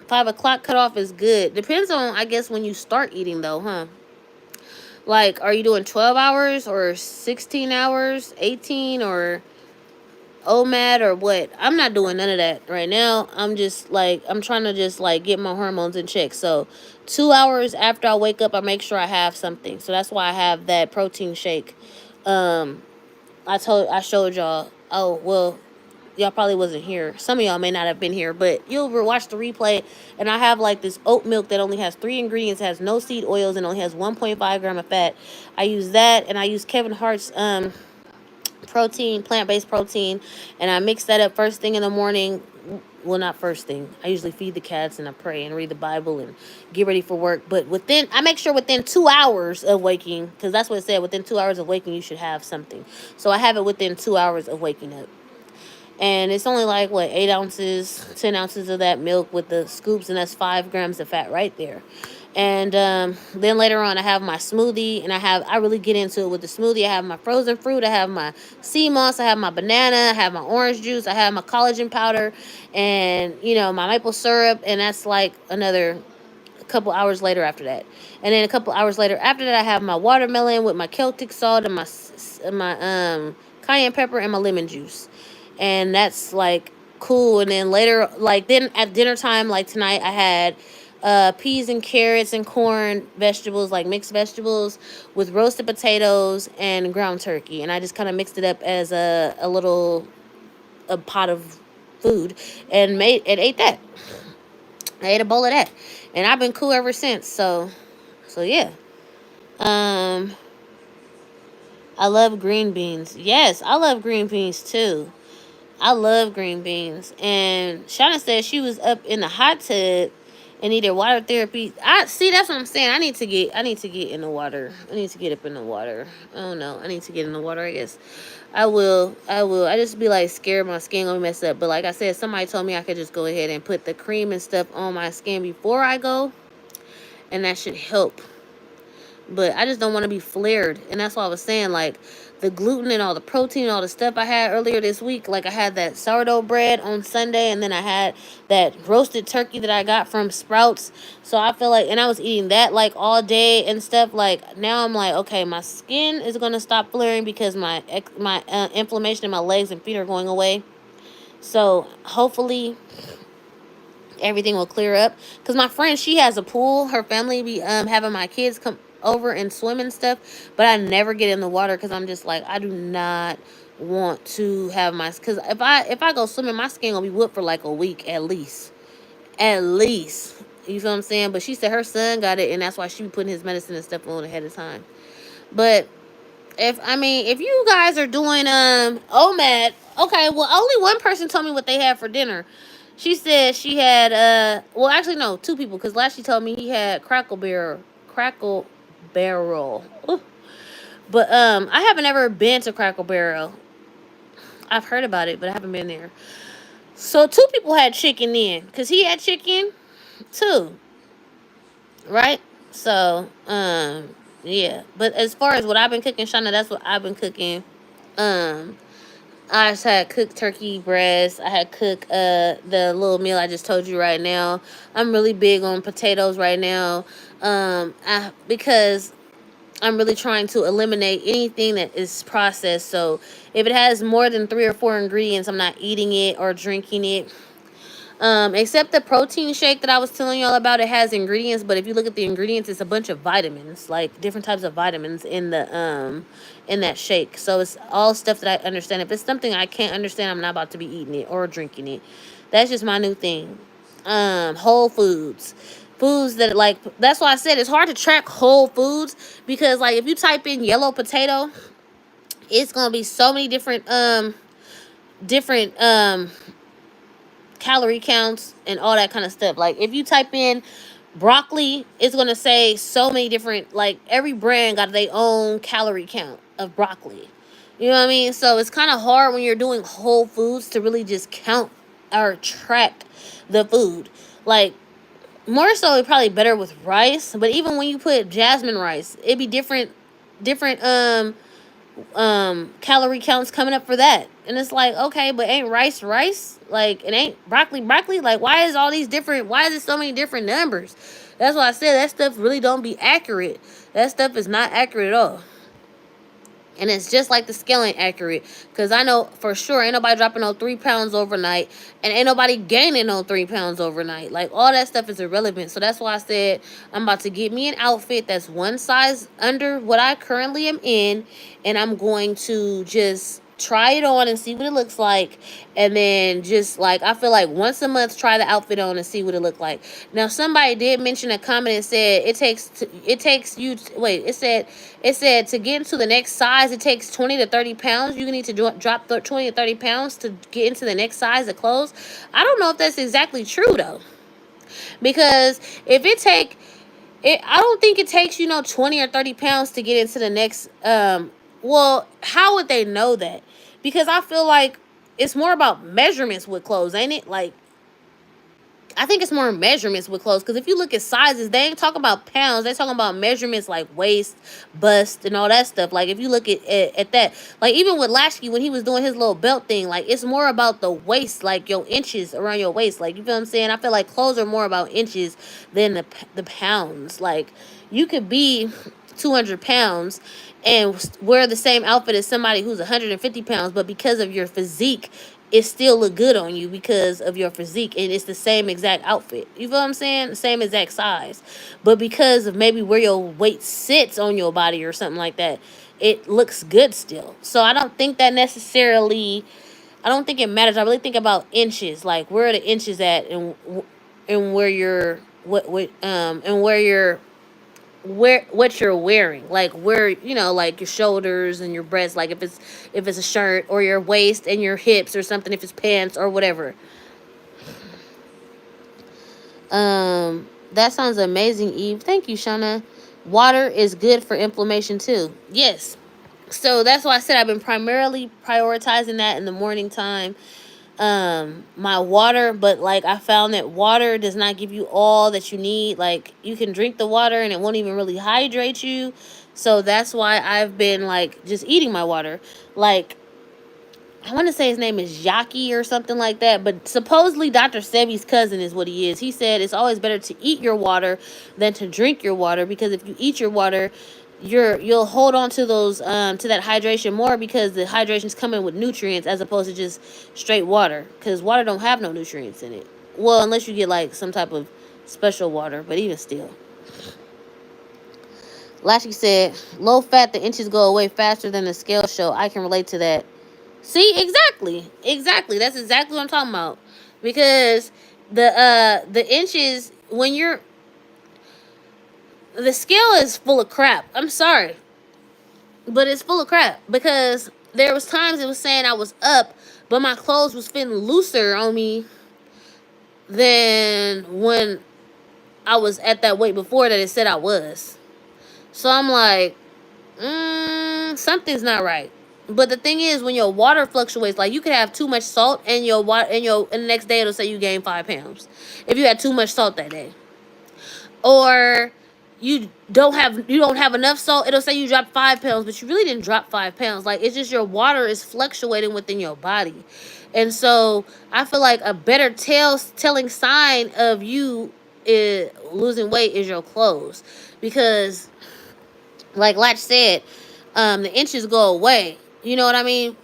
5 o'clock cutoff is good. Depends on, I guess, when you start eating though, huh? Like, are you doing 12 hours or 16 hours, 18, or OMAD, or what? I'm not doing none of that right now. I'm trying to just like get my hormones in check. So 2 hours after I wake up, I make sure I have something. So that's why I have that protein shake. Um, I showed y'all. Oh, well, y'all probably wasn't here. Some of y'all may not have been here, but you'll watch the replay. And I have like this oat milk that only has 3 ingredients, has no seed oils, and only has 1.5 gram of fat. I use that, and I use Kevin Hart's protein, plant-based protein, and I mix that up first thing in the morning. Well, not first thing. I usually feed the cats, and I pray and read the Bible and get ready for work. But I make sure within 2 hours of waking, because that's what it said, within 2 hours of waking, you should have something. So I have it within 2 hours of waking up. And it's only like, what, 8 ounces, 10 ounces of that milk with the scoops, and that's 5 grams of fat right there. And then later on, I have my smoothie, and I really get into it with the smoothie. I have my frozen fruit, I have my sea moss, I have my banana, I have my orange juice, I have my collagen powder, and, my maple syrup, and that's like another couple hours later after that. And then a couple hours later after that, I have my watermelon with my Celtic salt and my cayenne pepper and my lemon juice. And that's like cool. And then later, like then at dinner time, like tonight, I had peas and carrots and corn vegetables, like mixed vegetables, with roasted potatoes and ground turkey. And I just kind of mixed it up as a pot of food, and ate that. I ate a bowl of that, and I've been cool ever since. So yeah. Um, I love green beans. Yes, I love green beans too. I love green beans. And Shauna said she was up in the hot tub and needed water therapy. I see. That's what I'm saying. I need to get in the water. I need to get up in the water. I don't know. I need to get in the water, I guess. I will. I just be like scared my skin gonna mess up. But like I said, somebody told me I could just go ahead and put the cream and stuff on my skin before I go, and that should help. but I just don't want to be flared. And that's why I was saying, like, the gluten and all the protein and all the stuff I had earlier this week. Like, I had that sourdough bread on Sunday, and then I had that roasted turkey that I got from Sprouts. So I feel like, and I was eating that like all day and stuff. Like, now I'm like, okay, my skin is gonna stop flaring because my inflammation in my legs and feet are going away. So hopefully everything will clear up. Cause my friend, she has a pool. Her family be having my kids come over and swim and stuff, but I never get in the water because I'm just like, I do not want to have my, because if I go swimming, my skin gonna be whooped for like a week at least. You feel what I'm saying? But she said her son got it, and that's why she be putting his medicine and stuff on ahead of time. But if you guys are doing OMAD, okay, well, only one person told me what they had for dinner. She said she had well, actually no, two people, because last she told me he had Crackle Barrel. Ooh. But I haven't ever been to Crackle Barrel. I've heard about it, but I haven't been there. So two people had chicken in, because he had chicken too, right? So yeah. But as far as what I've been cooking, Shauna, that's what I've been cooking. um I just had cooked turkey breast. I had cooked the little meal I just told you right now. I'm really big on potatoes right now. Because I'm really trying to eliminate anything that is processed. So if it has more than 3 or 4 ingredients, I'm not eating it or drinking it. Except the protein shake that I was telling y'all about, it has ingredients, but if you look at the ingredients, it's a bunch of vitamins, like different types of vitamins in that shake. So it's all stuff that I understand. If it's something I can't understand, I'm not about to be eating it or drinking it. That's just my new thing. Whole foods. Foods that, like, that's why I said it's hard to track whole foods, because like if you type in yellow potato, it's gonna be so many different calorie counts and all that kind of stuff. Like if you type in broccoli, it's gonna say so many different, like every brand got their own calorie count of broccoli. You know what I mean? So it's kind of hard when you're doing whole foods to really just count or track the food. Like, more so it probably better with rice, but even when you put jasmine rice, it'd be different calorie counts coming up for that. And it's like, okay, but ain't rice? Like, it ain't broccoli? Like, why is it so many different numbers? That's why I said that stuff really don't be accurate. That stuff is not accurate at all. And it's just like the scale ain't accurate. Because I know for sure ain't nobody dropping no 3 pounds overnight. And ain't nobody gaining no 3 pounds overnight. Like, all that stuff is irrelevant. So that's why I said I'm about to get me an outfit that's one size under what I currently am in. And I'm going to just try it on and see what it looks like. And then just, like, I feel like once a month, try the outfit on and see what it look like. Now, somebody did mention a comment and said it takes you, wait, it said to get into the next size, it takes 20 to 30 pounds. You need to drop 20 to 30 pounds to get into the next size of clothes. I don't know if that's exactly true, though. Because if I don't think it takes, 20 or 30 pounds to get into the next, well, how would they know that? Because I feel like it's more about measurements with clothes, ain't it? Like, I think it's more measurements with clothes, because if you look at sizes, they ain't talking about pounds. They're talking about measurements like waist, bust, and all that stuff. Like, if you look at that, like, even with Lasky, when he was doing his little belt thing, like, it's more about the waist, like, your inches around your waist. Like, you feel what I'm saying? I feel like clothes are more about inches than the pounds. Like, you could be 200 pounds and wear the same outfit as somebody who's 150 pounds, but because of your physique, it still look good on you because of your physique, and it's the same exact outfit. You feel what I'm saying? The same exact size. But because of maybe where your weight sits on your body or something like that, it looks good still. So I don't think it matters. I really think about inches, like where are the inches at, and where you're and what you're wearing, like where, like your shoulders and your breasts, like if it's a shirt, or your waist and your hips or something, if it's pants or whatever. That sounds amazing, Eve. Thank you, Shauna. Water is good for inflammation too. Yes. So that's why I said I've been primarily prioritizing that in the morning time. my water, but like I found that water does not give you all that you need. Like you can drink the water and it won't even really hydrate you. So that's why I've been like just eating my water. Like I want to say his name is Yaki or something like that, but supposedly Dr. Sebi's cousin is what he is. He said it's always better to eat your water than to drink your water, because if you eat your water, you'll hold on to those to that hydration more, because the hydration's coming with nutrients as opposed to just straight water, because water don't have no nutrients in it. Well, unless you get like some type of special water, but even still. Lashley said, low fat, the inches go away faster than the scale show. I can relate to that. See, exactly. That's exactly what I'm talking about. Because the inches, when you're, the scale is full of crap. I'm sorry, but it's full of crap, because there was times it was saying I was up, but my clothes was fitting looser on me than when I was at that weight before that it said I was. So I'm like, something's not right. But the thing is, when your water fluctuates, like you could have too much salt, and your water, and the next day it'll say you gained 5 pounds if you had too much salt that day, or you don't have enough salt. It'll say you dropped 5 pounds, but you really didn't drop 5 pounds. Like it's just your water is fluctuating within your body, and so I feel like a better telling sign of you is losing weight is your clothes, because like Latch said, the inches go away. You know what I mean?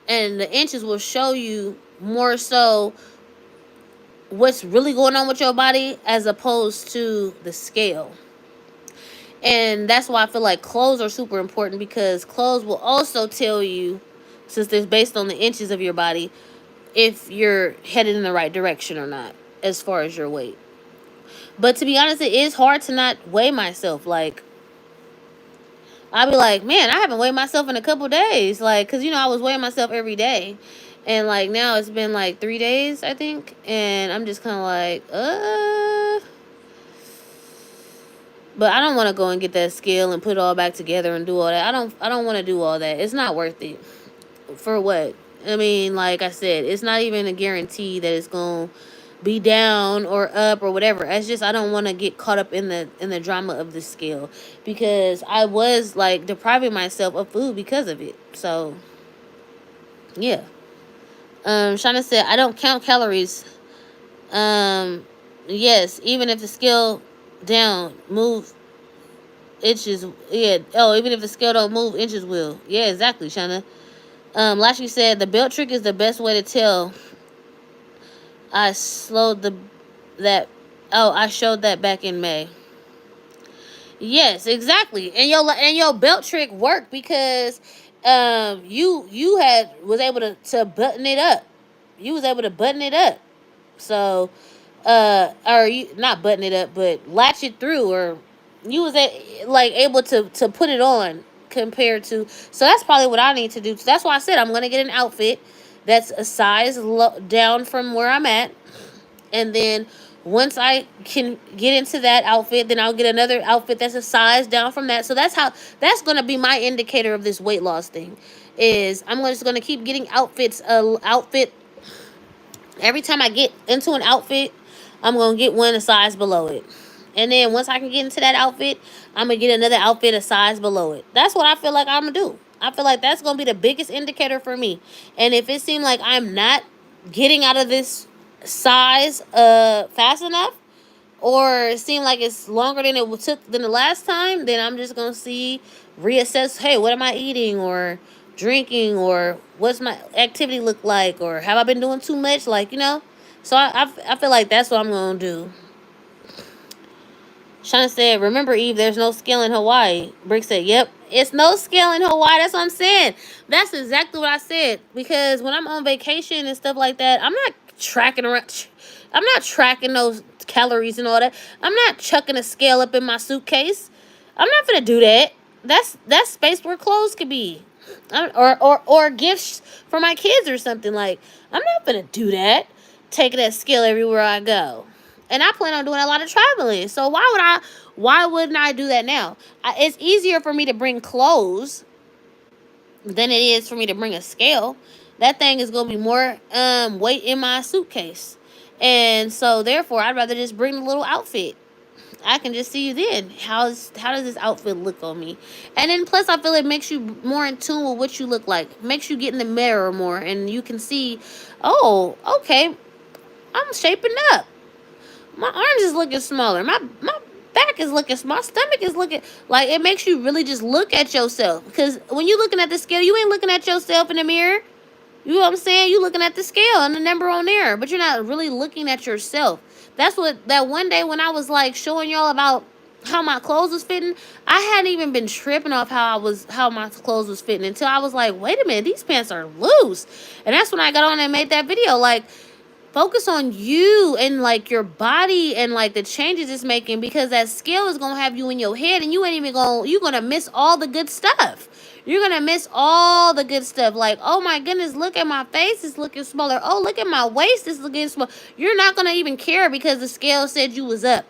And the inches will show you more so what's really going on with your body as opposed to the scale. And that's why I feel like clothes are super important, because clothes will also tell you, since they're based on the inches of your body, if you're headed in the right direction or not as far as your weight. But to be honest, it is hard to not weigh myself. Like, I'll be like, man, I haven't weighed myself in a couple days. Like, because, I was weighing myself every day. And, like, now it's been, like, 3 days, I think. And I'm just kind of like, But I don't want to go and get that scale and put it all back together and do all that. I don't want to do all that. It's not worth it. For what? I mean, like I said, it's not even a guarantee that it's going to be down or up or whatever. It's just I don't want to get caught up in the drama of the scale, because I was like depriving myself of food because of it. So yeah. Shauna said, I don't count calories. Yes, even if the scale down move inches, yeah. Oh, even if the scale don't move, inches will. Yeah, exactly, Shauna. Lashley said the belt trick is the best way to tell. I slowed that. Oh, I showed that back in May. Yes, exactly. And your belt trick worked, because you had was able to button it up. You was able to button it up. So or you not button it up, but latch it through, or you was able to put it on, compared to. So that's probably what I need to do. So that's why I said I'm gonna get an outfit that's a size down from where I'm at, and then once I can get into that outfit, then I'll get another outfit that's a size down from that. So that's gonna be my indicator of this weight loss thing. Is I'm just gonna keep getting outfit every time I get into an outfit. I'm gonna get one a size below it, and then once I can get into that outfit, I'm gonna get another outfit a size below it. That's what I feel like I'm gonna do. I feel like that's gonna be the biggest indicator for me. And if it seems like I'm not getting out of this size fast enough, or it seemed like it's longer than it took than the last time, then I'm just gonna reassess. Hey, what am I eating or drinking, or what's my activity look like, or have I been doing too much? Like, So I feel like that's what I'm gonna do. Shauna said, remember, Eve, there's no scale in Hawaii. Brick said, yep, it's no scale in Hawaii. That's what I'm saying. That's exactly what I said. Because when I'm on vacation and stuff like that, I'm not tracking around. I'm not tracking those calories and all that. I'm not chucking a scale up in my suitcase. I'm not gonna do that. That's space where clothes could be. Or gifts for my kids or something. Like, I'm not gonna do that. Taking that scale everywhere I go. And I plan on doing a lot of traveling. So why wouldn't I do that now? It's easier for me to bring clothes than it is for me to bring a scale. that thing is gonna be more weight in my suitcase. And so therefore I'd rather just bring the little outfit. I can just see you then. How does this outfit look on me? And then plus I feel it makes you more in tune with what you look like. Makes you get in the mirror more and you can see, oh, okay, I'm shaping up. My arms is looking smaller. My back is looking, my stomach is looking, like it makes you really just look at yourself. Because when you looking at the scale, you ain't looking at yourself in the mirror. You know what I'm saying? You looking at the scale and the number on there, but you're not really looking at yourself. That's what that one day when I was like showing y'all about how my clothes was fitting, I hadn't even been tripping off how my clothes was fitting until I was like, wait a minute, these pants are loose. And that's when I got on and made that video. Like, focus on you and like your body and like the changes it's making, because that scale is gonna have you in your head and you ain't even you're gonna miss all the good stuff. You're gonna miss all the good stuff. Like, oh my goodness, look at my face, it's looking smaller. Oh, look at my waist, it's looking small. You're not gonna even care because the scale said you was up.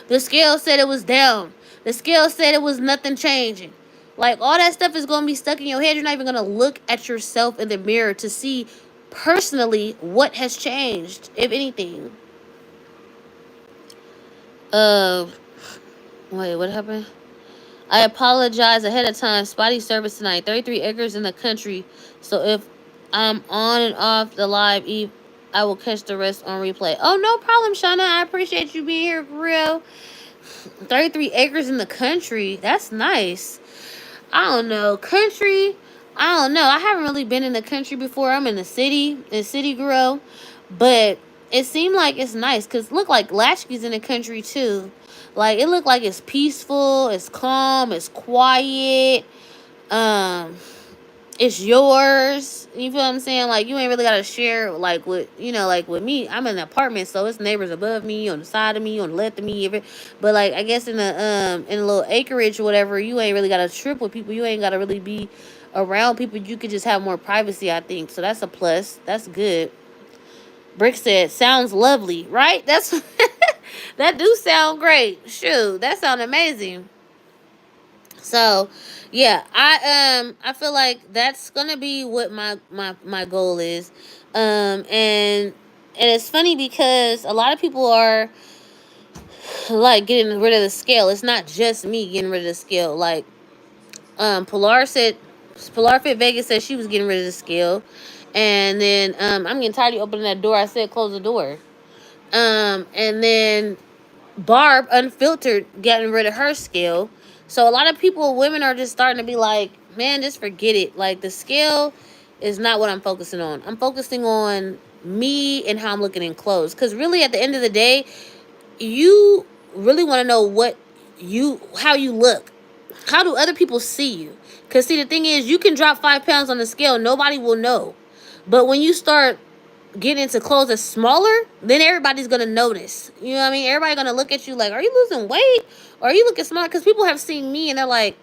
The scale said it was down. The scale said it was nothing changing. Like, all that stuff is gonna be stuck in your head. You're not even gonna look at yourself in the mirror to see personally what has changed, if anything. Uh, Wait, what happened? I apologize ahead of time. Spotty service tonight. 33 acres in the country. So if I'm on and off the live, Eve, I will catch the rest on replay. Oh, no problem, Shauna. I appreciate you being here for real. 33 acres in the country. That's nice. I don't know. Country, I don't know. I haven't really been in the country before. I'm in the city girl. But it seemed like it's nice. Because look, like Latchkey's in the country too. Like, it looked like it's peaceful, it's calm, it's quiet. Um, it's yours. You feel what I'm saying? Like, you ain't really gotta share like with, like with me. I'm in an apartment, so it's neighbors above me, on the side of me, on the left of me. But like, I guess in a little acreage or whatever, you ain't really gotta trip with people. You ain't gotta really be around people. You could just have more privacy, I think. So that's a plus. That's good. Brick said, sounds lovely, right? That's that do sound great. Shoot, that sound amazing. So, yeah, I feel like that's gonna be what my goal is. And it's funny because a lot of people are like getting rid of the scale. It's not just me getting rid of the scale. Like, Pilar Fit Vegas said she was getting rid of the scale. And then I'm getting tired of opening that door. I said close the door. And then Barb Unfiltered getting rid of her scale. So a lot of people, women are just starting to be like, man, just forget it. Like, the scale is not what I'm focusing on. I'm focusing on me and how I'm looking in clothes. Because really, at the end of the day, you really want to know how you look. How do other people see you? Because see, the thing is, you can drop 5 pounds on the scale. Nobody will know. But when you start getting into clothes that's smaller, then everybody's gonna notice. You know what I mean? Everybody gonna look at you like, are you losing weight? Or are you looking small? Because people have seen me and they're like,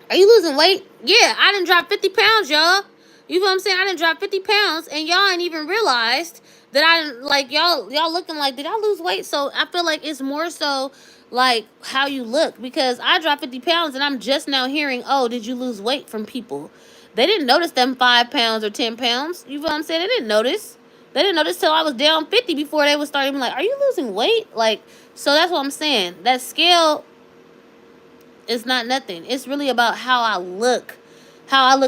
are you losing weight? Yeah, I done dropped 50 pounds, y'all. You know what I'm saying? I done dropped 50 pounds and y'all ain't even realized that I didn't, like, y'all looking like, did I lose weight? So I feel like it's more so like how you look, because I dropped 50 pounds and I'm just now hearing, oh, did you lose weight, from people. They didn't notice them 5 pounds or 10 pounds. You know what I'm saying? They didn't notice. They didn't notice till I was down 50 before they would start even like, are you losing weight? Like, so that's what I'm saying. That scale is not nothing. It's really about how I look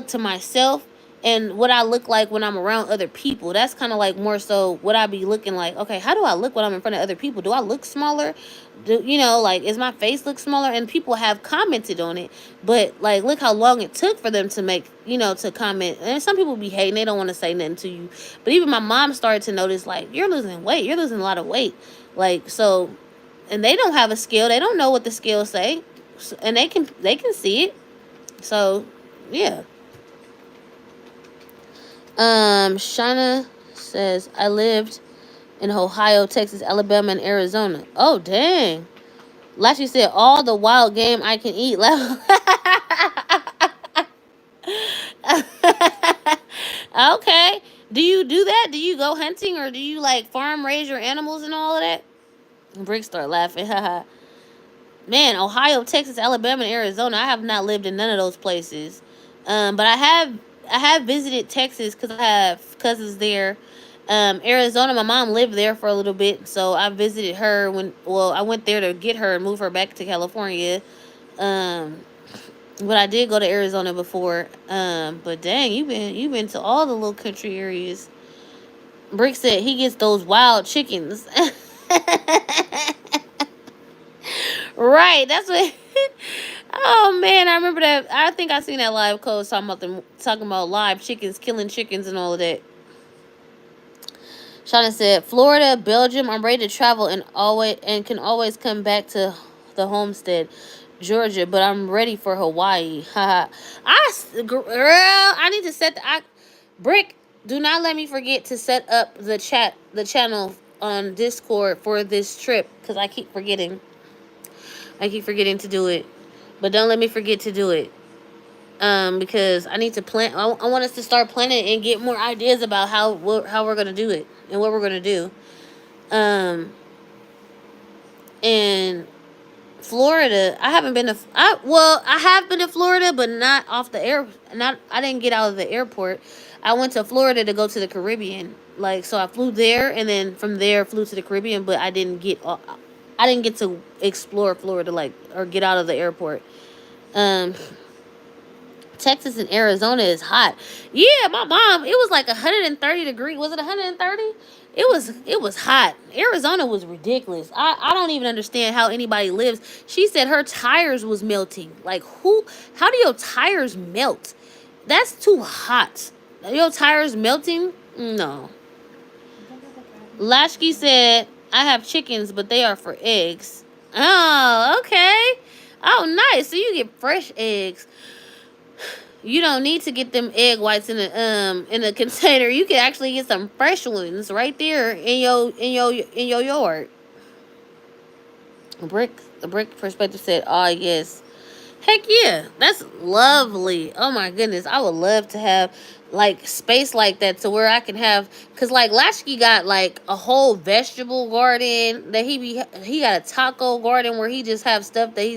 to myself and what I look like when I'm around other people. That's kind of like more so what I be looking like. Okay, how do I look when I'm in front of other people? Do I look smaller? Like, is my face look smaller? And people have commented on it, but like, look how long it took for them to make, to comment. And some people be hating. They don't want to say nothing to you. But even my mom started to notice, like, you're losing weight. You're losing a lot of weight. Like, so, and they don't have a scale. They don't know what the scale say. And they can see it. So, yeah. Shauna says, I lived in Ohio, Texas, Alabama, and Arizona. Oh, dang. Lashley said, all the wild game I can eat. Okay. Do you do that? Do you go hunting, or do you like farm raise your animals and all of that? Brick start laughing. Man, Ohio, Texas, Alabama, and Arizona. I have not lived in none of those places. But I have have visited Texas because I have cousins there. Arizona, my mom lived there for a little bit, so I visited her I went there to get her and move her back to California. Um, but I did go to Arizona before. But dang, you been to all the little country areas. Brick said he gets those wild chickens. Right, that's what. Oh man, I remember that. I think I seen that live coach talking about live chickens, killing chickens, and all of that. Shauna said, Florida, Belgium. I'm ready to travel and can always come back to the homestead, Georgia. But I'm ready for Hawaii. Haha. Girl, I need to set Brick. Do not let me forget to set up the channel on Discord for this trip because I keep forgetting. I keep forgetting to do it, but don't let me forget to do it. Because I need to plan. I want us to start planning and get more ideas about how we're gonna do it and what we're gonna do. In Florida, I haven't been to. I have been to Florida, but not off the air. Not I didn't get out of the airport. I went to Florida to go to the Caribbean. Like so, I flew there and then from there flew to the Caribbean, but I didn't get. I didn't get to explore Florida or get out of the airport. Um, Texas and Arizona is hot. Yeah, my mom, it was like 130 degrees. Was it 130? It was hot. Arizona was ridiculous. I don't even understand how anybody lives. She said her tires was melting. Like how do your tires melt? That's too hot. Your tires melting? No. Lashki said, I have chickens, but they are for eggs. Oh, okay. Oh, nice. So you get fresh eggs. You don't need to get them egg whites in a container. You can actually get some fresh ones right there in your yard. The brick perspective said, "Oh yes, heck yeah, that's lovely. Oh my goodness, I would love to have like space like that to where I can have, cause like Lasky got like a whole vegetable garden that he got a taco garden where he just have stuff that he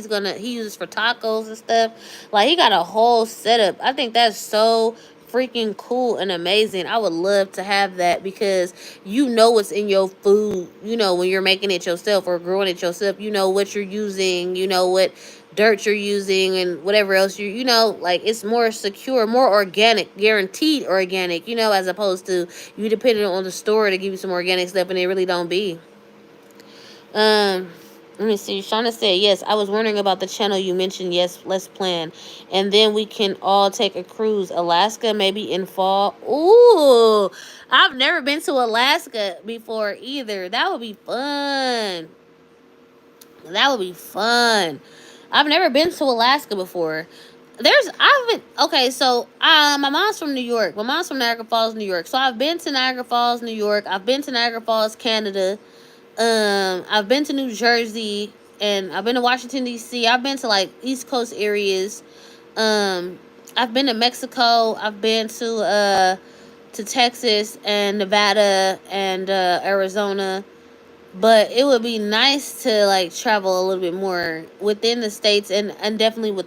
uses for tacos and stuff. Like he got a whole setup. I think that's so freaking cool and amazing. I would love to have that because you know what's in your food. You know when you're making it yourself or growing it yourself. You know what you're using. You know what dirt you're using and whatever else like it's more secure, more organic, guaranteed organic, as opposed to you depending on the store to give you some organic stuff and they really don't be. Let me see. Shauna said, yes, I was wondering about the channel you mentioned. Yes, let's plan. And then we can all take a cruise. Alaska, maybe in fall. Ooh, I've never been to Alaska before either. That would be fun. That would be fun. I've never been to Alaska before. Okay, so my mom's from New York. My mom's from Niagara Falls, New York. So I've been to Niagara Falls, New York. I've been to Niagara Falls, Canada. I've been to New Jersey and I've been to Washington D.C. I've been to like East Coast areas. I've been to Mexico. I've been to Texas and Nevada and Arizona. But it would be nice to like travel a little bit more within the states and definitely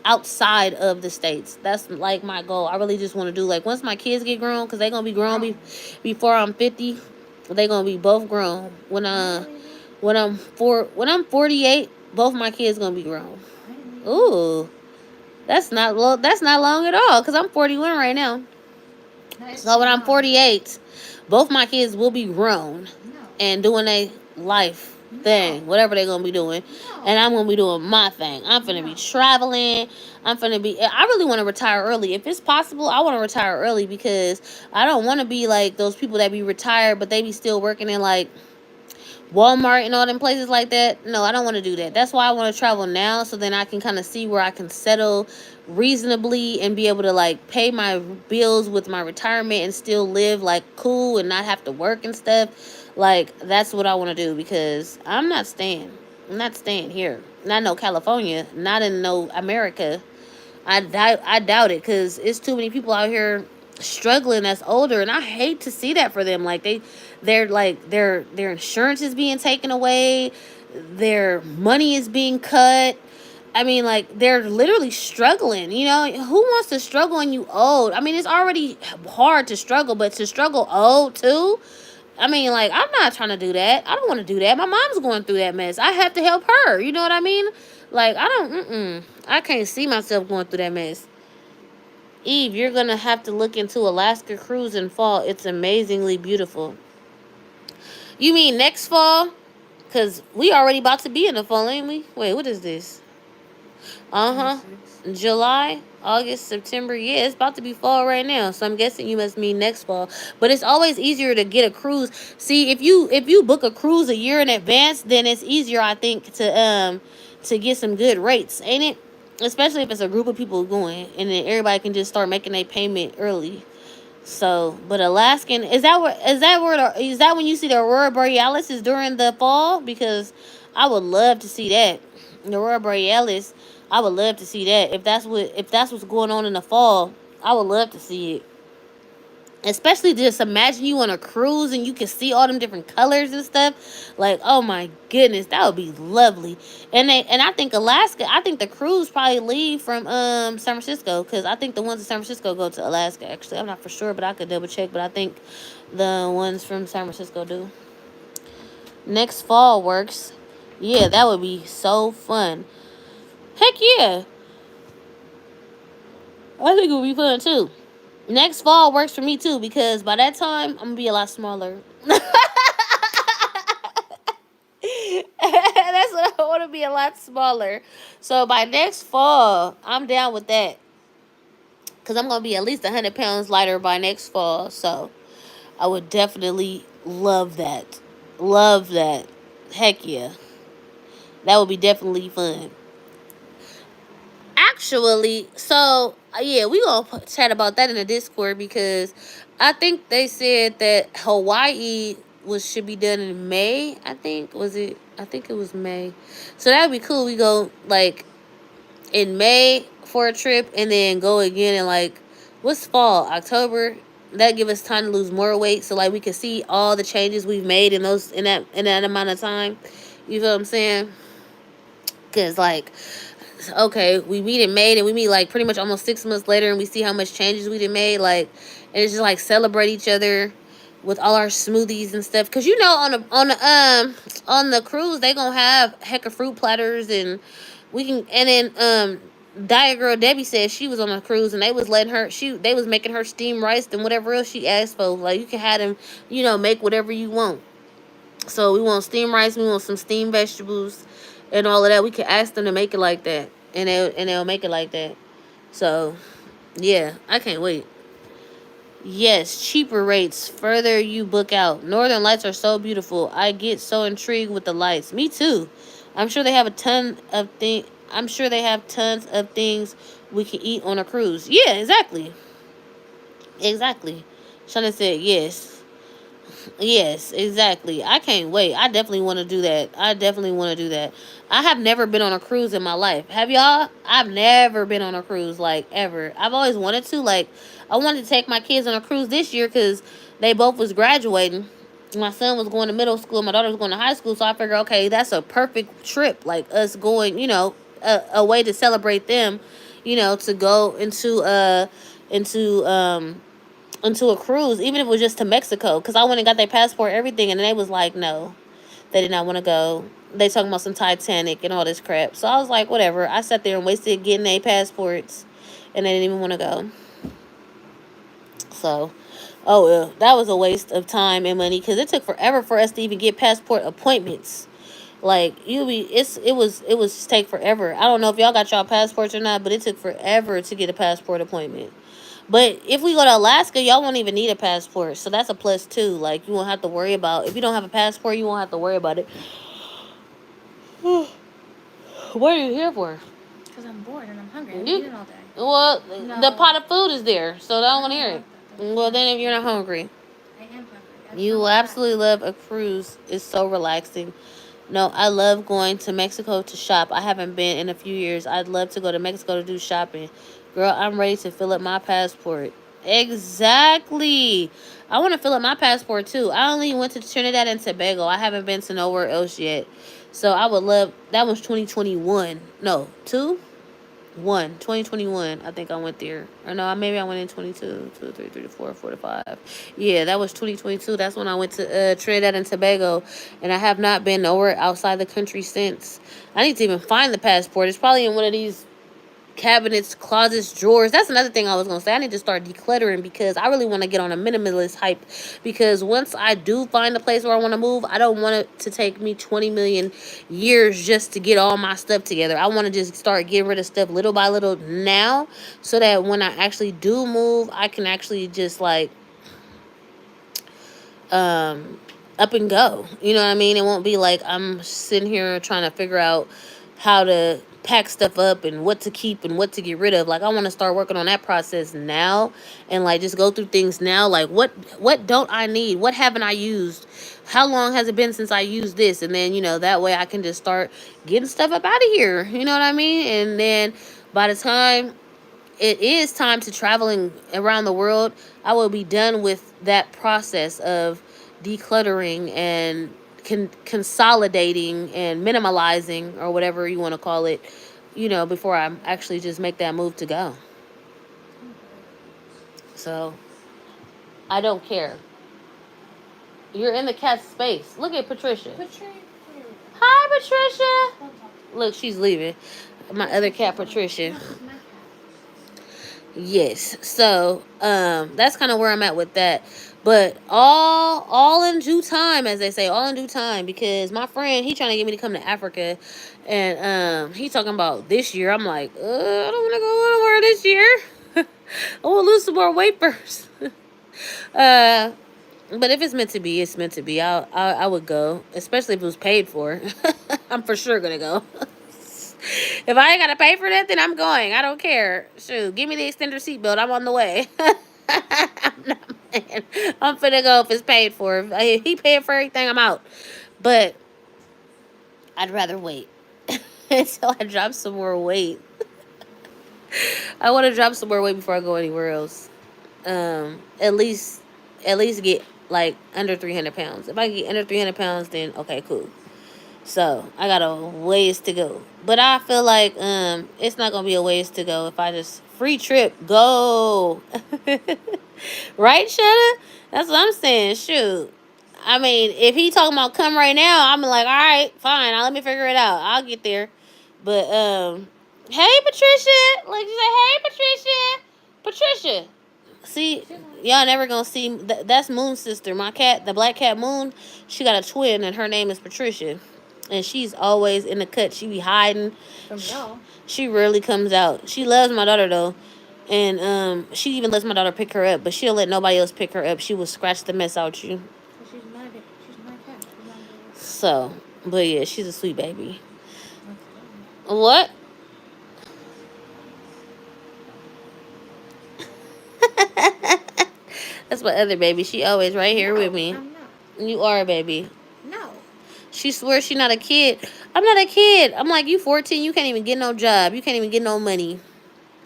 outside of the states. That's like my goal. I really just want to do like once my kids get grown, because they're gonna be grown before I'm 50. They're gonna be both grown. When I'm 48, both my kids gonna be grown. Ooh, that's not long at all. Cause I'm 41 right now. So when I'm 48, both my kids will be grown and doing a life thing, whatever they're gonna be doing, and I'm gonna be doing my thing. I'm gonna be traveling. I really want to retire early. If it's possible, I want to retire early because I don't want to be like those people that be retired but they be still working in like Walmart and all them places like that. No, I don't want to do that. That's why I want to travel now, so then I can kind of see where I can settle reasonably and be able to like pay my bills with my retirement and still live like cool and not have to work and stuff. Like that's what I want to do because I'm not staying here. Not no California, not in no America. I doubt it because it's too many people out here struggling that's older, and I hate to see that for them. Like their insurance is being taken away, their money is being cut, I mean, like, they're literally struggling. You know, who wants to struggle when you old? I mean, it's already hard to struggle, but to struggle old too. I mean, like, I'm not trying to do that. I don't want to do that. My mom's going through that mess. I have to help her. You know what I mean? Like, I don't. I can't see myself going through that mess. Eve, you're gonna have to look into Alaska cruise in fall. It's amazingly beautiful. You mean next fall? Cause we already about to be in the fall, ain't we? Wait, what is this? Uh huh. 26. July, August, September. Yeah, it's about to be fall right now. So I'm guessing you must mean next fall. But it's always easier to get a cruise. See, if you book a cruise a year in advance, then it's easier, I think, to get some good rates, ain't it? Especially if it's a group of people going, and then everybody can just start making their payment early. So, but Alaskan, is that when you see the aurora borealis is during the fall? Because I would love to see that. The aurora borealis, I would love to see that. If that's what's going on in the fall, I would love to see it. Especially just imagine you on a cruise and you can see all them different colors and stuff. Like, oh my goodness, that would be lovely. And I think Alaska, I think the cruise probably leave from San Francisco, because I think the ones in San Francisco go to Alaska. Actually, I'm not for sure, but I could double check. But I think the ones from San Francisco do. Next fall works. Yeah, that would be so fun. Heck yeah, I think it would be fun too. Next fall works for me too, because by that time I'm gonna be a lot smaller. That's what I want to be, a lot smaller. So by next fall, I'm down with that, because I'm gonna be at least 100 pounds lighter by next fall. So I would definitely love that. Love that. Heck yeah, that would be definitely fun. Actually, so yeah, we gonna chat about that in the Discord, because I think they said that Hawaii was should be done in May. I think was it. I think it was May. So that'd be cool. We go like in May for a trip, and then go again in like, what's fall, October. That give us time to lose more weight, so like we can see all the changes we've made in that amount of time. You feel what I'm saying? Cause like, okay, we meet in May, and we meet like pretty much almost 6 months later, and we see how much changes we done made. Like, and it's just like celebrate each other with all our smoothies and stuff. Cause you know, on the cruise they gonna have heck of fruit platters, and we can. And then Diet Girl Debbie said she was on a cruise, and they was letting her they was making her steam rice and whatever else she asked for. Like, you can have them, make whatever you want. So we want steamed rice, we want some steamed vegetables, and all of that. We can ask them to make it like that, and they'll make it like that. So yeah, I can't wait. Yes, cheaper rates. Further you book out. Northern lights are so beautiful. I get so intrigued with the lights. Me too. I'm sure they have a ton of thing. I'm sure they have tons of things we can eat on a cruise. Yeah, exactly. Exactly. Shana said yes. Yes, exactly. I can't wait. I definitely want to do that. I definitely want to do that. I have never been on a cruise in my life. Have y'all? I've never been on a cruise, like, ever. I've always wanted to. Like, I wanted to take my kids on a cruise this year, because they both was graduating. My son was going to middle school. My daughter was going to high school. So I figured, okay, that's a perfect trip. Like, us going, a way to celebrate them, to go into a cruise, even if it was just to Mexico. Because I went and got their passport, everything, and they was like, no, they did not want to go. They talking about some Titanic and all this crap. So I was like, whatever. I sat there and wasted getting their passports, and they didn't even want to go. So, oh well, that was a waste of time and money, because it took forever for us to even get passport appointments. Like, it was just take forever. I don't know if y'all got y'all passports or not, but it took forever to get a passport appointment. But if we go to Alaska, y'all won't even need a passport. So that's a plus too. Like, you won't have to worry about, if you don't have a passport, you won't have to worry about it. What are you here for? Because I'm bored and I'm hungry. I've You, eaten all day. well, the No. pot of food is there, so I don't want to I hear don't it. want that. Well, then if you're not hungry, I am hungry. That's you not will bad. absolutely love a cruise. It's so relaxing. No, I love going to Mexico to shop. I haven't been in a few years. I'd love to go to Mexico to do shopping. Girl, I'm ready to fill up my passport. Exactly. I want to fill up my passport too. I only went to Trinidad and Tobago. I haven't been to nowhere else yet. So I would love, that was 2021. No, 2021. I think I went there. Or no, maybe I went in 22, 2, 3, 3 to 4, 4 to 5. Yeah, that was 2022. That's when I went to Trinidad and Tobago, and I have not been nowhere outside the country since. I need to even find the passport. It's probably in one of these cabinets, closets, drawers. That's another thing I was gonna say. I need to start decluttering because I really want to get on a minimalist hype. Because once I do find a place where I want to move, I don't want it to take me 20 million years just to get all my stuff together. I want to just start getting rid of stuff little by little now, so that when I actually do move, I can actually just like um up and go. You know what I mean? It won't be like I'm sitting here trying to figure out how to pack stuff up and what to keep and what to get rid of. Like I want to start working on that process now and like just go through things now. Like what don't I need? What haven't I used? How long has it been since I used this? And then, that way I can just start getting stuff up out of here. You know what I mean? And then by the time it is time to traveling around the world, I will be done with that process of decluttering and consolidating and minimalizing, or whatever you want to call it, before I actually just make that move to go. So I don't care. You're in the cat's space. Look at Patricia. Hi, Patricia. Look, she's leaving. My other cat, Patricia. Yes. So that's kind of where I'm at with that. But all in due time, as they say, all in due time, because my friend, he trying to get me to come to Africa, and he talking about this year. I'm like, I don't want to go anywhere this year. I want to lose some more weight first. uh but if it's meant to be, it's meant to be. I would go, especially if it was paid for. I'm for sure gonna go. If I ain't gotta pay for that, then I'm going. I don't care. Shoot, give me the extender seatbelt. I'm on the way. I'm not paying. I'm finna go if it's paid for. If he paid for everything, I'm out. But I'd rather wait until I drop some more weight. I want to drop some more weight before I go anywhere else. At least get like under 300 pounds. If I get under 300 pounds, then okay, cool. So I got a ways to go, but I feel like it's not gonna be a ways to go if I just free trip go. Right, Shanna? That's what I'm saying. Shoot, I mean, if he talking about come right now, I'm like, all right, fine. Let me figure it out. I'll get there. But hey Patricia, like you say, hey Patricia. See, y'all never gonna see. That's Moon's sister. My cat, the black cat Moon. She got a twin, and her name is Patricia. And she's always in the cut. She be hiding. From y'all. She rarely comes out. She loves my daughter though, and she even lets my daughter pick her up. But she don't let nobody else pick her up. She will scratch the mess out you. She's my cat. So, but yeah, she's a sweet baby. What? That's my other baby. She always right here with me. I'm not. You are a baby. No. She swears she's not a kid. I'm not a kid. I'm like, you 14. You can't even get no job. You can't even get no money.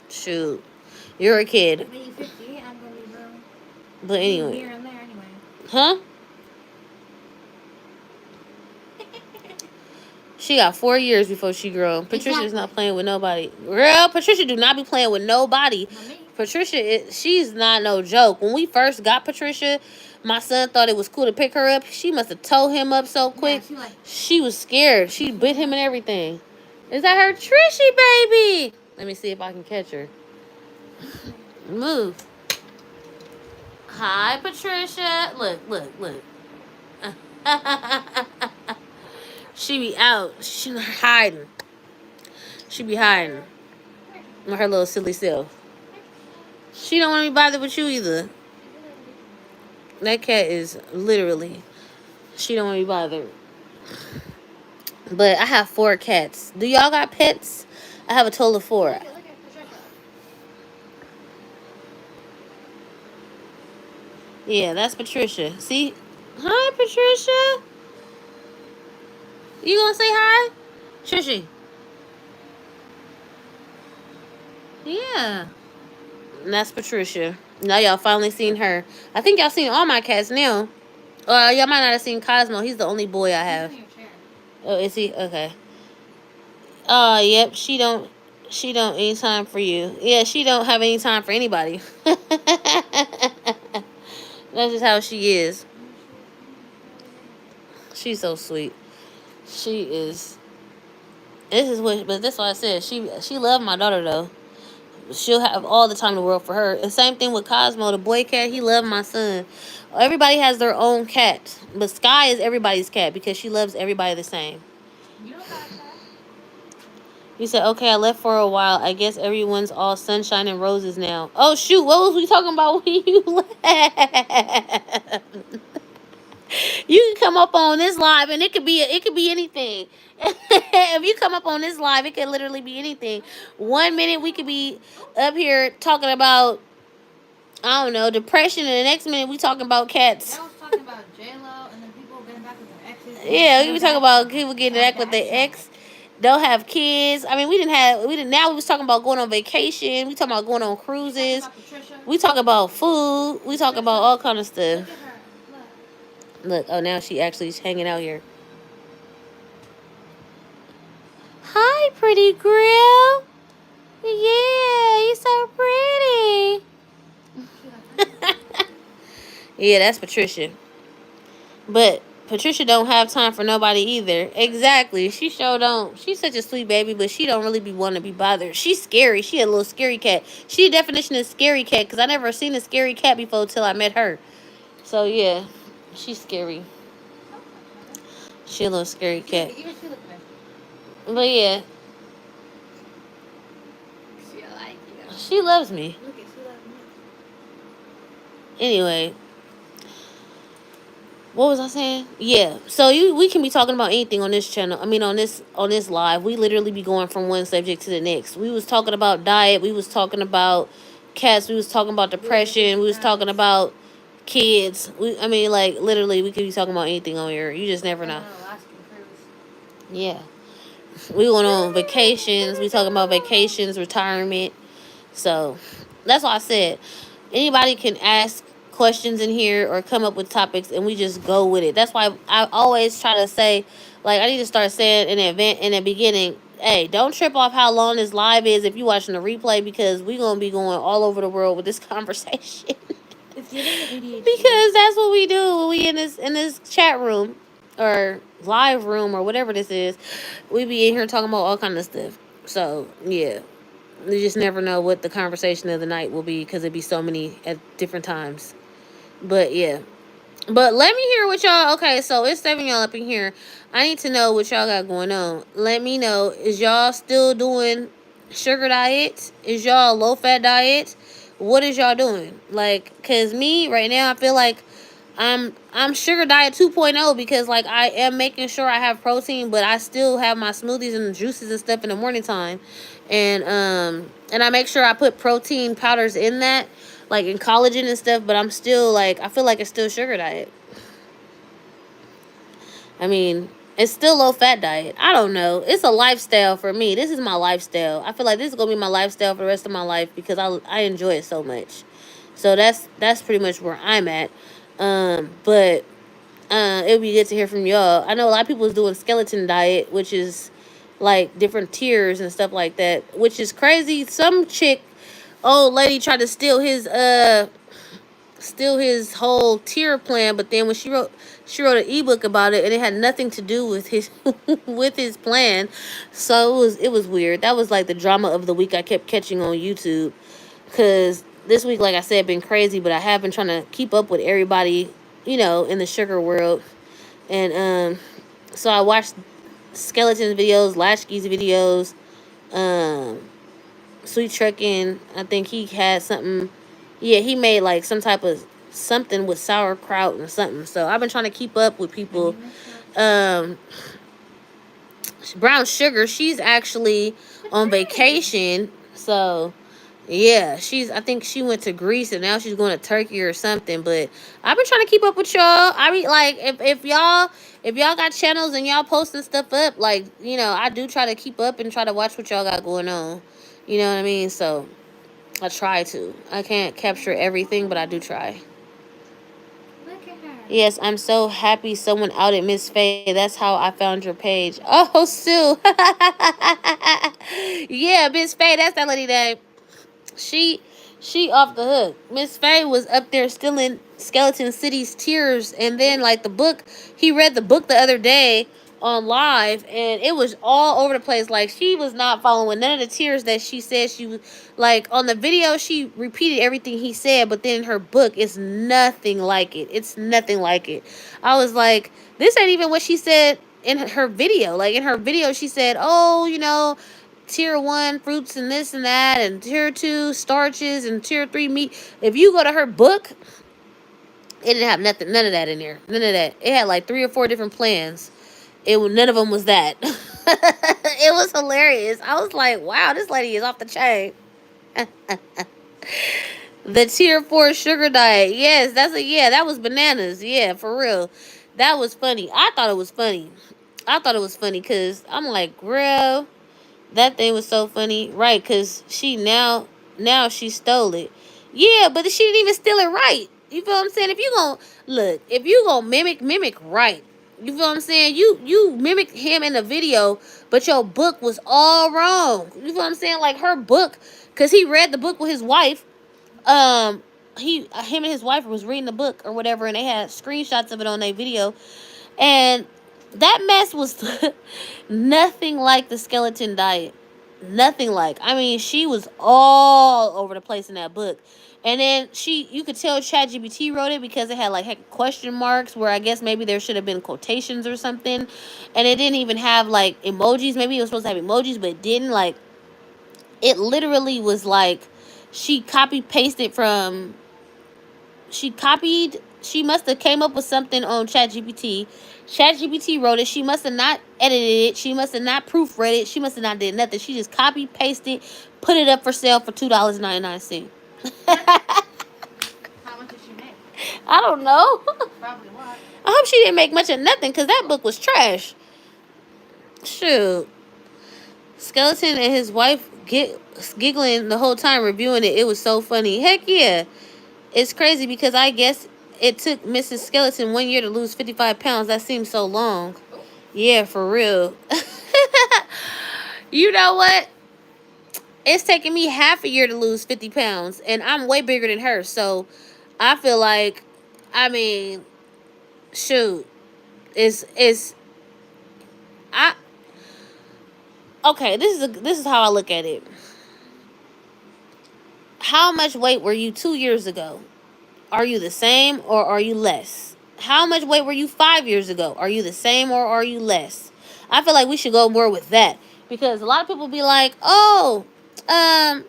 Shoot. You're a kid. When you're 50, I'm going to be grown. But anyway. Here and there anyway. Huh? She got 4 years before she grown. Patricia's not playing with nobody. Girl, Patricia do not be playing with nobody. Not me. Patricia, she's not no joke. When we first got Patricia, my son thought it was cool to pick her up. She must have towed him up so quick. Yeah, she was scared. She bit him and everything. Is that her Trishy baby? Let me see if I can catch her. Move. Hi, Patricia. Look. She be out. She hiding. She be hiding. With her little silly self. She don't want to be bothered with you either. That cat is literally. She don't want to be bothered. But I have 4 cats. Do y'all got pets? I have a total of 4. Look at Patricia. Yeah, that's Patricia. See? Hi, Patricia. You gonna say hi? Trishy. Yeah. And that's Patricia. Now y'all finally seen her. I think y'all seen all my cats now. Y'all might not have seen Cosmo. He's the only boy I have. Oh, is he? Okay. Oh, yep. She don't. She don't any time for you. Yeah, she don't have any time for anybody. That's just how she is. She's so sweet. She is. This is what, but that's why I said she loved my daughter though. She'll have all the time in the world for her. And same thing with Cosmo, the boy cat. He loved my son. Everybody has their own cat, but Sky is everybody's cat because she loves everybody the same. You don't got a cat. You said, okay, I left for a while. I guess everyone's all sunshine and roses now. Oh, shoot. What was we talking about when you left? You can come up on this live and it could be anything. If you come up on this live, it could literally be anything. 1 minute we could be up here talking about, I don't know, depression, and the next minute we talking about cats. Y'all was talking about J-Lo and then people getting back with their exes. Yeah, we be talking about people getting back with their ex. Don't have kids. I mean, we didn't. Now we was talking about going on vacation. We talking about going on cruises. We talk about food. We talk about all kind of stuff. Look at her. Look. Look, oh, now she actually is hanging out here. Hi, pretty girl. Yeah, you're so pretty. Yeah, that's Patricia. But Patricia don't have time for nobody either. Exactly. She sure don't. She's such a sweet baby, but she don't really be wanting to be bothered. She's scary. She a little scary cat. She the definition of scary cat because I never seen a scary cat before till I met her. So yeah, she's scary. She a little scary cat. Even she look nice. But yeah, She like you. she loves me. Look at she like me. Anyway, what was I saying? Yeah. So we can be talking about anything on this channel. I mean, on this live, we literally be going from one subject to the next. We was talking about diet. We was talking about cats. We was talking about depression. We was talking about kids. I mean, like literally, we could be talking about anything on here. You just never know. Yeah. We went on vacations. We talking about vacations, retirement. So that's why I said anybody can ask questions in here or come up with topics and we just go with it. That's why I always try to say, like, I need to start saying in the beginning, hey, don't trip off how long this live is if you watching the replay because we gonna be going all over the world with this conversation. It's getting ADHD. Because that's what we do when we in this chat room or live room or whatever this is. We be in here talking about all kind of stuff. So yeah, you just never know what the conversation of the night will be because it be so many at different times. But yeah, but let me hear what y'all. Okay, so it's 7 y'all up in here. I need to know what y'all got going on. Let me know. Is y'all still doing sugar diets? Is y'all low fat diets? What is y'all doing? Like, cause me right now, I feel like I'm sugar diet 2.0 because like I am making sure I have protein, but I still have my smoothies and juices and stuff in the morning time, and I make sure I put protein powders in that, like in collagen and stuff. But I'm still like I feel like it's still sugar diet. I mean, it's still low fat diet. I don't know. It's a lifestyle for me. This is my lifestyle. I feel like this is gonna be my lifestyle for the rest of my life because I enjoy it so much. So that's pretty much where I'm at. But it would be good to hear from y'all. I know a lot of people is doing skeleton diet, which is like different tiers and stuff like that, which is crazy. Some old lady tried to steal his whole tier plan, but then when she wrote an ebook about it and it had nothing to do with his with his plan. So it was weird. That was like the drama of the week I kept catching on YouTube, cuz this week, like I said, been crazy, but I have been trying to keep up with everybody, in the sugar world. And so I watched Skeleton's videos, Lashke's videos, Sweet Truckin'. I think he had something. Yeah, he made like some type of something with sauerkraut and something. So I've been trying to keep up with people. Um, Brown Sugar, she's actually on vacation. So yeah, I think she went to Greece and now she's going to Turkey or something. But I've been trying to keep up with y'all. I mean, like if y'all got channels and y'all posting stuff up, like I do try to keep up and try to watch what y'all got going on. You know what I mean? So I try to. I can't capture everything, but I do try. Look at her. Yes, I'm so happy someone outed Miss Faye. That's how I found your page. Oh, Sue. Yeah, Miss Faye, that's that lady that she she off the hook. Miss Faye was up there stealing Skeleton City's tears, and then like the book, he read the book the other day on live, and it was all over the place. Like she was not following none of the tears that she said she was. Like on the video, she repeated everything he said, but then her book is nothing like it. It's nothing like it. I was like, this ain't even what she said in her video. Like in her video, she said, "Oh, tier 1 fruits and this and that, and tier 2 starches, and tier 3 meat." If you go to her book, it didn't have none of that in there. None of that. It had like 3 or 4 different plans. None of them was that. It was hilarious. I was like, wow, this lady is off the chain. The tier 4 sugar diet. Yes, that was bananas. Yeah, for real. That was funny. I thought it was funny. I thought it was funny because I'm like, bro, that thing was so funny, right? Cause now she stole it. Yeah, but she didn't even steal it right. You feel what I'm saying? If you gonna mimic right. You feel what I'm saying? You mimicked him in the video, but your book was all wrong. You feel what I'm saying? Like her book, cause he read the book with his wife. Um, him and his wife was reading the book or whatever, and they had screenshots of it on their video, and that mess was nothing like the skeleton diet. Nothing like. I mean, she was all over the place in that book. And then you could tell ChatGPT wrote it because it had like heck question marks where I guess maybe there should have been quotations or something. And it didn't even have like emojis. Maybe it was supposed to have emojis, but it didn't. Like, it literally was like she copy pasted from she must have came up with something on ChatGPT. ChatGPT wrote it. She must have not edited it. She must have not proofread it. She must have not did nothing. She just copy pasted, put it up for sale for $2.99. How much did she make? I don't know. Probably a lot. I hope she didn't make much of nothing because that book was trash. Shoot. Skeleton and his wife giggling the whole time reviewing it. It was so funny. Heck yeah. It's crazy because I guess it took Mrs. Skeleton 1 year to lose 55 pounds. That seems so long. Yeah, for real. You know what? It's taking me half a year to lose 50 pounds, and I'm way bigger than her. So I feel like, I mean, shoot, it's I okay. This is how I look at it. How much weight were you 2 years ago? Are you the same or are you less? How much weight were you 5 years ago? Are you the same or are you less? I feel like we should go more with that because a lot of people be like, "Oh, I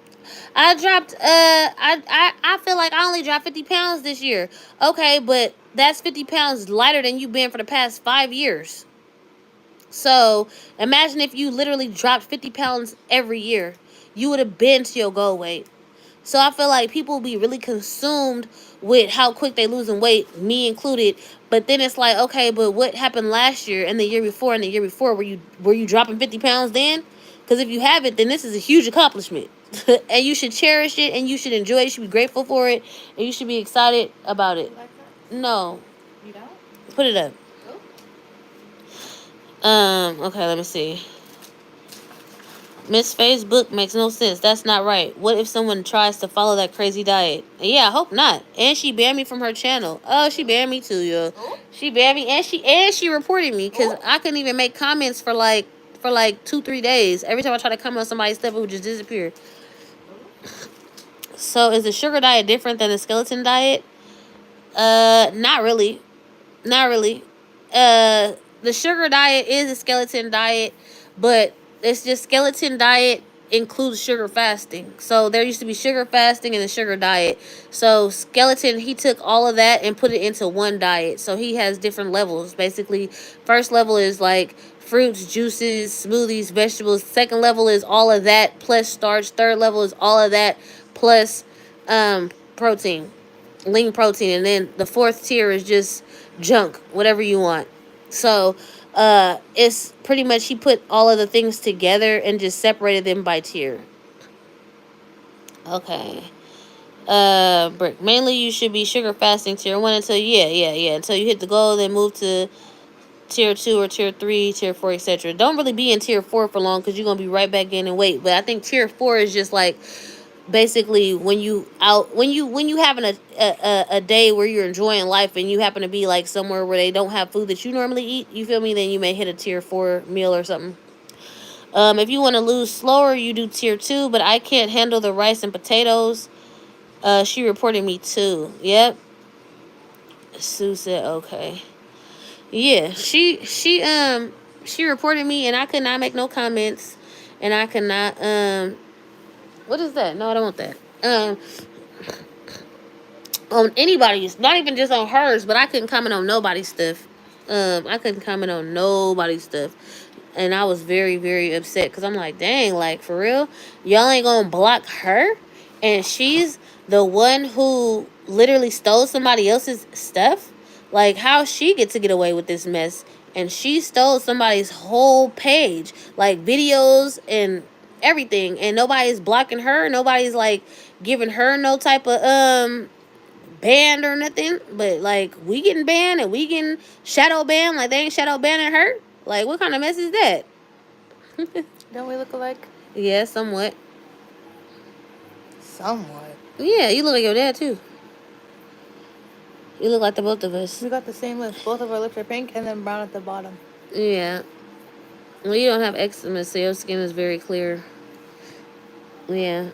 dropped I feel like I only dropped 50 pounds this year." Okay, but that's 50 pounds lighter than you've been for the past 5 years. So, imagine if you literally dropped 50 pounds every year. You would have been to your goal weight. So I feel like people be really consumed with how quick they losing weight, me included. But then it's like, okay, but what happened last year and the year before and the year before? Were you dropping 50 pounds then? Because if you haven't, then this is a huge accomplishment. And you should cherish it and you should enjoy it. You should be grateful for it. And you should be excited about it. You like that? No. You don't? Put it up. Oh. Okay, let me see. Miss Faye's book makes no sense. That's not right. What if someone tries to follow that crazy diet? Yeah, I hope not. And she banned me from her channel. Oh, she banned me too, yo. Oh. She banned me and she reported me because I couldn't even make comments for like 2-3 days. Every time I try to comment on somebody's stuff, it would just disappear. So is the sugar diet different than the skeleton diet? Not really. Not really. The sugar diet is a skeleton diet, but it's just skeleton diet includes sugar fasting. So there used to be sugar fasting and the sugar diet. So skeleton, he took all of that and put it into one diet. So he has different levels. Basically, first level is like fruits, juices, smoothies, vegetables. Second level is all of that plus starch. Third level is all of that plus protein, lean protein. And then the fourth tier is just junk, whatever you want. So it's pretty much he put all of the things together and just separated them by tier. Okay. Brick. Mainly, you should be sugar fasting tier 1 until until you hit the goal, then move to tier 2 or tier 3, tier 4, etc. Don't really be in tier 4 for long because you're gonna be right back in and weight. But I think tier 4 is just like basically when you having a day where you're enjoying life and you happen to be like somewhere where they don't have food that you normally eat. You feel me? Then you may hit a tier 4 meal or something. If you want to lose slower, you do tier 2. But I can't handle the rice and potatoes. She reported me too. Yep. Sue said okay. Yeah, she reported me and I could not make no comments, and I could not what is that? No, I don't want that. On anybody's, not even just on hers, but I couldn't comment on nobody's stuff. I couldn't comment on nobody's stuff. And I was very, very upset because I'm like, dang, like for real, y'all ain't gonna block her, and she's the one who literally stole somebody else's stuff. Like, how she get to get away with this mess? And she stole somebody's whole page, like videos and everything, and nobody's blocking her. Nobody's like giving her no type of banned or nothing. But like, we getting banned and we getting shadow banned. Like, they ain't shadow banning her. Like, what kind of mess is that? Don't we look alike? Yeah, somewhat. Somewhat. Yeah, you look like your dad too. You look like the both of us. We got the same lips. Both of our lips are pink and then brown at the bottom. Yeah. Well, you don't have eczema, so your skin is very clear. Yeah.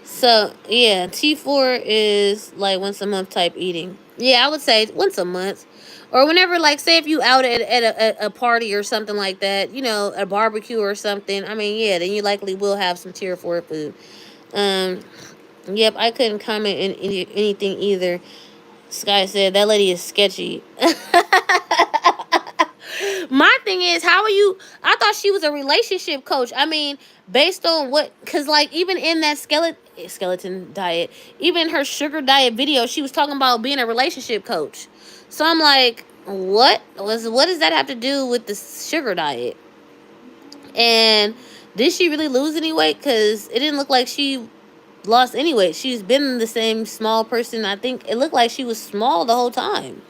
So, yeah, T4 is like once a month type eating. Yeah, I would say once a month. Or whenever, like, say if you out at a party or something like that, you know, a barbecue or something. I mean, yeah, then you likely will have some tier 4 food. Yep, I couldn't comment in anything either. Sky said, that lady is sketchy. My thing is, how are you? I thought she was a relationship coach. I mean, based on what, because like even in that skeleton diet, even her sugar diet video, she was talking about being a relationship coach. So I'm like, what does that have to do with the sugar diet? And did she really lose any weight? Because it didn't look like she lost any weight. She's been the same small person. I think it looked like she was small the whole time.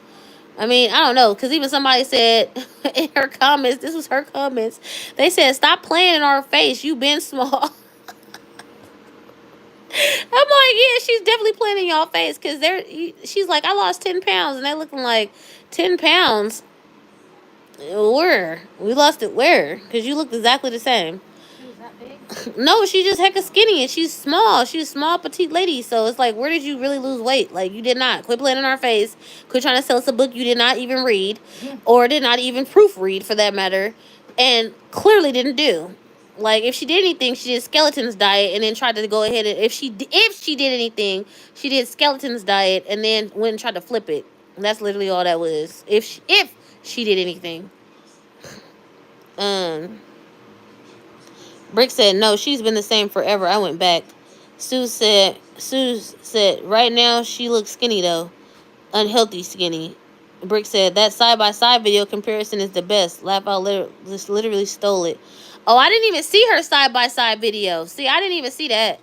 I mean, I don't know, because even somebody said in her comments, this was her comments, they said, stop playing in our face. You been small. I'm like, yeah, she's definitely playing in y'all face, because she's like, I lost 10 pounds, and they're looking like, 10 pounds? Where? We lost it where? Because you looked exactly the same. She was that big? No, she's just hecka skinny, and she's small. She's a small, petite lady. So it's like, where did you really lose weight? Like, you did not. Quit playing in our face. Quit trying to sell us a book you did not even read, or did not even proofread, for that matter, and clearly didn't do. Like, if she did anything, she did skeleton's diet, and then tried to go ahead and if she did anything, she did skeleton's diet, and then went and tried to flip it. And that's literally all that was. If she did anything. Brick said, no, she's been the same forever. I went back. Sue said, right now she looks skinny though. Unhealthy skinny. Brick said, that side-by-side video comparison is the best. Laugh out, literally stole it. Oh, I didn't even see her side-by-side video. See, I didn't even see that.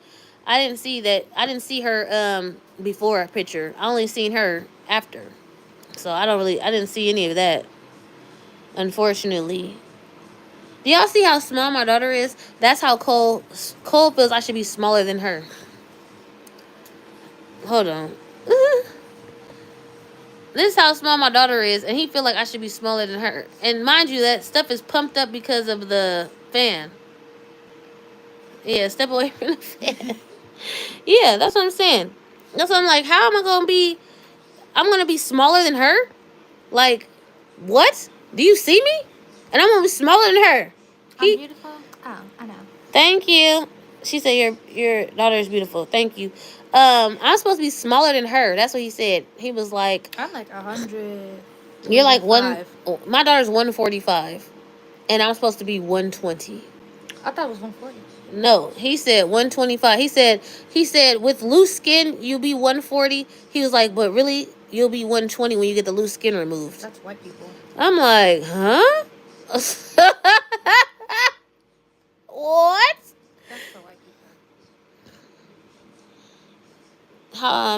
I didn't see that. I didn't see her before picture. I only seen her after. So I didn't see any of that. Unfortunately. Do y'all see how small my daughter is? That's how Cole feels I should be smaller than her. Hold on. This is how small my daughter is, and he feel like I should be smaller than her. And mind you, that stuff is pumped up because of the fan. Yeah, step away from the fan. Yeah, that's what I'm saying. That's what I'm like, how am I going to be... I'm going to be smaller than her? Like, what? Do you see me? And I'm going to be smaller than her. I'm beautiful? Oh, I know. Thank you. She said your daughter is beautiful. Thank you. I'm supposed to be smaller than her. That's what he said. He was like, I'm like 100. you're like my daughter's 145. And I'm supposed to be 120. I thought it was 140. No, he said 125. He said with loose skin you'll be 140. He was like, but really you'll be 120 when you get the loose skin removed. That's white people. I'm like, huh? What? That's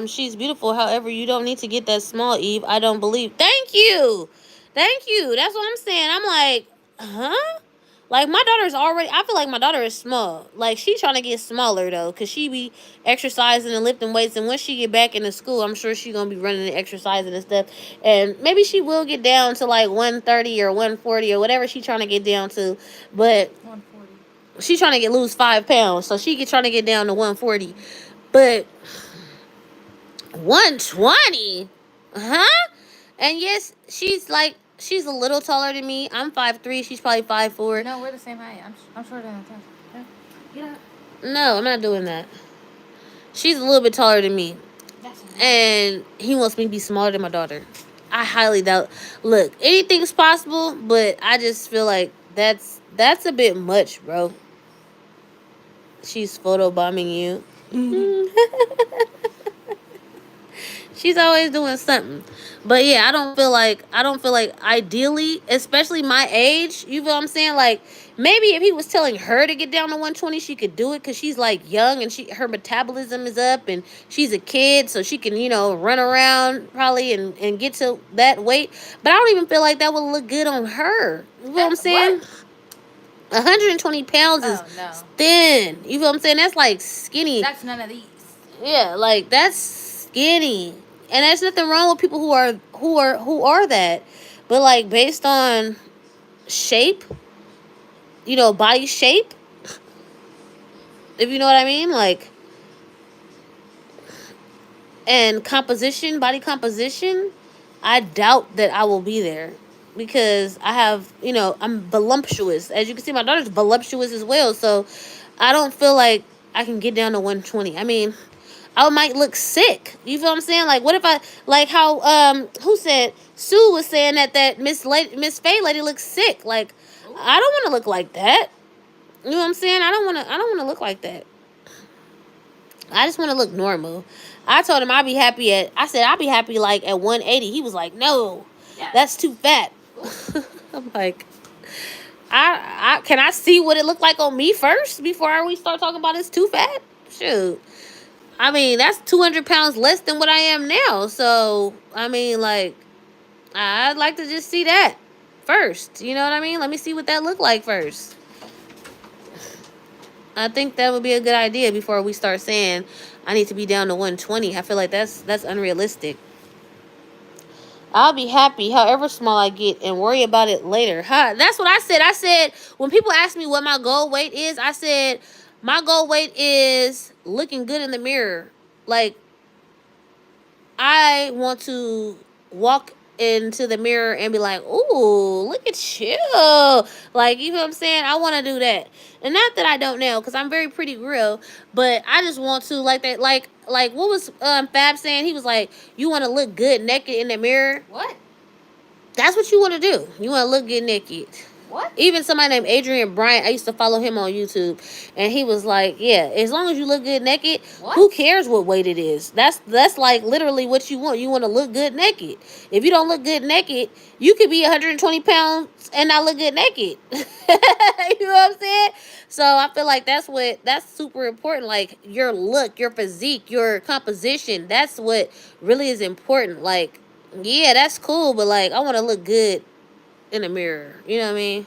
She's beautiful. However, you don't need to get that small, Eve. I don't believe. Thank you. Thank you. That's what I'm saying. I'm like, huh? Like, my daughter's already, I feel like my daughter is small. Like, she trying to get smaller, though, because she be exercising and lifting weights. And once she get back into school, I'm sure she going to be running and exercising and stuff. And maybe she will get down to, like, 130 or 140 or whatever she trying to get down to. But 140. she trying to lose 5 pounds. So she trying to get down to 140. But 120? Huh? And yes, she's a little taller than me. I'm 5'3". She's probably 5'4". No, we're the same height. I'm shorter than that. Yeah. Get out. No, I'm not doing that. She's a little bit taller than me. That's And he wants me to be smaller than my daughter. I highly doubt. Look, anything's possible, but I just feel like that's a bit much, bro. She's photobombing you. She's always doing something. But yeah, I don't feel like ideally, especially my age, you feel what I'm saying? Like, maybe if he was telling her to get down to 120, she could do it because she's like young and her metabolism is up and she's a kid, so she can, run around probably and get to that weight. But I don't even feel like that would look good on her. You feel what I'm saying? 120 pounds is thin. You feel what I'm saying? That's like skinny. That's none of these. Yeah, like that's skinny. And there's nothing wrong with people who are that. But like based on shape, body shape, if you know what I mean, like, and composition, body composition, I doubt that I will be there because I have, I'm voluptuous. As you can see, my daughter's voluptuous as well. So I don't feel like I can get down to 120. I mean, I might look sick. You feel what I'm saying? Like, what if I, like how, who said, Sue was saying that Miss Faye lady looks sick. Like, I don't want to look like that. You know what I'm saying? I don't want to look like that. I just want to look normal. I told him I'd be happy like at 180. He was like, no, that's too fat. I'm like, I can I see what it looked like on me first before we start talking about it's too fat? Shoot. I mean, that's 200 pounds less than what I am now. So, I mean, like, I'd like to just see that first. You know what I mean? Let me see what that looked like first. I think that would be a good idea before we start saying I need to be down to 120. I feel like that's unrealistic. I'll be happy however small I get and worry about it later. Huh? That's what I said. I said, when people ask me what my goal weight is, I said, my goal weight is looking good in the mirror. Like, I want to walk into the mirror and be like, ooh, look at you. Like, you know what I'm saying? I want to do that. And not that I don't now, because I'm very pretty real, but I just want to, like that, like what was Fab saying? He was like, you want to look good naked in the mirror? What? That's what you want to do. You want to look good naked. What? Even somebody named Adrian Bryant, I used to follow him on YouTube, and he was like, yeah, as long as you look good naked, who cares what weight it is? That's like literally what you want. You want to look good naked. If you don't look good naked, you could be 120 pounds and not look good naked. You know what I'm saying? So I feel like that's super important. Like, your look, your physique, your composition, that's what really is important. Like, yeah, that's cool, but like, I want to look good in the mirror. You know what I mean?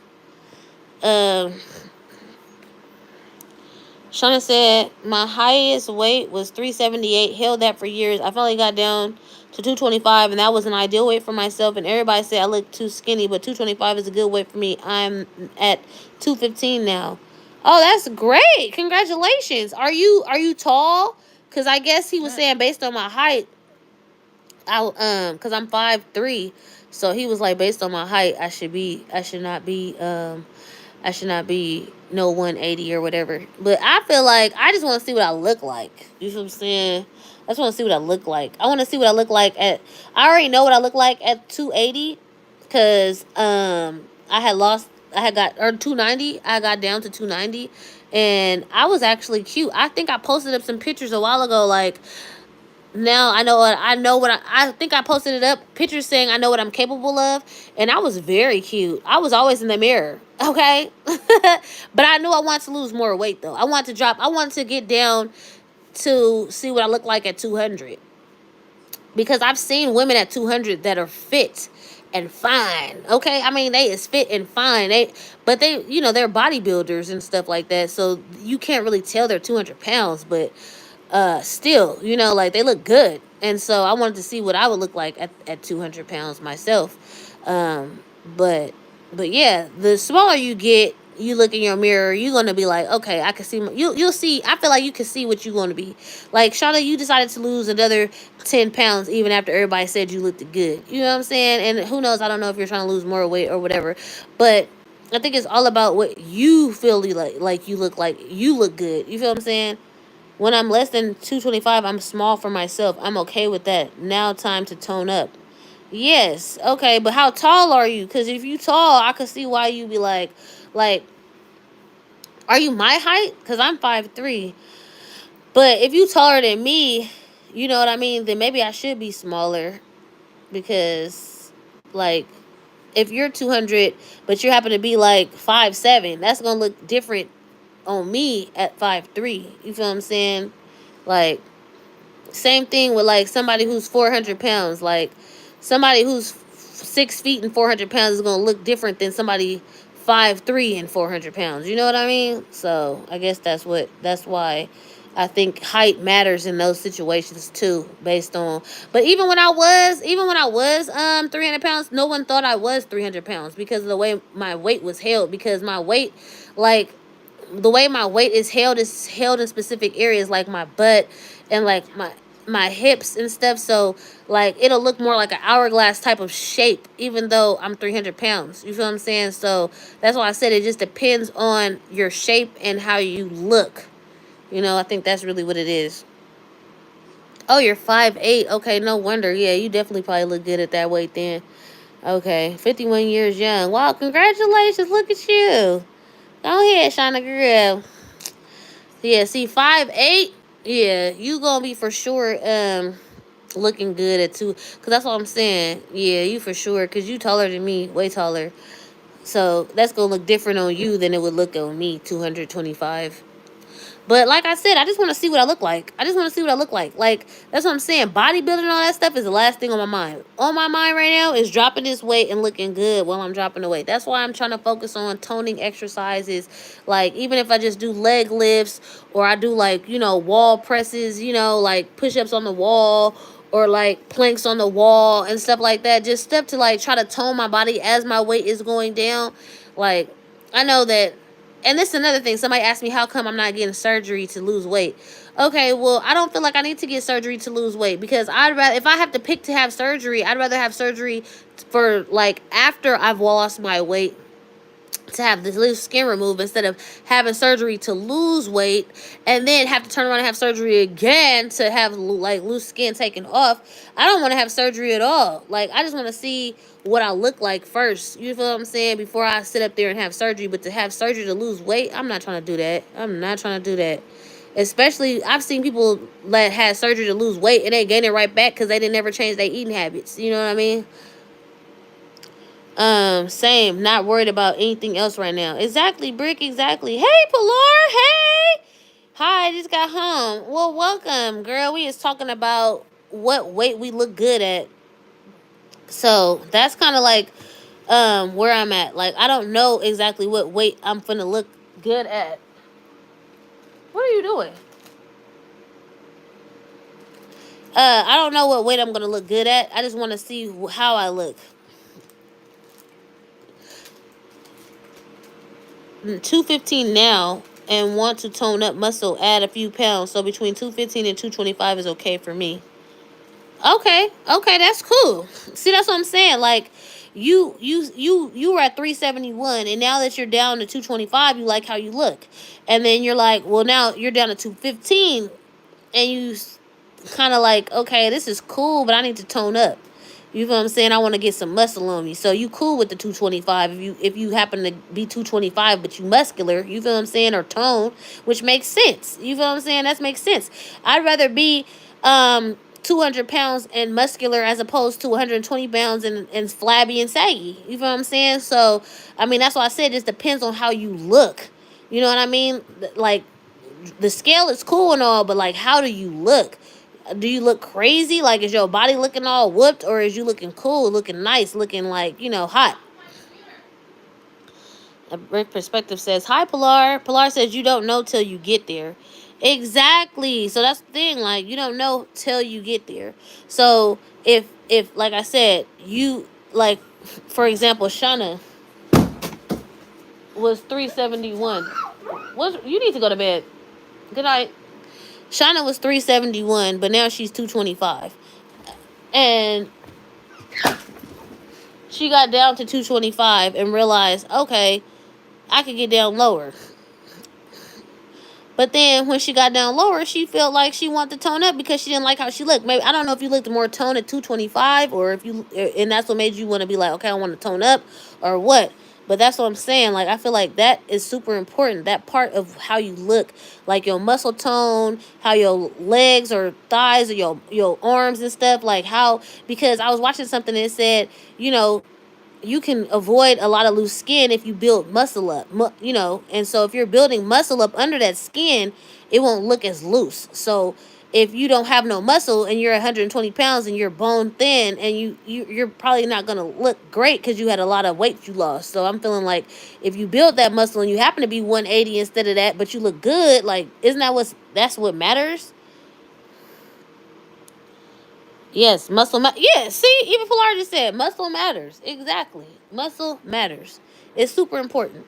Shauna said, my highest weight was 378. Held that for years. I finally got down to 225, and that was an ideal weight for myself. And everybody said I look too skinny, but 225 is a good weight for me. I'm at 215 now. Oh, that's great. Congratulations. Are you tall? Because I guess he was saying based on my height, because I'm 5'3". So he was like, based on my height, I should not be no 180 or whatever. But I feel like I just want to see what I look like. You know what I'm saying? I just want to see what I look like. I want to see what I look like I already know what I look like at 280, because I got 290. I got down to 290, and I was actually cute. I think I posted up some pictures a while ago, like, now I think I posted it up, pictures saying I know what I'm capable of, and I was very cute. I was always in the mirror, okay? But I knew I wanted to lose more weight, though. I wanted to get down to see what I look like at 200. because I've seen women at 200 that are fit and fine. Okay, I mean they is fit and fine. But they, they're bodybuilders and stuff like that. So you can't really tell they're 200 pounds, but still, like they look good. And so I wanted to see what I would look like at 200 pounds myself. But yeah, the smaller you get, you look in your mirror, you're gonna be like, okay, I can see you'll see. I feel like you can see what you're gonna be. Like Shauna, you decided to lose another 10 pounds even after everybody said you looked good. You know what I'm saying? And who knows? I don't know if you're trying to lose more weight or whatever, but I think it's all about what you feel like you look like. You look good. You feel what I'm saying? When I'm less than 225, I'm small for myself. I'm okay with that. Now time to tone up. Yes, okay, but how tall are you? Because if you tall, I could see why you be like, are you my height? Because I'm 5'3". But if you taller than me, you know what I mean, then maybe I should be smaller. Because, like, if you're 200, but you happen to be like 5'7", that's going to look different on me at 5'3". You feel what I'm saying? Like, same thing with like somebody who's 400 pounds. Like somebody who's 6 feet and 400 pounds is gonna look different than somebody 5'3" and 400 pounds. You know what I mean? So I guess that's why I think height matters in those situations too, based on. But even when I was 300 pounds, no one thought I was 300 pounds because of the way my weight was held. Because my weight, like the way my weight is held in specific areas like my butt and like my hips and stuff. So like it'll look more like an hourglass type of shape even though I'm 300 pounds. You feel what I'm saying? So that's why I said it just depends on your shape and how you look. I think that's really what it is. Oh, you're 5'8". Okay, no wonder. Yeah, you definitely probably look good at that weight then. Okay, 51 years young. Wow, congratulations. Look at you. Go ahead, Shauna girl. Yeah, see, 5'8". Yeah, you gonna be for sure looking good at two. Cause that's what I'm saying. Yeah, you for sure. Cause you taller than me, way taller. So that's gonna look different on you than it would look on me, 225. But like I said, I just want to see what I look like. I just want to see what I look like. Like, that's what I'm saying. Bodybuilding and all that stuff is the last thing on my mind. On my mind right now is dropping this weight and looking good while I'm dropping the weight. That's why I'm trying to focus on toning exercises. Like, even if I just do leg lifts or I do, like, wall presses, like push-ups on the wall or, like, planks on the wall and stuff like that. Just stuff to, like, try to tone my body as my weight is going down. Like, I know that. And this is another thing. Somebody asked me how come I'm not getting surgery to lose weight. Okay, well, I don't feel like I need to get surgery to lose weight because I'd rather, if I have to pick to have surgery, I'd rather have surgery for like after I've lost my weight to have this loose skin removed instead of having surgery to lose weight and then have to turn around and have surgery again to have like loose skin taken off. I don't want to have surgery at all. Like, I just want to see what I look like first. You feel what I'm saying? Before I sit up there and have surgery. But to have surgery to lose weight, I'm not trying to do that. I'm not trying to do that. Especially, I've seen people that had surgery to lose weight and they gain it right back because they didn't ever change their eating habits. You know what I mean? Same. Not worried about anything else right now. Exactly, Brick. Exactly. Hey, Pilar. Hey. Hi, I just got home. Well, welcome, girl. We is talking about what weight we look good at. So that's kind of like where I'm at. Like, I don't know exactly what weight I'm finna look good at. What are you doing? I don't know what weight I'm gonna look good at. I just want to see how I look. 215 now and want to tone up muscle, add a few pounds. So between 215 and 225 is okay for me. Okay, that's cool. See, that's what I'm saying. Like, you were at 371, and now that you're down to 225, you like how you look, and then you're like, well, now you're down to 215, and you kind of like, okay, this is cool, but I need to tone up. You feel what I'm saying? I want to get some muscle on me. So you cool with the 225 if you happen to be 225 but you muscular, you feel what I'm saying, or tone, which makes sense. You feel what I'm saying? That makes sense. I'd rather be 200 pounds and muscular as opposed to 120 pounds and flabby and saggy. You feel what I'm saying? So, I mean, that's why I said it just depends on how you look. You know what I mean? Like, the scale is cool and all, but like, how do you look? Do you look crazy? Like, is your body looking all whooped, or is you looking cool, looking nice, looking like, hot? A Rick Perspective says, "Hi, Pilar." Pilar says, "You don't know till you get there." Exactly. So that's the thing. Like, you don't know till you get there. So if like I said, you like, for example, Shauna was 371. You need to go to bed. Good night. Shauna was 371, but now she's 225, and she got down to 225 and realized, okay, I could get down lower. But then when she got down lower, she felt like she wanted to tone up because she didn't like how she looked. Maybe, I don't know if you looked more toned at 225, or if you, and that's what made you want to be like, okay, I want to tone up, or what. But that's what I'm saying. Like, I feel like that is super important. That part of how you look, like your muscle tone, how your legs or thighs or your arms and stuff, like how, because I was watching something that said, you can avoid a lot of loose skin if you build muscle up, and so if you're building muscle up under that skin, it won't look as loose. So if you don't have no muscle and you're 120 pounds and you're bone thin, and you're probably not going to look great because you had a lot of weight you lost. So I'm feeling like if you build that muscle and you happen to be 180 instead of that, but you look good, like, isn't that's what matters? Yes, yeah, see, even Pilar just said muscle matters. Exactly. Muscle matters. It's super important.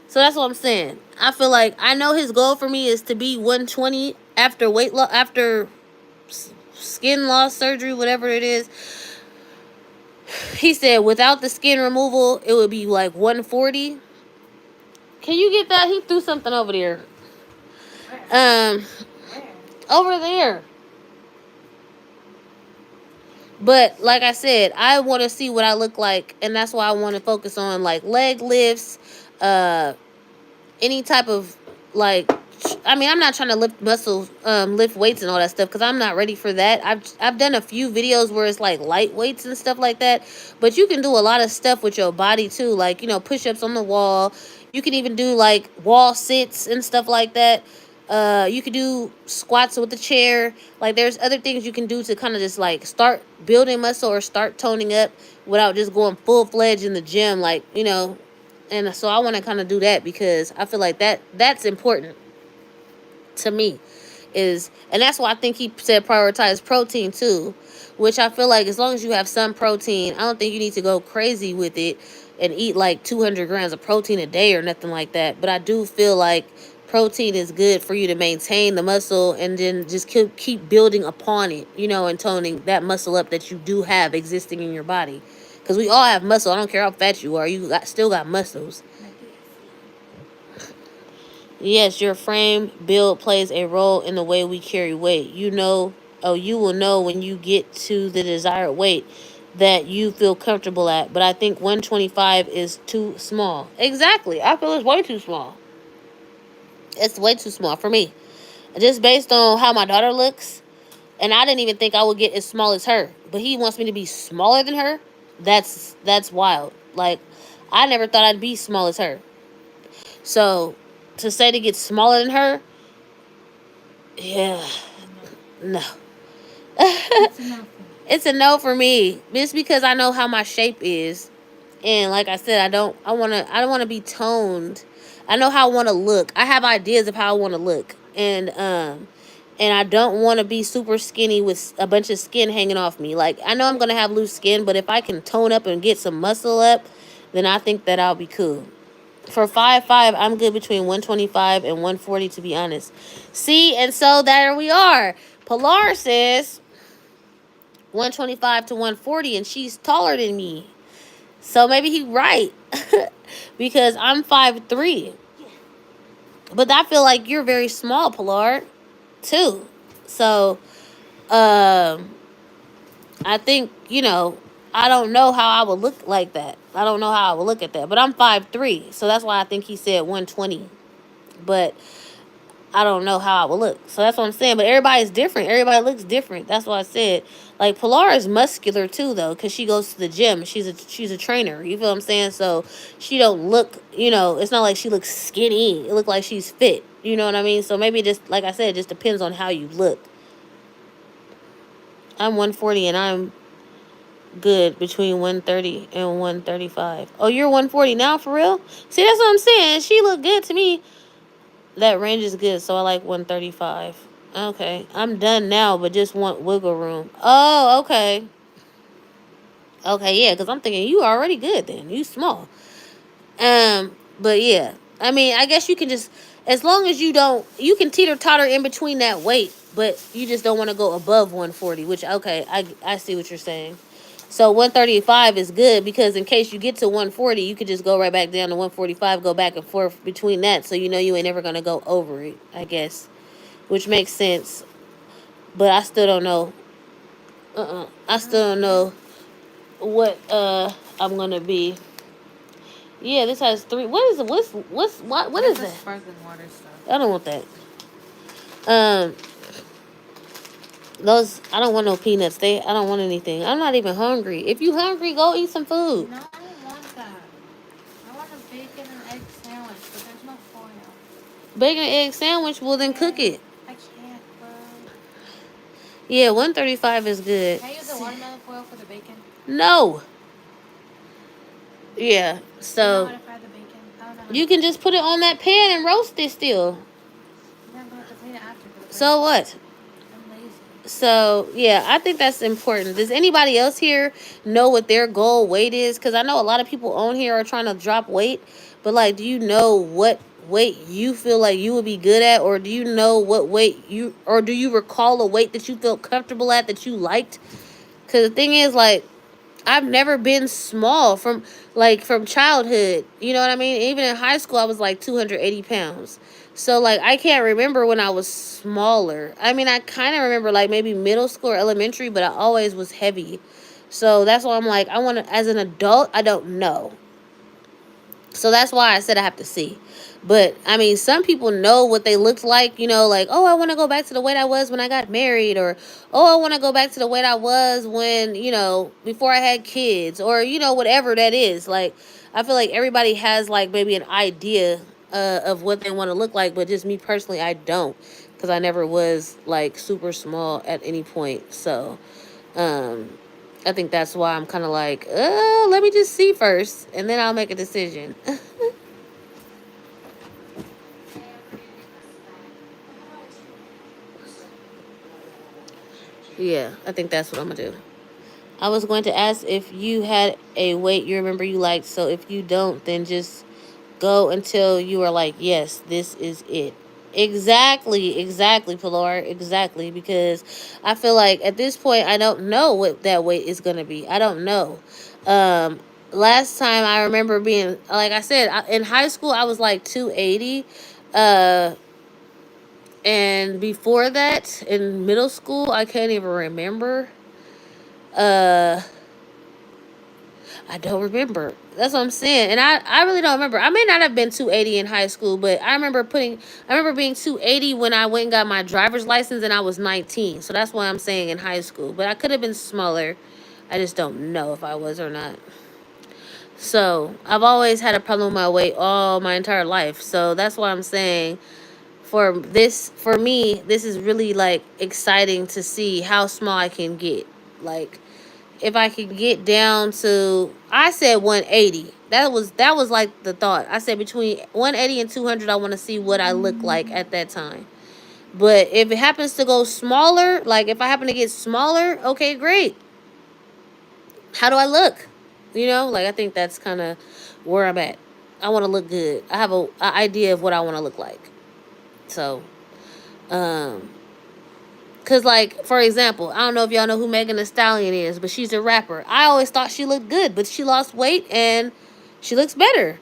So that's what I'm saying. I feel like I know his goal for me is to be 120 after weight loss, after skin loss surgery, whatever it is. He said without the skin removal, it would be like 140. Can you get that? He threw something over there. Um, over there. But like I said, I want to see what I look like, and that's why I want to focus on like leg lifts, any type of like. I mean, I'm not trying to lift muscles, lift weights and all that stuff because I'm not ready for that. I've done a few videos where it's like light weights and stuff like that, but you can do a lot of stuff with your body too, like push-ups on the wall. You can even do like wall sits and stuff like that. You could do squats with the chair. Like, there's other things you can do to kind of just like start building muscle or start toning up without just going full-fledged in the gym, like, and so I want to kind of do that because I feel like that's important to me. And that's why I think he said prioritize protein too, which I feel like as long as you have some protein, I don't think you need to go crazy with it and eat like 200 grams of protein a day or nothing like that. But I do feel like protein is good for you to maintain the muscle and then just keep building upon it, and toning that muscle up that you do have existing in your body. Because we all have muscle. I don't care how fat you are. Still got muscles. Yes, your frame build plays a role in the way we carry weight. You will know when you get to the desired weight that you feel comfortable at. But I think 125 is too small. Exactly. I feel it's way too small. It's way too small for me. Just based on how my daughter looks. And I didn't even think I would get as small as her. But he wants me to be smaller than her. That's wild. Like, I never thought I'd be small as her. So to say to get smaller than her, yeah, no. It's a no for me. Just because I know how my shape is, and like I said, I don't want to be toned. I know how I want to look. I have ideas of how I want to look, and I don't want to be super skinny with a bunch of skin hanging off me. Like, I know I'm gonna have loose skin, but if I can tone up and get some muscle up, then I think that I'll be cool. For 5'5", I'm good between 125 and 140, to be honest. See, and so there we are. Pilar says 125 to 140, and she's taller than me. So maybe he's right. Because I'm 5'3". But I feel like you're very small, Pilar, too. So, I think, I don't know how I would look like that. I don't know how I would look at that. But I'm 5'3", so that's why I think he said 120. But I don't know how I would look. So that's what I'm saying. But everybody's different. Everybody looks different. That's what I said. Like, Pilar is muscular too, though, because she goes to the gym. She's a trainer. You feel what I'm saying? So she don't look, it's not like she looks skinny. It looks like she's fit. You know what I mean? So maybe just, like I said, it just depends on how you look. I'm 140 and I'm good between 130 and 135. Oh, you're 140 now for real? See, that's what I'm saying. She look good to me. That range is good, so I like 135. Okay, I'm done now, but just want wiggle room. Oh, okay. Okay, yeah, because I'm thinking you already good then. You small. But yeah. I mean, I guess you can just, as long as you don't, you can teeter-totter in between that weight, but you just don't want to go above 140, which, okay, I see what you're saying. So 135 is good because in case you get to 140, you could just go right back down to 145, go back and forth between that, so you know you ain't never going to go over it, I guess, which makes sense. But I still don't know. I still don't know what I'm going to be. Yeah, this has 3. What is it? What is that? Sparkling water stuff. I don't want that. Um, those I don't want no peanuts. I don't want anything. I'm not even hungry. If you hungry, go eat some food. No, I don't want that. I want a bacon and egg sandwich, but there's no foil. Bacon and egg sandwich. Well, then cook it. I can't, bro. Yeah, 135 is good. Can I use the watermelon foil for the bacon? No. Yeah. You know So how to fry the bacon? I don't know how you to can just put it on that pan and roast it still. Yeah, but I have to clean it after. So what? I'm lazy. So, yeah, I think that's important. Does anybody else here know what their goal weight is? Because I know a lot of people on here are trying to drop weight. But, like, do you know what weight you feel like you would be good at? Or do you know what weight or do you recall a weight that you felt comfortable at that you liked? Because the thing is, like, I've never been small from childhood. You know what I mean? Even in high school, I was like 280 pounds. So, like, I can't remember when I was smaller. I mean, I kind of remember, like, maybe middle school or elementary, but I always was heavy. So, that's why I'm like, I want to, as an adult, I don't know. So, that's why I said I have to see. But, I mean, some people know what they looked like, you know, like, oh, I want to go back to the weight I was when I got married, or, oh, I want to go back to the weight I was when, you know, before I had kids, or, you know, whatever that is. Like, I feel like everybody has, like, maybe an idea of what they want to look like, but just me personally, I don't, because I never was, like, super small at any point. So, I think that's why I'm kind of like, let me just see first, and then I'll make a decision. Yeah, I think that's what I'm gonna do. I was going to ask if you had a weight you remember you liked. So if you don't, then just go until you are like, yes, this is it. Exactly, Pilar. Exactly, because I feel like at this point I don't know what that weight is gonna be. I don't know. Um, Last time I remember being, like I said, in high school I was like 280. Uh, and before that, in middle school, I can't even remember. Uh, I don't remember. That's what I'm saying. And I really don't remember. I may not have been 280 in high school, but I remember being 280 when I went and got my driver's license and I was 19. So that's why I'm saying in high school. But I could have been smaller. I just don't know if I was or not. So I've always had a problem with my weight all my entire life. So that's why I'm saying for me, this is really like exciting to see how small I can get. Like, if I could get down to, I said 180. That was like the thought. I said between 180 and 200, I want to see what I look like at that time. But if it happens to go smaller, like if I happen to get smaller, okay, great. How do I look? You know, like I think that's kind of where I'm at. I want to look good. I have a idea of what I want to look like. So, um, cause like for example, I don't know if y'all know who Megan Thee Stallion is, but she's a rapper. I always thought she looked good, but she lost weight and she looks better.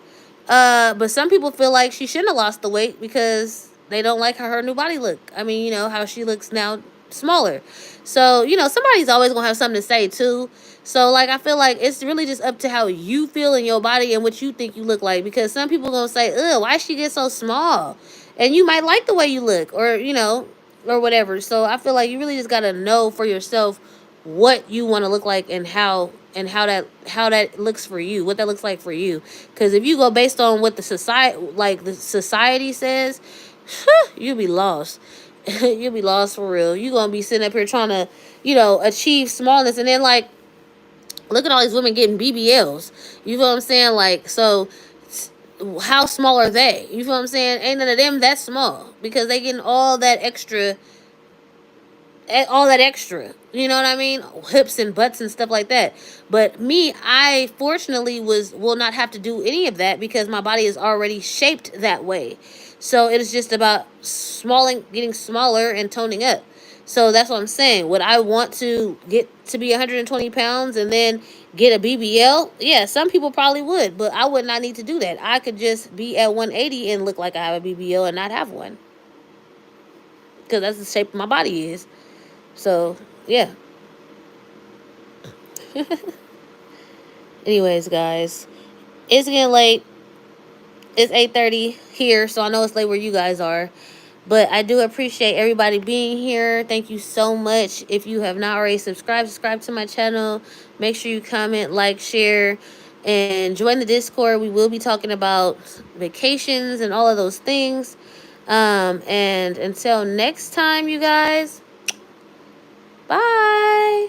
But some people feel like she shouldn't have lost the weight because they don't like her new body look. I mean, you know how she looks now, smaller. So you know somebody's always gonna have something to say too. So like I feel like it's really just up to how you feel in your body and what you think you look like. Because some people gonna say, "Ugh, why she get so small?" And you might like the way you look, or you know, or whatever. So I feel like you really just gotta know for yourself what you want to look like and how that looks for you, what that looks like for you. Because if you go based on what the society says, you'll be lost. You'll be lost for real. You're gonna be sitting up here trying to achieve smallness. And then, like, look at all these women getting BBLs. You feel what I'm saying? Like, so how small are they? You feel what I'm saying? Ain't none of them that small, because they getting all that extra. You know what I mean? Hips and butts and stuff like that. But me, I fortunately will not have to do any of that, because my body is already shaped that way. So it is just about getting smaller and toning up. So that's what I'm saying. Would I want to get to be 120 pounds and then get a BBL? Yeah, some people probably would, but I would not need to do that. I could just be at 180 and look like I have a BBL and not have one, because that's the shape my body is. So, yeah. Anyways, guys, it's getting late. It's 8:30 here, so I know it's late where you guys are. But I do appreciate everybody being here. Thank you so much. If you have not already subscribe to my channel. Make sure you comment, like, share, and join the Discord. We will be talking about vacations and all of those things. And until next time, you guys, bye.